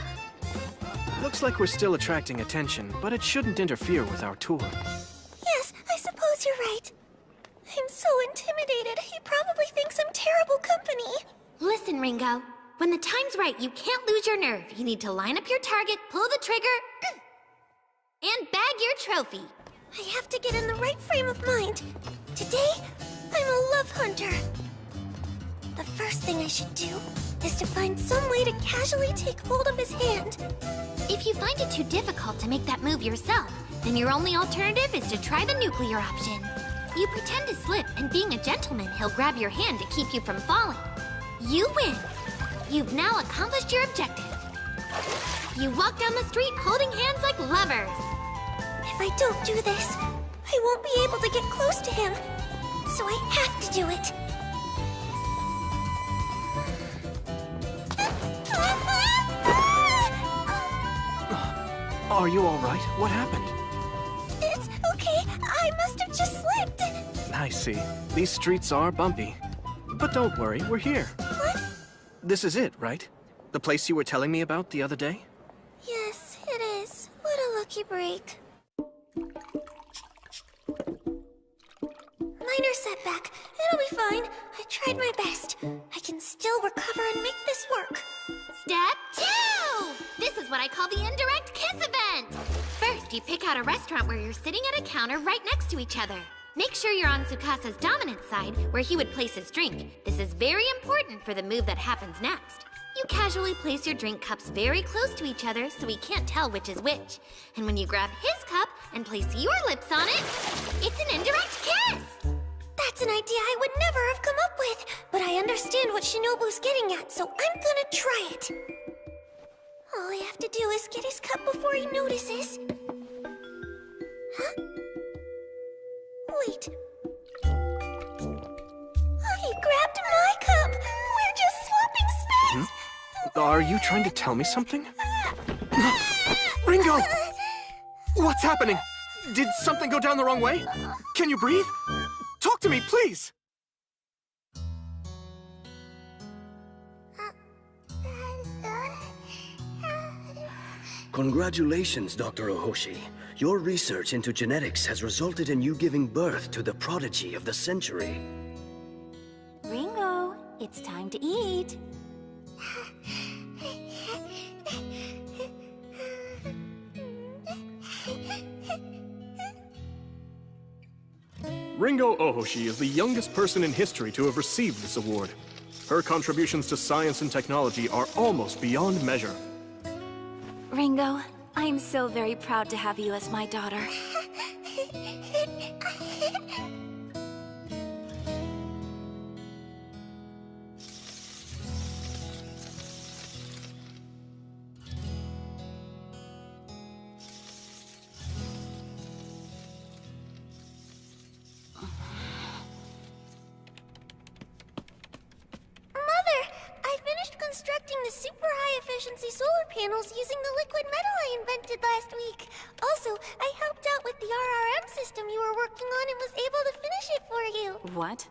Looks like we're still attracting attention, but it shouldn't interfere with our tour. Yes, I suppose you're right. I'm so intimidated. He probably thinks I'm terrible company. Listen, Ringo. When the time's right, you can't lose your nerve. You need to line up your target, pull the trigger, and bag your trophy. I have to get in the right frame of mind. Today, I'm a love hunter. The first thing I should do is to find some way to casually take hold of his hand. If you find it too difficult to make that move yourself, then your only alternative is to try the nuclear option. You pretend to slip, and being a gentleman, he'll grab your hand to keep you from falling. You win. You've now accomplished your objective. You walk down the street holding hands like lovers. If I don't do this, I won't be able to get close to him. So I have to do it. Are you all right? What happened? It's okay. I must have just slipped. I see. These streets are bumpy. But don't worry, we're here. What? This is it, right? The place you were telling me about the other day? Yes, it is. What a lucky break. Minor setback. It'll be fine. I tried my best. I can still recover and make this work. Step 2! This is what I call the indirect kiss event. First, you pick out a restaurant where you're sitting at a counter right next to each other. Make sure you're on Tsukasa's dominant side, where he would place his drink. This is very important for the move that happens next. You casually place your drink cups very close to each other so he can't tell which is which. And when you grab his cup and place your lips on it, it's an indirect kiss! That's an idea I would never have come up with, but I understand what Shinobu's getting at, so I'm gonna try it. All I have to do is get his cup before he notices. Huh? Wait. He grabbed my cup! We're just swapping spots! Are you trying to tell me something? Ringo! What's happening? Did something go down the wrong way? Can you breathe? Talk to me, please! Congratulations, Dr. Ohoshi. Your research into genetics has resulted in you giving birth to the prodigy of the century. Ringo, it's time to eat. Ringo Ohoshi is the youngest person in history to have received this award. Her contributions to science and technology are almost beyond measure. Ringo, I am so very proud to have you as my daughter. Constructing the super high-efficiency solar panels using the liquid metal I invented last week. Also, I helped out with the RRM system you were working on and was able to finish it for you. What?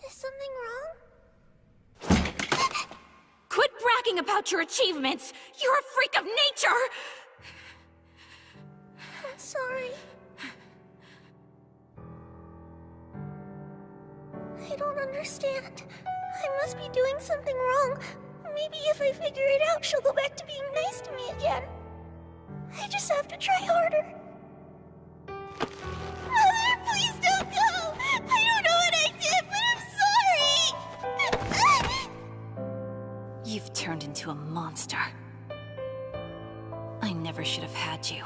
Is something wrong? Quit bragging about your achievements! You're a freak of nature! I'm sorry. I don't understand. I must be doing something wrong. Maybe if I figure it out, she'll go back to being nice to me again. I just have to try harder. Mother, please don't go! I don't know what I did, but I'm sorry! You've turned into a monster. I never should have had you.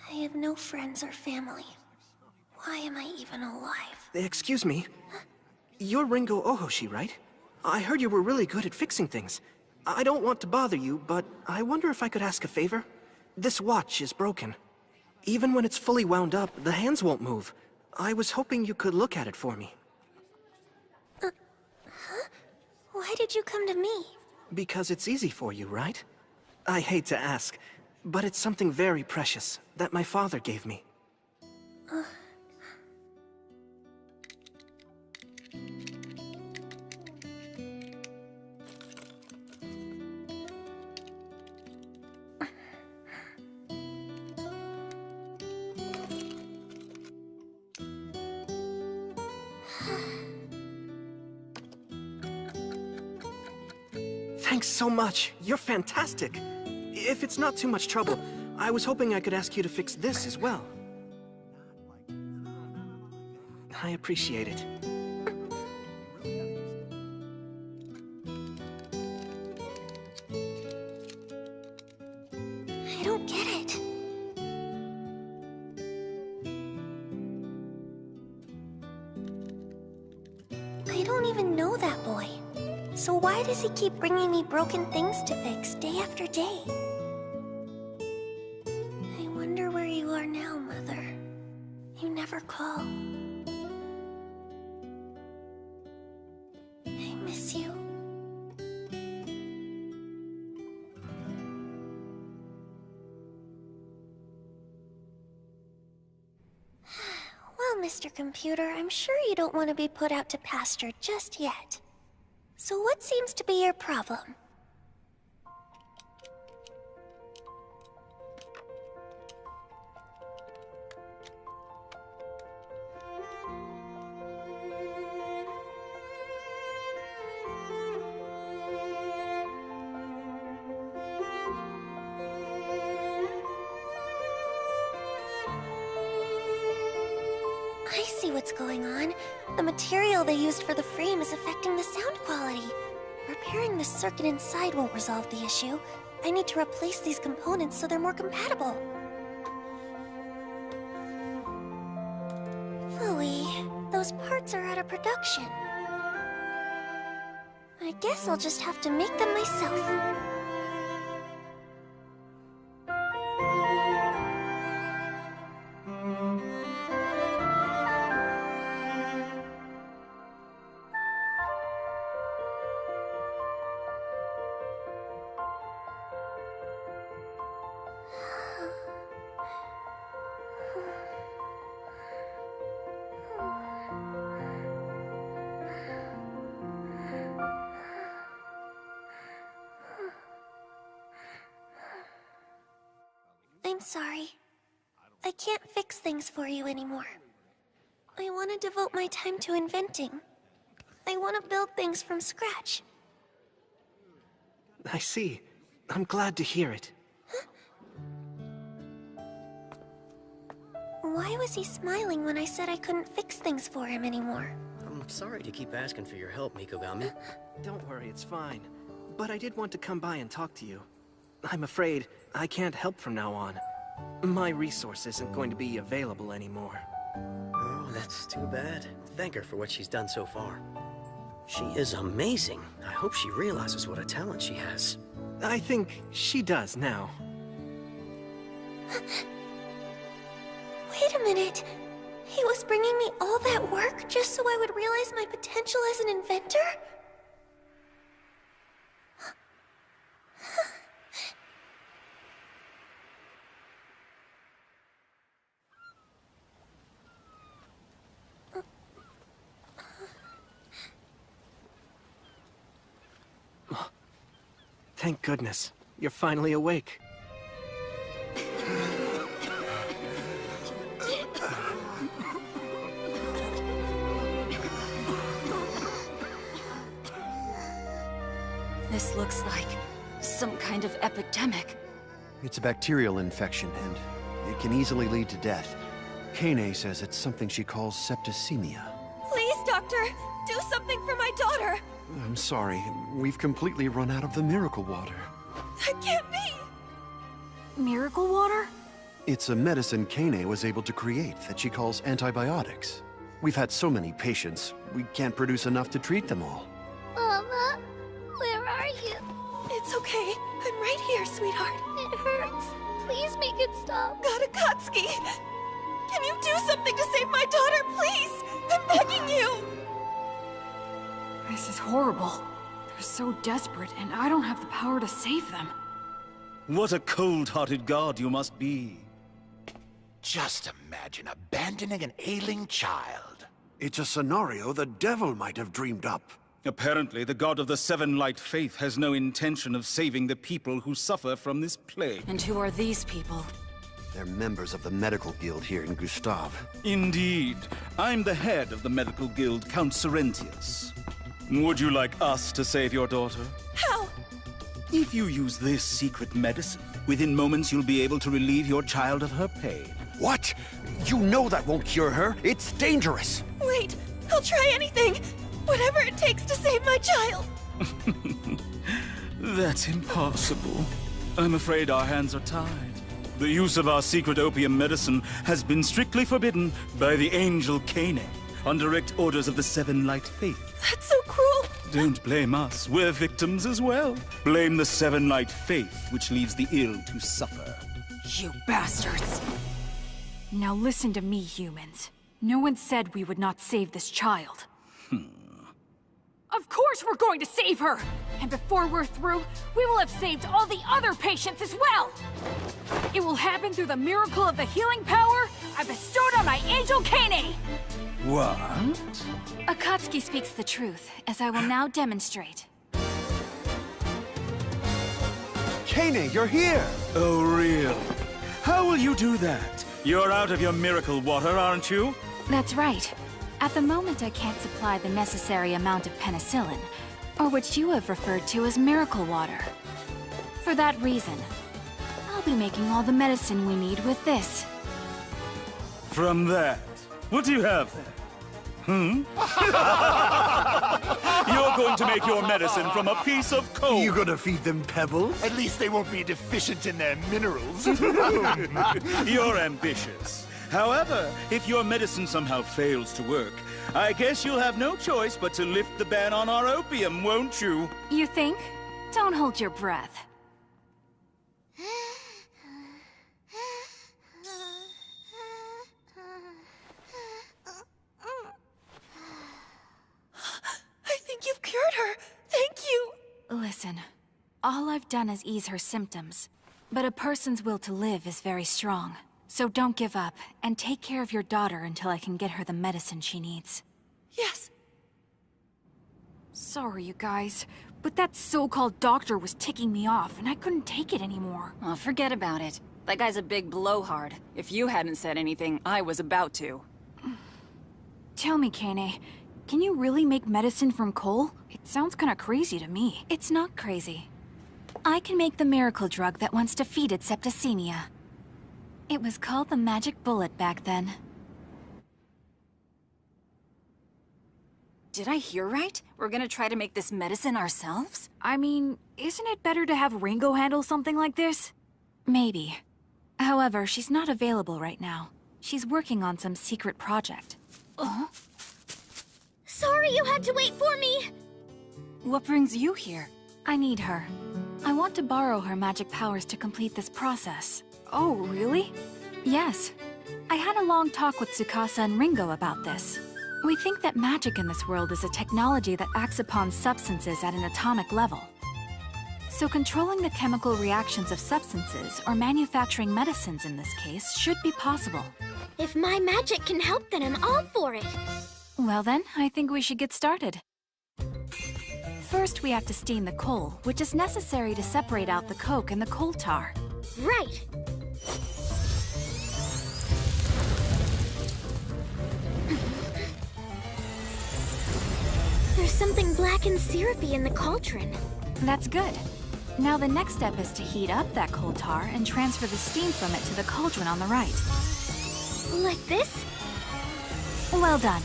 I have no friends or family. Why am I even alive? Excuse me. You're Ringo Ohoshi, right? I heard you were really good at fixing things. I don't want to bother you, but I wonder if I could ask a favor? This watch is broken. Even when it's fully wound up, the hands won't move. I was hoping you could look at it for me. Huh? Why did you come to me? Because it's easy for you, right? I hate to ask, but it's something very precious that my father gave me. Thanks so much. You're fantastic. If it's not too much trouble, I was hoping I could ask you to fix this as well. I appreciate it. I don't get it. I don't even know that boy. So why does he keep bringing me broken things to fix day after day? I wonder where you are now, Mother. You never call. I miss you. Well, Mr. Computer, I'm sure you don't want to be put out to pasture just yet. So what seems to be your problem? I see what's going on. The material they used for the frame is affecting the sound quality. Repairing the circuit inside won't resolve the issue. I need to replace these components so they're more compatible. Phooey, those parts are out of production. I guess I'll just have to make them myself. I'm sorry. I can't fix things for you anymore. I want to devote my time to inventing. I want to build things from scratch. I see. I'm glad to hear it. Why was he smiling when I said I couldn't fix things for him anymore? I'm sorry to keep asking for your help, Mikogami. Don't worry, it's fine. But I did want to come by and talk to you. I'm afraid I can't help from now on. My resource isn't going to be available anymore. Oh, that's too bad. Thank her for what she's done so far. She is amazing. I hope she realizes what a talent she has. I think she does now. Wait a minute. He was bringing me all that work just so I would realize my potential as an inventor? Thank goodness. You're finally awake. This looks like some kind of epidemic. It's a bacterial infection, and it can easily lead to death. Kane says it's something she calls septicemia. Please, Doctor, do something for my daughter. I'm sorry, we've completely run out of the miracle water. That can't be. Miracle water? It's a medicine Kane was able to create that she calls antibiotics. We've had so many patients, we can't produce enough to treat them all. Mama, where are you? It's okay. I'm right here, sweetheart. It hurts. Please make it stop. Gatakatsuki! Can you do something to save my daughter, please? I'm begging you! This is horrible. They're so desperate, and I don't have the power to save them. What a cold-hearted god you must be. Just imagine abandoning an ailing child. It's a scenario the devil might have dreamed up. Apparently, the god of the Seven Light Faith has no intention of saving the people who suffer from this plague. And who are these people? They're members of the medical guild here in Gustav. Indeed. I'm the head of the medical guild, Count Sorrentius. Would you like us to save your daughter? How? If you use this secret medicine, within moments you'll be able to relieve your child of her pain. What? You know that won't cure her. It's dangerous. Wait, I'll try anything. Whatever it takes to save my child. That's impossible. I'm afraid our hands are tied. The use of our secret opium medicine has been strictly forbidden by the angel Kane, on direct orders of the Seven Light Faith. That's so cruel. Don't blame us. We're victims as well. Blame the Seven Light Faith, which leaves the ill to suffer. You bastards. Now listen to me, humans. No one said we would not save this child. Of course we're going to save her! And before we're through, we will have saved all the other patients as well! It will happen through the miracle of the healing power I bestowed on my angel Kane! What? Akatsuki speaks the truth, as I will now demonstrate. Kane, you're here! Oh, really? How will you do that? You're out of your miracle water, aren't you? That's right. At the moment, I can't supply the necessary amount of penicillin, or what you have referred to as miracle water. For that reason, I'll be making all the medicine we need with this. From that, what do you have there? You're going to make your medicine from a piece of coal. You gonna feed them pebbles? At least they won't be deficient in their minerals. You're ambitious. However, if your medicine somehow fails to work, I guess you'll have no choice but to lift the ban on our opium, won't you? You think? Don't hold your breath. I think you've cured her. Thank you. Listen, all I've done is ease her symptoms. But a person's will to live is very strong. So don't give up, and take care of your daughter until I can get her the medicine she needs. Yes. Sorry, you guys, but that so-called doctor was ticking me off, and I couldn't take it anymore. Well, forget about it. That guy's a big blowhard. If you hadn't said anything, I was about to. Tell me, Kane, can you really make medicine from coal? It sounds kinda crazy to me. It's not crazy. I can make the miracle drug that once defeated septicemia. It was called the magic bullet back then. Did I hear right? We're gonna try to make this medicine ourselves? I mean, isn't it better to have Ringo handle something like this? Maybe. However, she's not available right now. She's working on some secret project. Sorry you had to wait for me! What brings you here? I need her. I want to borrow her magic powers to complete this process. Oh, really? Yes. I had a long talk with Tsukasa and Ringo about this. We think that magic in this world is a technology that acts upon substances at an atomic level. So controlling the chemical reactions of substances, or manufacturing medicines in this case, should be possible. If my magic can help, then I'm all for it. Well then, I think we should get started. First, we have to steam the coal, which is necessary to separate out the coke and the coal tar. Right. There's something black and syrupy in the cauldron. That's good. Now the next step is to heat up that coal tar and transfer the steam from it to the cauldron on the right. Like this? Well done.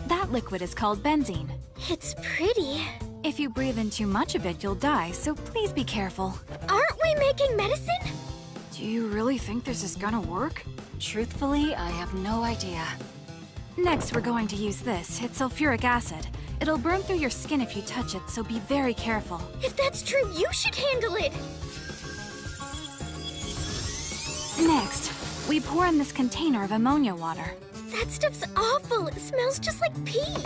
That liquid is called benzene. It's pretty. If you breathe in too much of it, you'll die, so please be careful. Aren't we making medicine? Do you really think this is gonna work? Truthfully, I have no idea. Next, we're going to use this. It's sulfuric acid. It'll burn through your skin if you touch it, so be very careful. If that's true, you should handle it! Next, we pour in this container of ammonia water. That stuff's awful. It smells just like pee.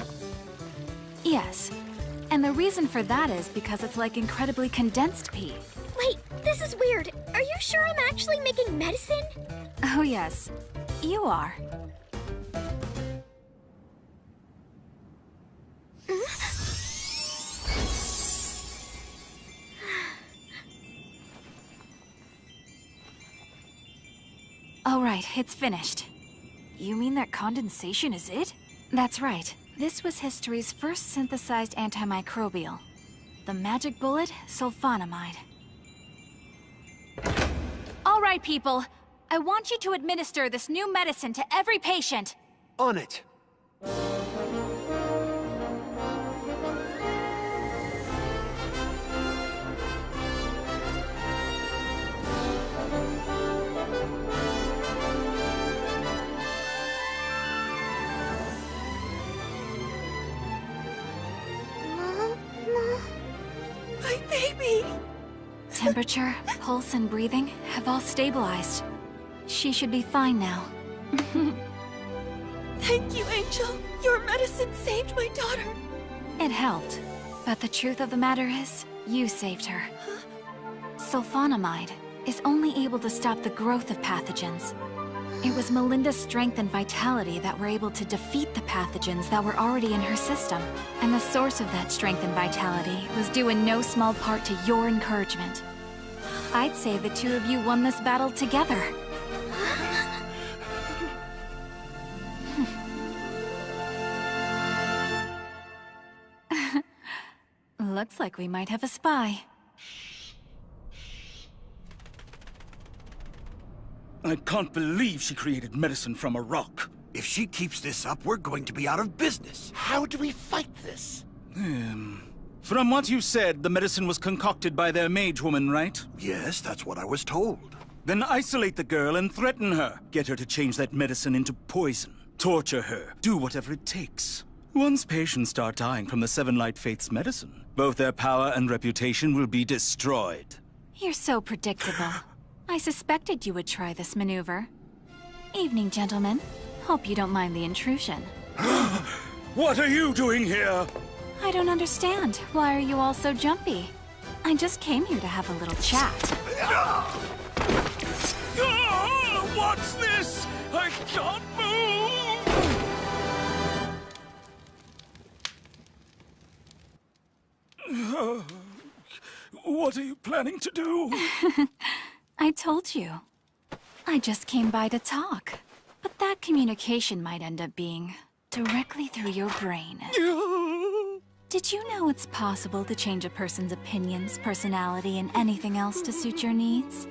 Yes. And the reason for that is because it's like incredibly condensed pee. Wait, this is weird. Are you sure I'm actually making medicine? Oh yes, you are. All right, it's finished. You mean that condensation is it? That's right. This was history's first synthesized antimicrobial. The magic bullet, sulfonamide. All right, people. I want you to administer this new medicine to every patient. On it. My baby! Temperature, pulse, and breathing have all stabilized. She should be fine now. Thank you, Angel. Your medicine saved my daughter. It helped, but the truth of the matter is, you saved her. Sulfonamide is only able to stop the growth of pathogens. It was Melinda's strength and vitality that were able to defeat the pathogens that were already in her system. And the source of that strength and vitality was due in no small part to your encouragement. I'd say the two of you won this battle together. Looks like we might have a spy. I can't believe she created medicine from a rock. If she keeps this up, we're going to be out of business. How do we fight this? From what you said, the medicine was concocted by their mage woman, right? Yes, that's what I was told. Then isolate the girl and threaten her. Get her to change that medicine into poison. Torture her. Do whatever it takes. Once patients start dying from the Seven Light Faith's medicine, both their power and reputation will be destroyed. You're so predictable. I suspected you would try this maneuver. Evening, gentlemen. Hope you don't mind the intrusion. What are you doing here? I don't understand. Why are you all so jumpy? I just came here to have a little chat. What's this? I can't move! What are you planning to do? I told you. I just came by to talk. But that communication might end up being directly through your brain. Did you know it's possible to change a person's opinions, personality, and anything else to suit your needs?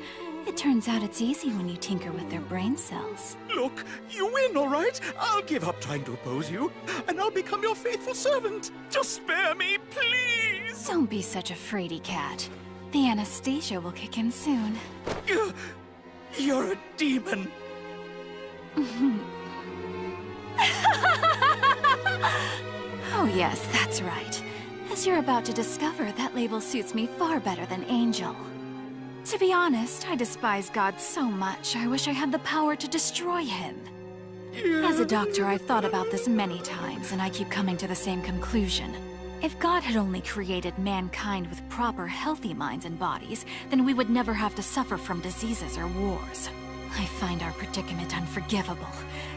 It turns out it's easy when you tinker with their brain cells. Look, you win, all right? I'll give up trying to oppose you, and I'll become your faithful servant. Just spare me, please! Don't be such a fraidy cat. The anesthesia will kick in soon. You're a demon. Oh yes, that's right. As you're about to discover, that label suits me far better than Angel. To be honest, I despise God so much, I wish I had the power to destroy him. As a doctor, I've thought about this many times, and I keep coming to the same conclusion. If God had only created mankind with proper, healthy minds and bodies, then we would never have to suffer from diseases or wars. I find our predicament unforgivable.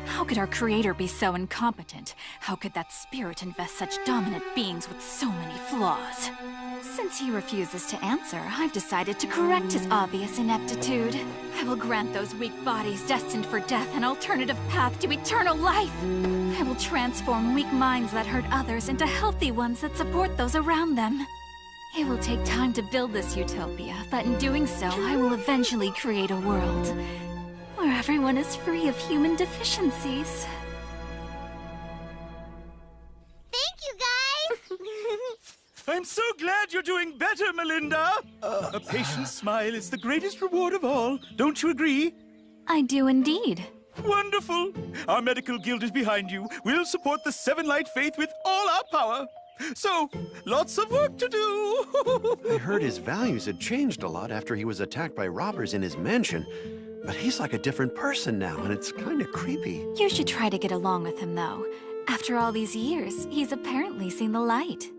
How could our creator be so incompetent? How could that spirit invest such dominant beings with so many flaws? Since he refuses to answer, I've decided to correct his obvious ineptitude. I will grant those weak bodies destined for death an alternative path to eternal life. I will transform weak minds that hurt others into healthy ones that support those around them. It will take time to build this utopia, but in doing so, I will eventually create a world where everyone is free of human deficiencies. Thank you, guys! I'm so glad you're doing better, Melinda! A patient smile is the greatest reward of all. Don't you agree? I do indeed. Wonderful! Our medical guild is behind you. We'll support the Seven Light Faith with all our power. So, lots of work to do! I heard his values had changed a lot after he was attacked by robbers in his mansion. But he's like a different person now, and it's kind of creepy. You should try to get along with him, though. After all these years, he's apparently seen the light.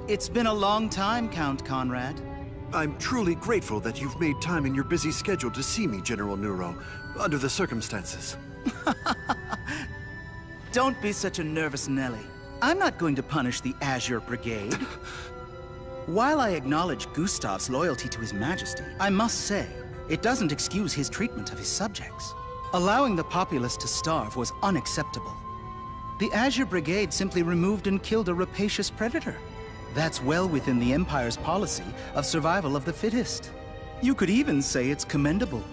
It's been a long time, Count Conrad. I'm truly grateful that you've made time in your busy schedule to see me, General Neuro, under the circumstances. Don't be such a nervous Nelly. I'm not going to punish the Azure Brigade. While I acknowledge Gustav's loyalty to His Majesty, I must say, it doesn't excuse his treatment of his subjects. Allowing the populace to starve was unacceptable. The Azure Brigade simply removed and killed a rapacious predator. That's well within the Empire's policy of survival of the fittest. You could even say it's commendable.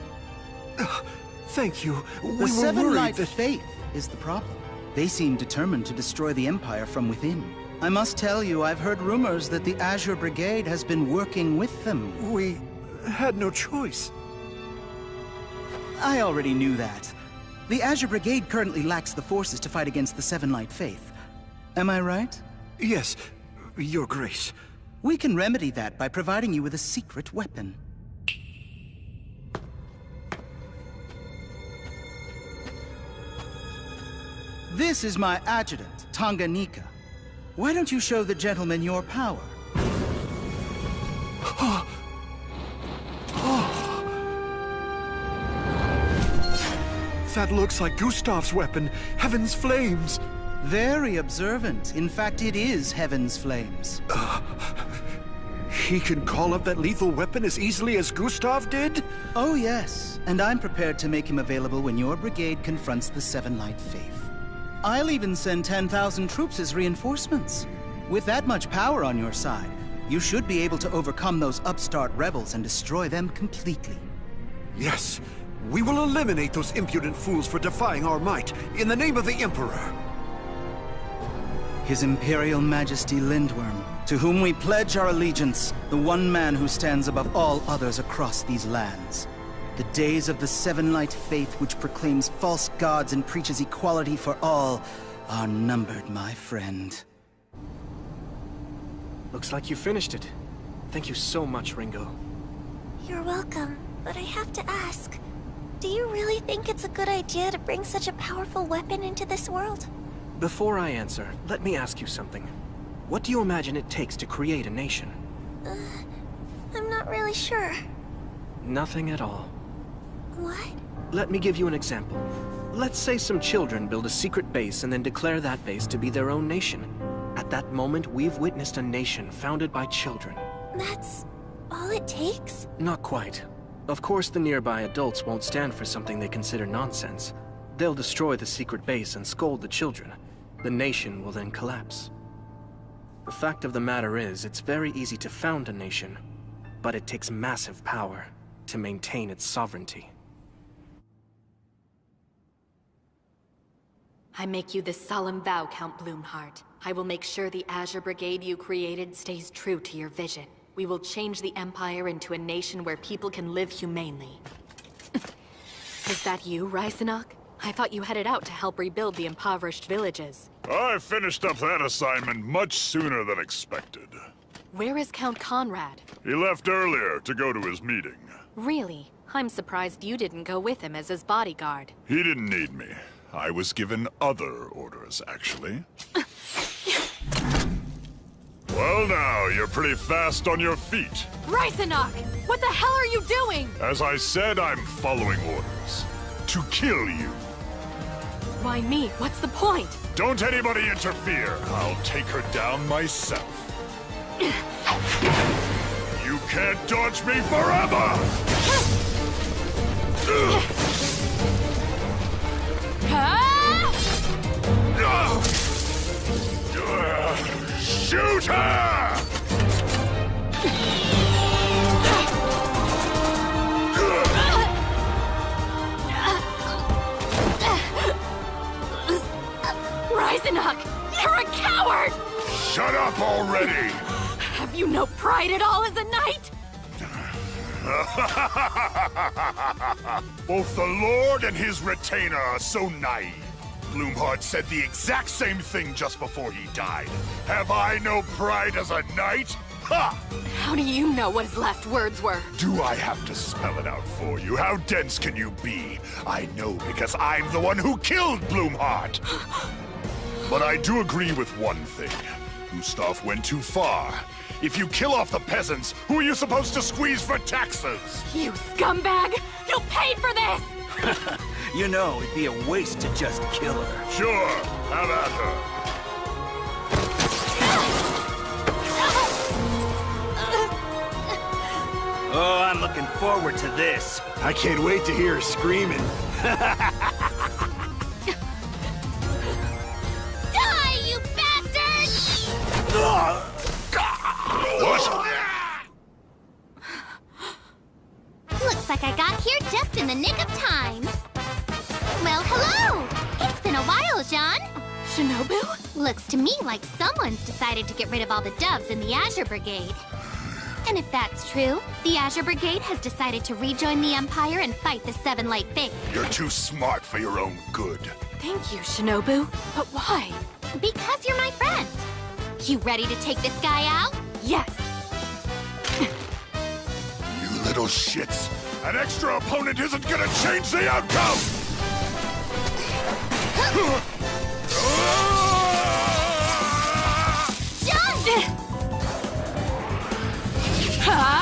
Thank you. The Seven Light Faith is the problem. They seem determined to destroy the Empire from within. I must tell you, I've heard rumors that the Azure Brigade has been working with them. We had no choice. I already knew that. The Azure Brigade currently lacks the forces to fight against the Seven Light Faith. Am I right? Yes, Your Grace. We can remedy that by providing you with a secret weapon. This is my adjutant, Tanganyika. Why don't you show the gentleman your power? That looks like Gustav's weapon, Heaven's Flames. Very observant. In fact, it is Heaven's Flames. He can call up that lethal weapon as easily as Gustav did? Oh yes, and I'm prepared to make him available when your brigade confronts the Seven Light Faith. I'll even send 10,000 troops as reinforcements. With that much power on your side, you should be able to overcome those upstart rebels and destroy them completely. Yes, we will eliminate those impudent fools for defying our might, in the name of the Emperor. His Imperial Majesty Lindworm, to whom we pledge our allegiance, the one man who stands above all others across these lands. The days of the Seven Light Faith, which proclaims false gods and preaches equality for all, are numbered, my friend. Looks like you finished it. Thank you so much, Ringo. You're welcome, but I have to ask, do you really think it's a good idea to bring such a powerful weapon into this world? Before I answer, let me ask you something. What do you imagine it takes to create a nation? I'm not really sure. Nothing at all. What? Let me give you an example. Let's say some children build a secret base and then declare that base to be their own nation. At that moment, we've witnessed a nation founded by children. That's all it takes? Not quite. Of course, the nearby adults won't stand for something they consider nonsense. They'll destroy the secret base and scold the children. The nation will then collapse. The fact of the matter is, it's very easy to found a nation, but it takes massive power to maintain its sovereignty. I make you this solemn vow, Count Bloomheart. I will make sure the Azure Brigade you created stays true to your vision. We will change the Empire into a nation where people can live humanely. Is that you, Reisenach? I thought you headed out to help rebuild the impoverished villages. I finished up that assignment much sooner than expected. Where is Count Conrad? He left earlier to go to his meeting. Really? I'm surprised you didn't go with him as his bodyguard. He didn't need me. I was given other orders, actually. Well now, you're pretty fast on your feet. Ryzenok! What the hell are you doing? As I said, I'm following orders. To kill you. Why me? What's the point? Don't anybody interfere. I'll take her down myself. You can't dodge me forever! Shoot her! Ryzenok! You're a coward! Shut up already! Have you no pride at all as a knight? Both the Lord and his retainer are so naive. Bloomheart said the exact same thing just before he died. Have I no pride as a knight? Ha! How do you know what his last words were? Do I have to spell it out for you? How dense can you be? I know because I'm the one who killed Bloomheart. But I do agree with one thing. Gustav went too far. If you kill off the peasants, who are you supposed to squeeze for taxes? You scumbag! You paid for this! You know, it'd be a waste to just kill her. Sure, have at her. Oh, I'm looking forward to this. I can't wait to hear her screaming. Die, you bastard! What? Looks like I got here just in the nick of time. Well, hello! It's been a while, Jean. Shinobu? Looks to me like someone's decided to get rid of all the doves in the Azure Brigade. And if that's true, the Azure Brigade has decided to rejoin the Empire and fight the Seven Light Faith. You're too smart for your own good. Thank you, Shinobu. But why? Because you're my friend. You ready to take this guy out? Yes. You little shits. An extra opponent isn't gonna change the outcome! John!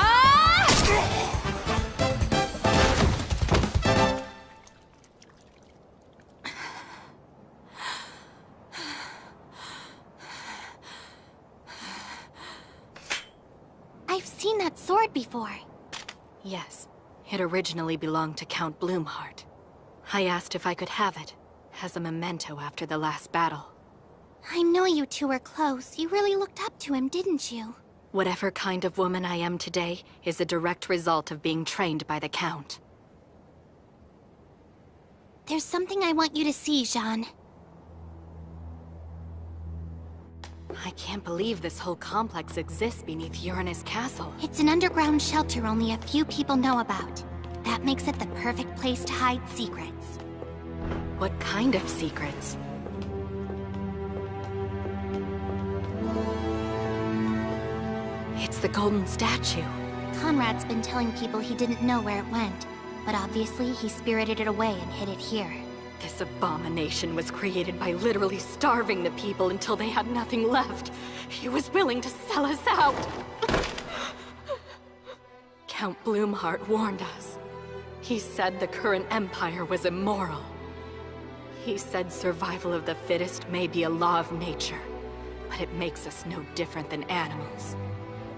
I've seen that sword before. Yes. It originally belonged to Count Bloomheart. I asked if I could have it, as a memento after the last battle. I know you two were close. You really looked up to him, didn't you? Whatever kind of woman I am today is a direct result of being trained by the Count. There's something I want you to see, Jean. I can't believe this whole complex exists beneath Uranus Castle. It's an underground shelter only a few people know about. That makes it the perfect place to hide secrets. What kind of secrets? It's the golden statue. Conrad's been telling people he didn't know where it went, but obviously he spirited it away and hid it here. This abomination was created by literally starving the people until they had nothing left. He was willing to sell us out. Count Bloomheart warned us. He said the current empire was immoral. He said survival of the fittest may be a law of nature, but it makes us no different than animals.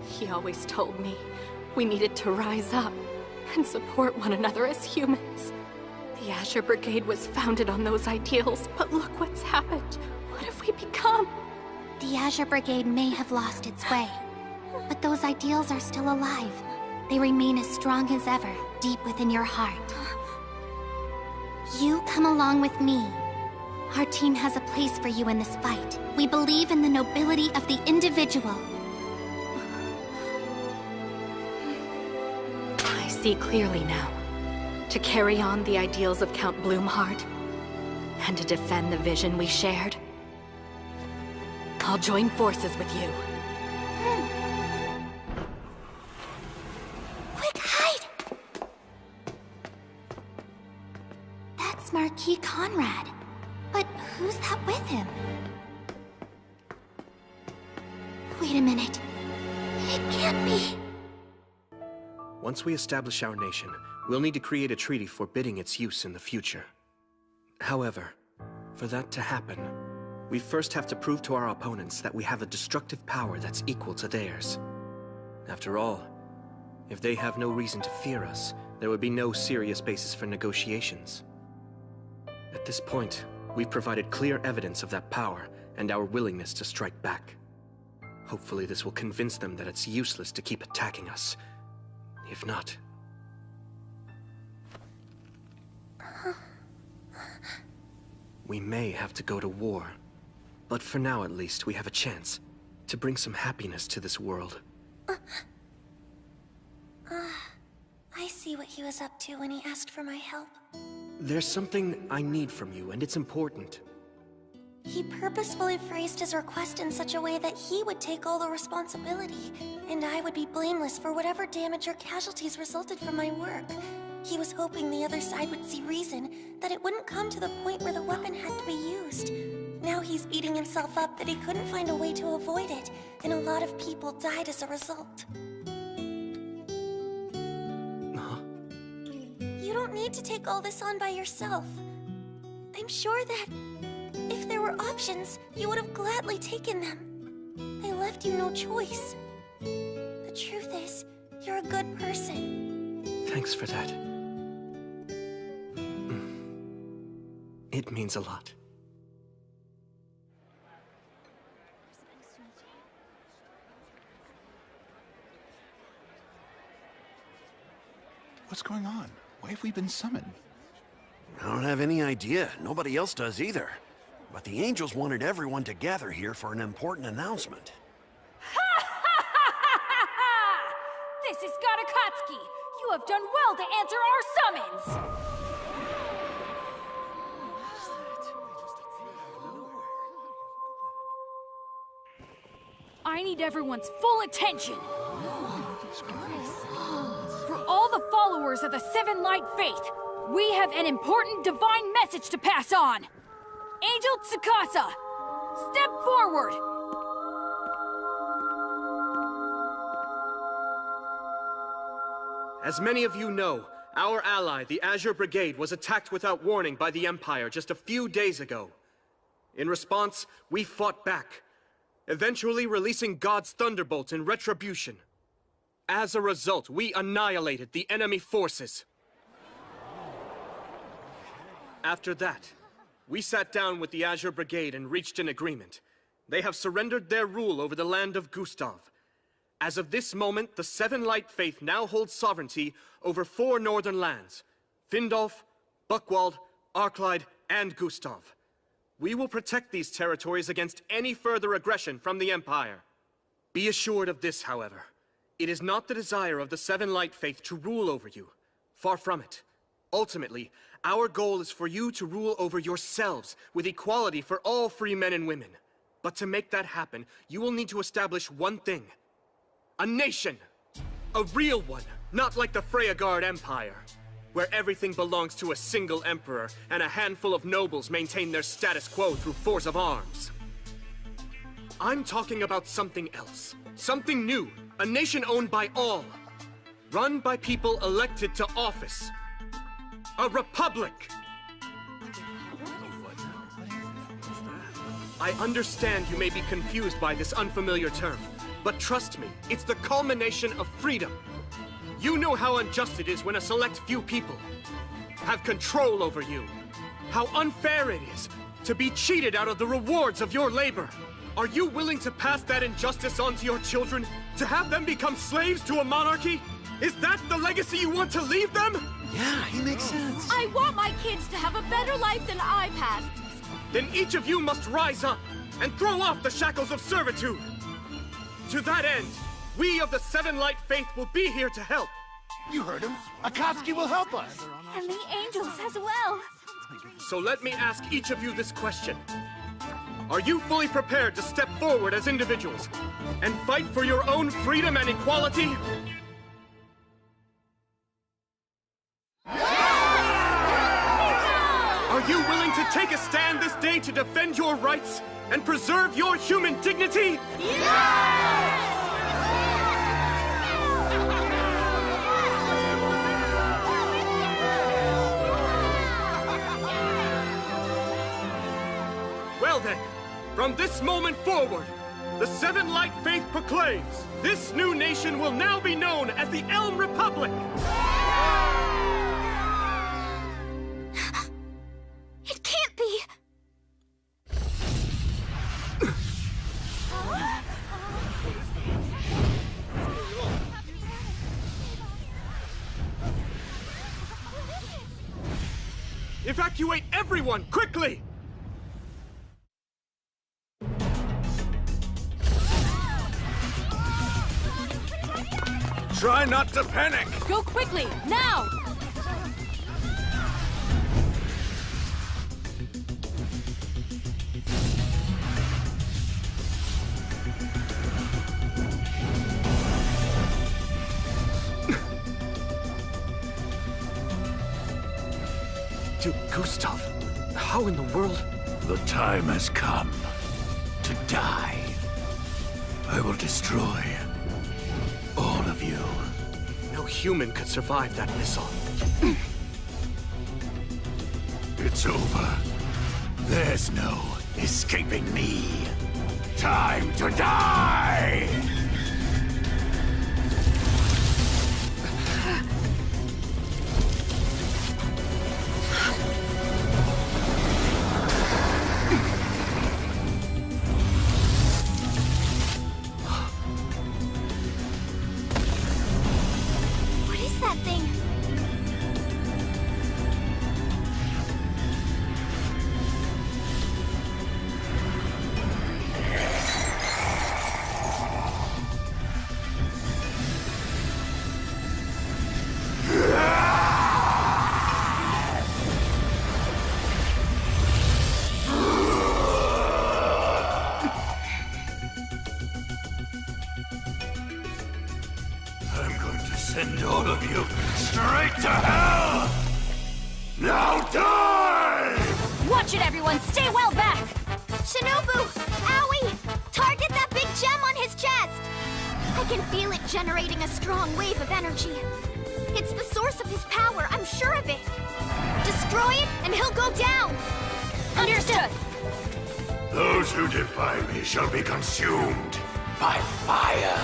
He always told me we needed to rise up and support one another as humans. The Azure Brigade was founded on those ideals, but look what's happened. What have we become? The Azure Brigade may have lost its way, but those ideals are still alive. They remain as strong as ever, deep within your heart. You come along with me. Our team has a place for you in this fight. We believe in the nobility of the individual. I see clearly now. To carry on the ideals of Count Bloomheart, and to defend the vision we shared, I'll join forces with you. Quick, hide! Monarchy Conrad. But who's that with him? Wait a minute. It can't be. Once we establish our nation, we'll need to create a treaty forbidding its use in the future. However, for that to happen, we first have to prove to our opponents that we have a destructive power that's equal to theirs. After all, if they have no reason to fear us, there would be no serious basis for negotiations. At this point, we've provided clear evidence of that power and our willingness to strike back. Hopefully this will convince them that it's useless to keep attacking us. If not... we may have to go to war. But for now at least, we have a chance to bring some happiness to this world. I see what he was up to when he asked for my help. There's something I need from you, and it's important. He purposefully phrased his request in such a way that he would take all the responsibility, and I would be blameless for whatever damage or casualties resulted from my work. He was hoping the other side would see reason, that it wouldn't come to the point where the weapon had to be used. Now he's beating himself up that he couldn't find a way to avoid it, and a lot of people died as a result. You don't need to take all this on by yourself. I'm sure that if there were options, you would have gladly taken them. I left you no choice. The truth is, you're a good person. Thanks for that. It means a lot. What's going on? Why have we been summoned? I don't have any idea. Nobody else does either. But the angels wanted everyone to gather here for an important announcement. This is Gatakatsuki! You have done well to answer our summons! I need everyone's full attention! For all the followers of the Seven Light Faith, we have an important divine message to pass on! Angel Tsukasa, step forward! As many of you know, our ally, the Azure Brigade, was attacked without warning by the Empire just a few days ago. In response, we fought back, eventually releasing God's Thunderbolt in retribution. As a result, we annihilated the enemy forces. After that, we sat down with the Azure Brigade and reached an agreement. They have surrendered their rule over the land of Gustav. As of this moment, the Seven Light Faith now holds sovereignty over 4 northern lands: Findolf, Buckwald, Arclide, and Gustav. We will protect these territories against any further aggression from the Empire. Be assured of this, however. It is not the desire of the Seven Light Faith to rule over you. Far from it. Ultimately, our goal is for you to rule over yourselves with equality for all free men and women. But to make that happen, you will need to establish one thing. A nation! A real one, not like the Freyagard Empire, where everything belongs to a single emperor and a handful of nobles maintain their status quo through force of arms. I'm talking about something else. Something new. A nation owned by all. Run by people elected to office. A republic! I understand you may be confused by this unfamiliar term, but trust me, it's the culmination of freedom. You know how unjust it is when a select few people have control over you. How unfair it is to be cheated out of the rewards of your labor. Are you willing to pass that injustice on to your children? To have them become slaves to a monarchy? Is that the legacy you want to leave them? Yeah, he makes sense. I want my kids to have a better life than I've had. Then each of you must rise up and throw off the shackles of servitude. To that end, we of the Seven Light Faith will be here to help. You heard him. Akatsuki will help us. And the angels as well. So let me ask each of you this question. Are you fully prepared to step forward as individuals and fight for your own freedom and equality? Are you take a stand this day to defend your rights and preserve your human dignity? Well then, from this moment forward, the Seven Light Faith proclaims, this new nation will now be known as the Elm Republic! It can't be! Evacuate everyone, quickly! Try not to panic! Go quickly, now! To Gustav, how in the world? The time has come to die. I will destroy all of you. No human could survive that missile. It's over. There's no escaping me. Time to die! What is that thing? I'm going to send all of you straight to hell! Now die! Watch it, everyone! Stay well back! Shinobu! Owie! Target that big gem on his chest! I can feel it generating a strong wave of energy. It's the source of his power, I'm sure of it. Destroy it, and he'll go down! Understood! Those who defy me shall be consumed by fire.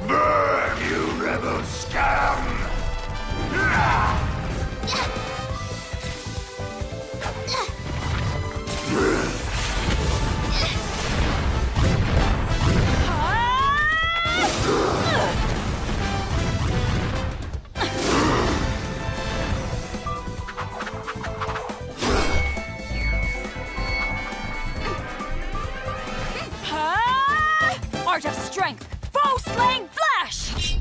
Burn, you rebel scum! Art of strength! Foe slaying flash!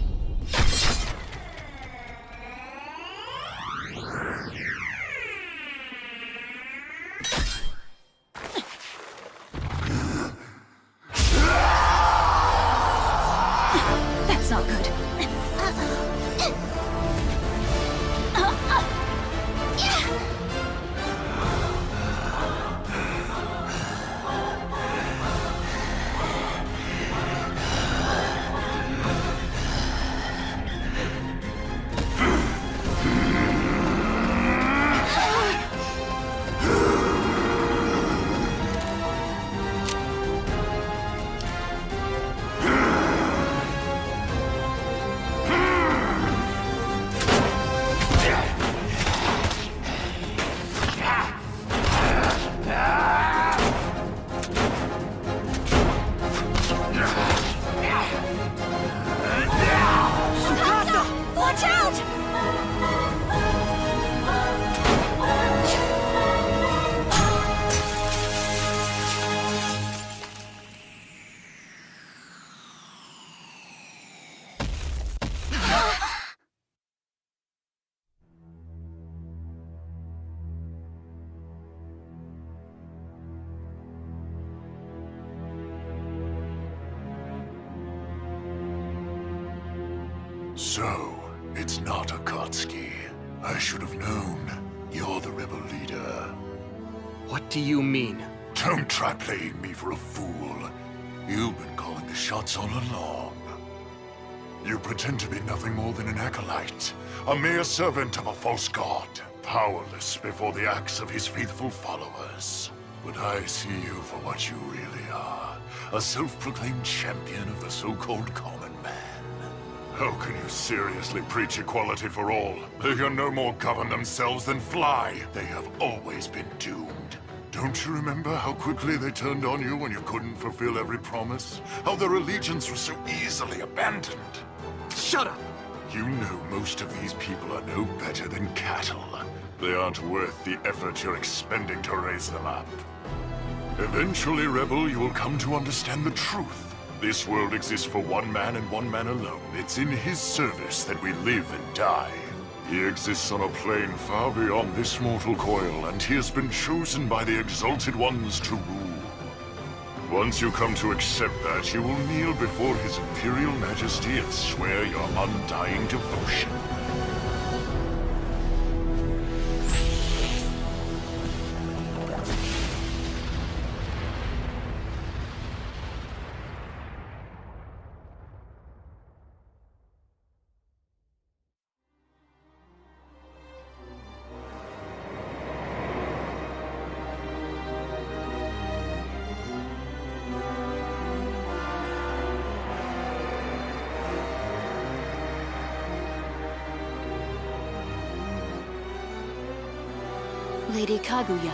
That's not good. Watch out! So, it's not Akatsuki. I should have known. You're the rebel leader. What do you mean? Don't try playing me for a fool. You've been calling the shots all along. You pretend to be nothing more than an acolyte, a mere servant of a false god, powerless before the acts of his faithful followers. But I see you for what you really are, a self-proclaimed champion of the so-called common man. How can you seriously preach equality for all? They can no more govern themselves than fly. They have always been doomed. Don't you remember how quickly they turned on you when you couldn't fulfill every promise? How their allegiance was so easily abandoned? Shut up! You know most of these people are no better than cattle. They aren't worth the effort you're expending to raise them up. Eventually, Rebel, you will come to understand the truth. This world exists for one man and one man alone. It's in his service that we live and die. He exists on a plane far beyond this mortal coil, and he has been chosen by the Exalted Ones to rule. Once you come to accept that, you will kneel before his Imperial Majesty and swear your undying devotion. Lady Kaguya.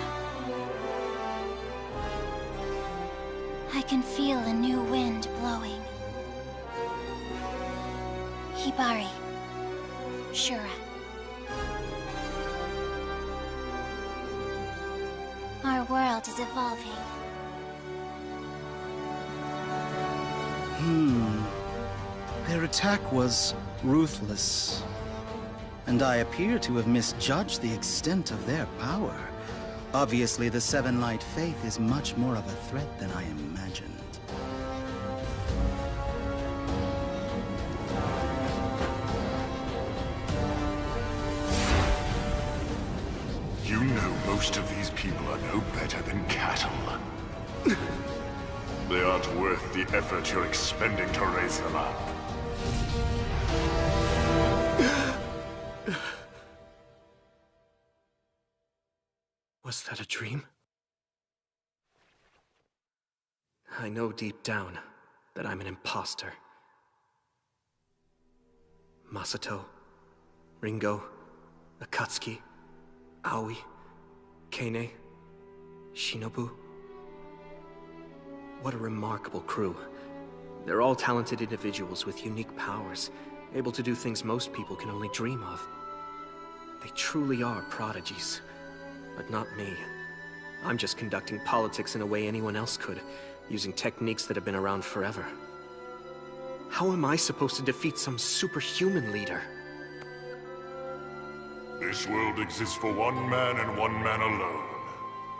I can feel a new wind blowing. Hibari. Shura. Our world is evolving. Their attack was ruthless. And I appear to have misjudged the extent of their power. Obviously, the Seven Light Faith is much more of a threat than I imagined. You know most of these people are no better than cattle. They aren't worth the effort you're expending to raise them up. Was that a dream? I know deep down that I'm an imposter. Masato, Ringo, Akatsuki, Aoi, Kane, Shinobu. What a remarkable crew. They're all talented individuals with unique powers, able to do things most people can only dream of. They truly are prodigies. But not me. I'm just conducting politics in a way anyone else could, using techniques that have been around forever. How am I supposed to defeat some superhuman leader? This world exists for one man and one man alone.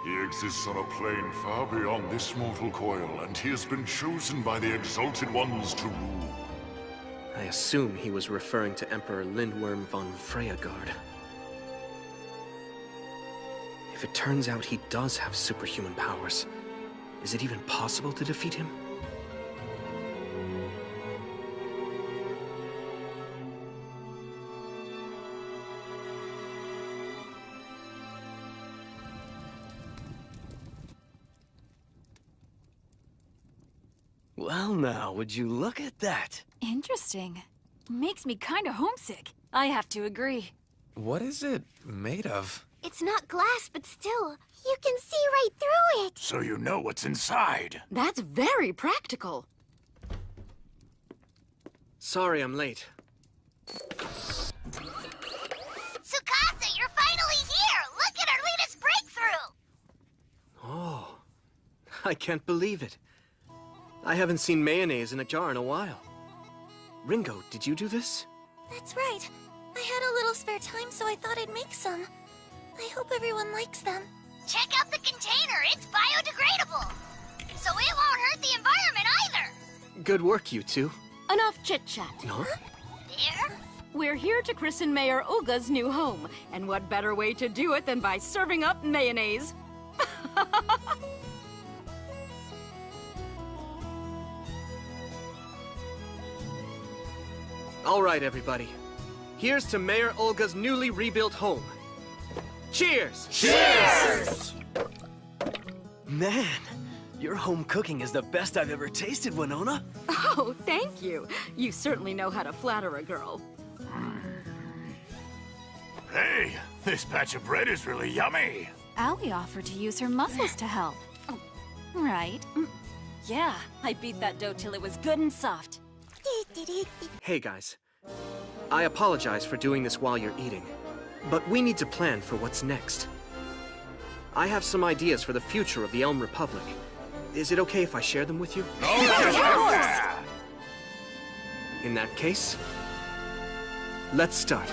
He exists on a plane far beyond this mortal coil, and he has been chosen by the Exalted Ones to rule. I assume he was referring to Emperor Lindworm von Freyagard. If it turns out he does have superhuman powers, is it even possible to defeat him? Well now, would you look at that? Interesting. Makes me kinda homesick. I have to agree. What is it made of? It's not glass, but still, you can see right through it. So you know what's inside. That's very practical. Sorry I'm late. Tsukasa, you're finally here! Look at our latest breakthrough! Oh, I can't believe it. I haven't seen mayonnaise in a jar in a while. Ringo, did you do this? That's right. I had a little spare time, so I thought I'd make some. I hope everyone likes them. Check out the container. It's biodegradable. So it won't hurt the environment either. Good work, you two. Enough chit-chat. Huh? There. We're here to christen Mayor Olga's new home, and what better way to do it than by serving up mayonnaise? All right, everybody. Here's to Mayor Olga's newly rebuilt home. Cheers! Cheers! Man, your home cooking is the best I've ever tasted, Winona. Oh, thank you. You certainly know how to flatter a girl. Hey, this batch of bread is really yummy. Allie offered to use her muscles to help. Right? Yeah, I beat that dough till it was good and soft. Hey, guys. I apologize for doing this while you're eating, but we need to plan for what's next. I have some ideas for the future of the Elm Republic. Is it okay if I share them with you? In that case, let's start.